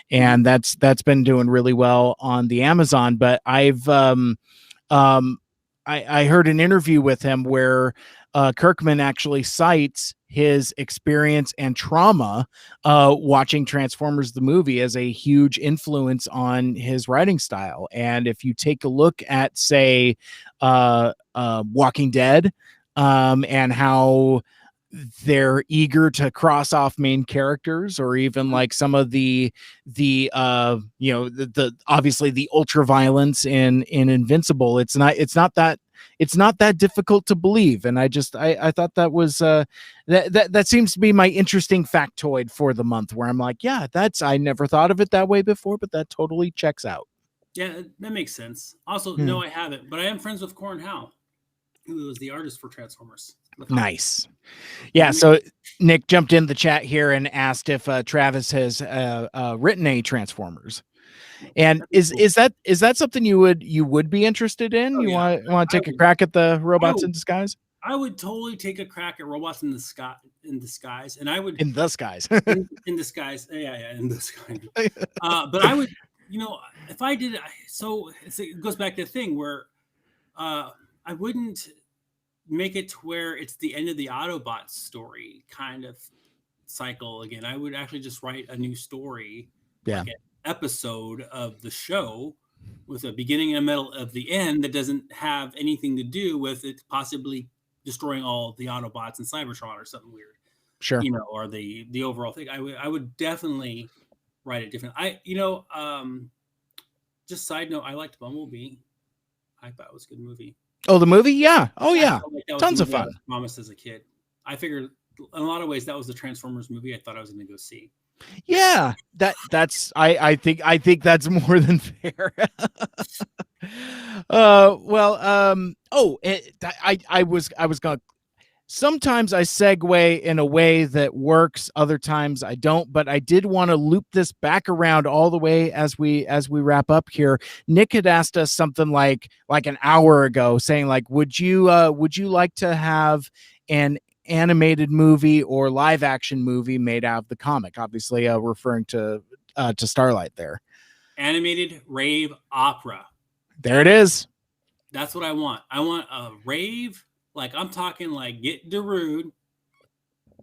S1: and that's been doing really well on the Amazon. But um, I heard an interview with him where Kirkman actually cites his experience and trauma watching Transformers the movie as a huge influence on his writing style. And if you take a look at, say, Walking Dead, and how they're eager to cross off main characters, or even like some of the obviously the ultra violence in Invincible, it's not that difficult to believe. And I thought that was that seems to be my interesting factoid for the month, where I'm like, yeah, I never thought of it that way before, but that totally checks out.
S2: Yeah, that makes sense. Also, no, I haven't, but I am friends with Corn Howe, who was the artist for Transformers.
S1: Nice. Yeah, so Nick jumped in the chat here and asked if Travis has written any Transformers. And is that something you would be interested in? You want to take a crack at the robots in disguise?
S2: I would totally take a crack at robots in disguise, and I would
S1: in the skies
S2: in disguise. Yeah, in the sky. But I would, if I did, so it goes back to the thing where I wouldn't make it to where it's the end of the Autobots story kind of cycle again. I would actually just write a new story, like an episode of the show with a beginning and a middle of the end that doesn't have anything to do with it possibly destroying all the Autobots and Cybertron or something weird.
S1: Sure.
S2: Or the overall thing. I would definitely write it different. Just side note, I liked Bumblebee. I thought it was a good movie.
S1: Oh, the movie? Yeah. Oh, yeah. Tons of fun.
S2: Promised as a kid. I figured in a lot of ways that was the Transformers movie I thought I was going to go see.
S1: Yeah, that's I think that's more than fair. I was gonna. Sometimes I segue in a way that works, other times I don't, but I did want to loop this back around all the way as we wrap up here. Nick had asked us something like an hour ago, saying like, would you like to have an animated movie or live action movie made out of the comic? Obviously referring to Starlight there.
S2: Animated rave opera.
S1: There it is.
S2: That's what I want. I want a rave. Like, I'm talking like get Darude,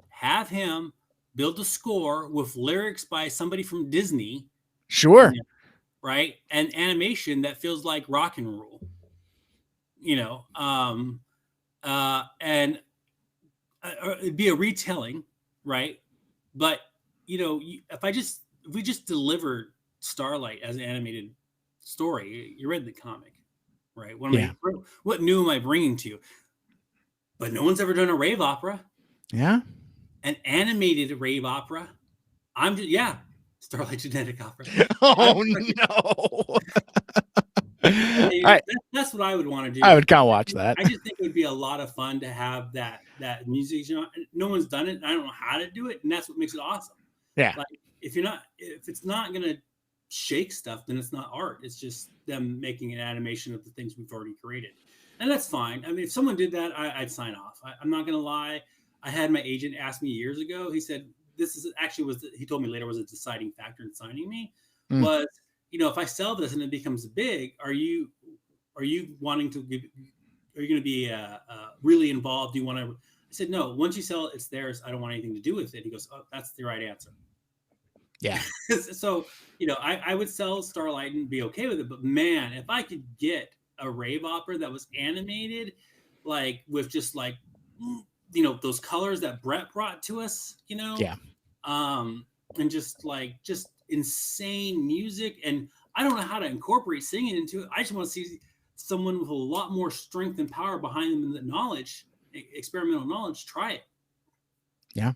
S2: have him build a score with lyrics by somebody from Disney.
S1: Sure.
S2: Right? And animation that feels like rock and roll. And it'd be a retelling, right? But, if we just delivered Starlight as an animated story, you read the comic, right? What new am I bringing to you? But no one's ever done a rave opera.
S1: Yeah.
S2: An animated rave opera. Starlight Genetic Opera.
S1: Oh, no.
S2: That's what I would want to do.
S1: I would kind of watch that.
S2: I just think it would be a lot of fun to have that music. No one's done it. I don't know how to do it, and that's what makes it awesome.
S1: Yeah.
S2: Like if it's not gonna shake stuff, then it's not art. It's just them making an animation of the things we've already created. And that's fine. I mean, if someone did that, I'd sign off. I'm not going to lie. I had my agent ask me years ago. He said, he told me later was a deciding factor in signing me was, if I sell this and it becomes big, are you going to be really involved? Do you want to, I said, no, once you sell it, it's theirs. I don't want anything to do with it. He goes, oh, that's the right answer.
S1: Yeah.
S2: So, I would sell Starlight and be okay with it. But man, if I could get a rave opera that was animated, like with just like, those colors that Brett brought to us,
S1: yeah.
S2: And just insane music. And I don't know how to incorporate singing into it. I just want to see someone with a lot more strength and power behind them and the knowledge, experimental knowledge, try it.
S1: Yeah.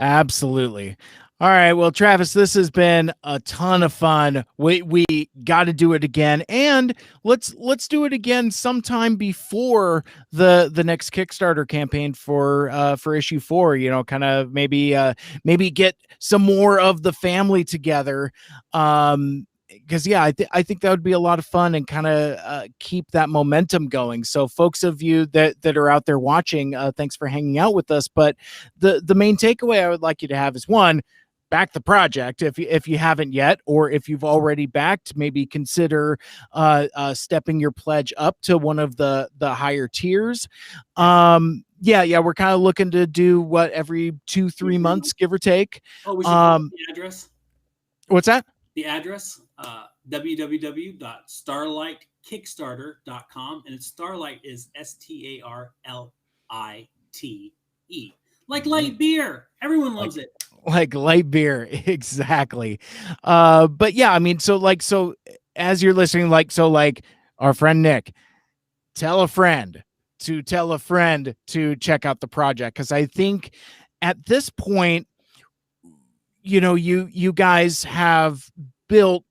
S1: Absolutely. All right. Well, Travis, this has been a ton of fun. We got to do it again, and let's do it again sometime before the next Kickstarter campaign for issue 4. You know, kind of maybe get some more of the family together. Because yeah, I think that would be a lot of fun and kind of keep that momentum going. So, folks of you that are out there watching, thanks for hanging out with us. But the main takeaway I would like you to have is, one, back the project if you haven't yet, or if you've already backed, maybe consider stepping your pledge up to one of the higher tiers. Yeah, we're kind of looking to do what every 2-3 months, give or take.
S2: Oh, we should put the address.
S1: What's that?
S2: The address, www.starlightkickstarter.com, and Starlight is STARLITE, like light beer. Everyone loves it.
S1: Like light beer, exactly. But yeah, I mean, so as you're listening, like our friend Nick, tell a friend to tell a friend to check out the project, because I think at this point, you know, you guys have built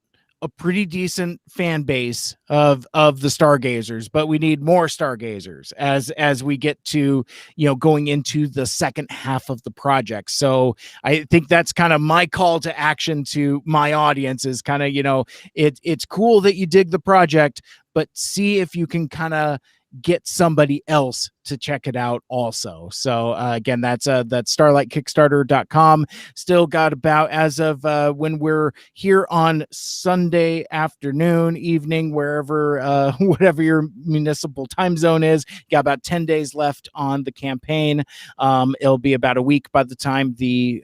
S1: a pretty decent fan base of the stargazers, but we need more stargazers as we get to, you know, going into the second half of the project. So I think that's kind of my call to action to my audience, is kind of, you know, it's cool that you dig the project, but see if you can kind of get somebody else to check it out also. So again, that's starlightkickstarter.com. Still got about, as of when we're here on Sunday afternoon, evening, wherever whatever your municipal time zone is, got about 10 days left on the campaign. It'll be about a week by the time the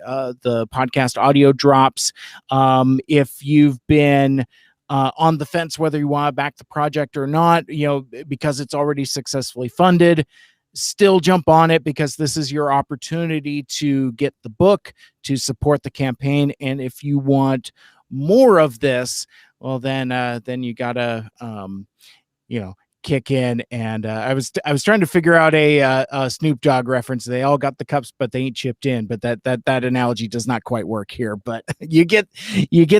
S1: podcast audio drops. If you've been on the fence whether you want to back the project or not, you know, because it's already successfully funded, still jump on it, because this is your opportunity to get the book, to support the campaign. And if you want more of this, well, then you gotta you know, kick in. And I was trying to figure out a Snoop Dogg reference. They all got the cups, but they ain't chipped in. But that analogy does not quite work here. But you get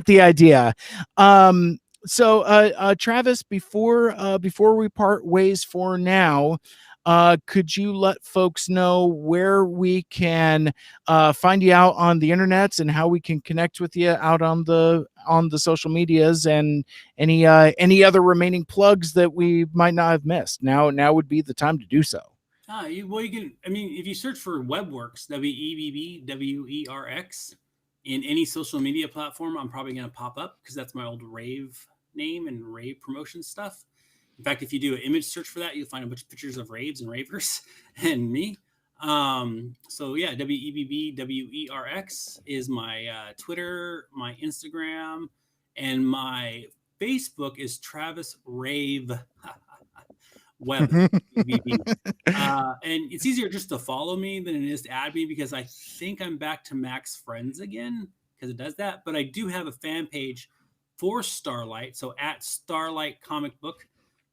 S1: the idea. So Travis, before we part ways for now, could you let folks know where we can find you out on the internets, and how we can connect with you out on the social medias, and any other remaining plugs that we might not have missed? Now would be the time to do so.
S2: You can, I mean, if you search for Webworks, WEBBWERX, in any social media platform, I'm probably going to pop up, because that's my old rave name and rave promotion stuff. In fact, if you do an image search for that, you'll find a bunch of pictures of raves and ravers and me. So yeah, WEBBWERX is my Twitter, my Instagram, and my Facebook is Travis Rave Webb. And it's easier just to follow me than it is to add me, because I think I'm back to max friends again, because it does that. But I do have a fan page for Starlight, so at Starlight Comic Book,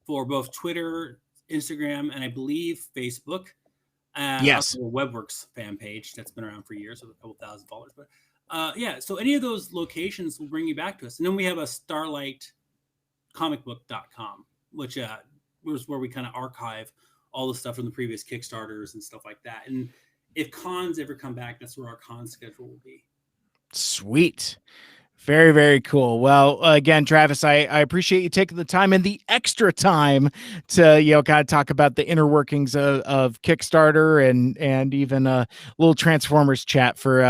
S2: for both Twitter, Instagram, and I believe Facebook.
S1: Yes.
S2: Also a Webworks fan page that's been around for years with a couple thousand followers. But yeah, so any of those locations will bring you back to us. And then we have a starlightcomicbook.com, which was where we kind of archive all the stuff from the previous Kickstarters and stuff like that. And if cons ever come back, that's where our con schedule will be.
S1: Sweet. Very, very cool. Well, again, Travis, I appreciate you taking the time and the extra time to, you know, kind of talk about the inner workings of Kickstarter, and even a little Transformers chat for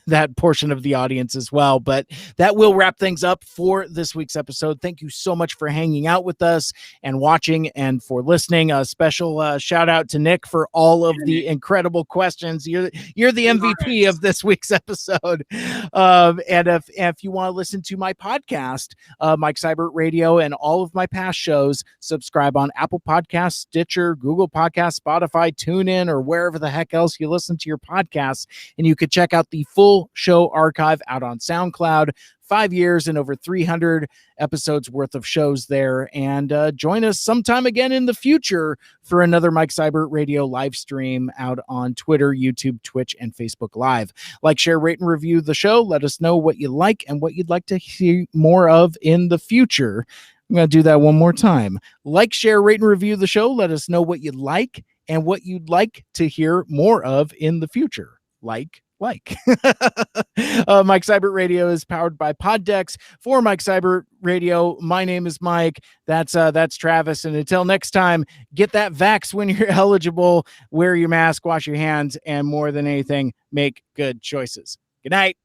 S1: that portion of the audience as well. But that will wrap things up for this week's episode. Thank you so much for hanging out with us and watching, and for listening. A special shout out to Nick for all of the incredible questions. You're the MVP of this week's episode. And if you want to listen to my podcast, Mike Seibert Radio, and all of my past shows, subscribe on Apple Podcasts, Stitcher, Google Podcasts, Spotify, TuneIn, or wherever the heck else you listen to your podcasts. And you could check out the full show archive out on SoundCloud. 5 years and over 300 episodes worth of shows there. And join us sometime again in the future for another Mike Seibert Radio live stream out on Twitter, YouTube, Twitch, and Facebook Live. Like, share, rate, and review the show. Let us know what you like and what you'd like to see more of in the future. I'm going to do that one more time. Like, share, rate, and review the show. Let us know what you like and what you'd like to hear more of in the future. Like. Mike Seibert Radio is powered by Poddex. For Mike Seibert Radio, my name is Mike. That's Travis. And until next time, get that vax when you're eligible, wear your mask, wash your hands, and more than anything, make good choices. Good night.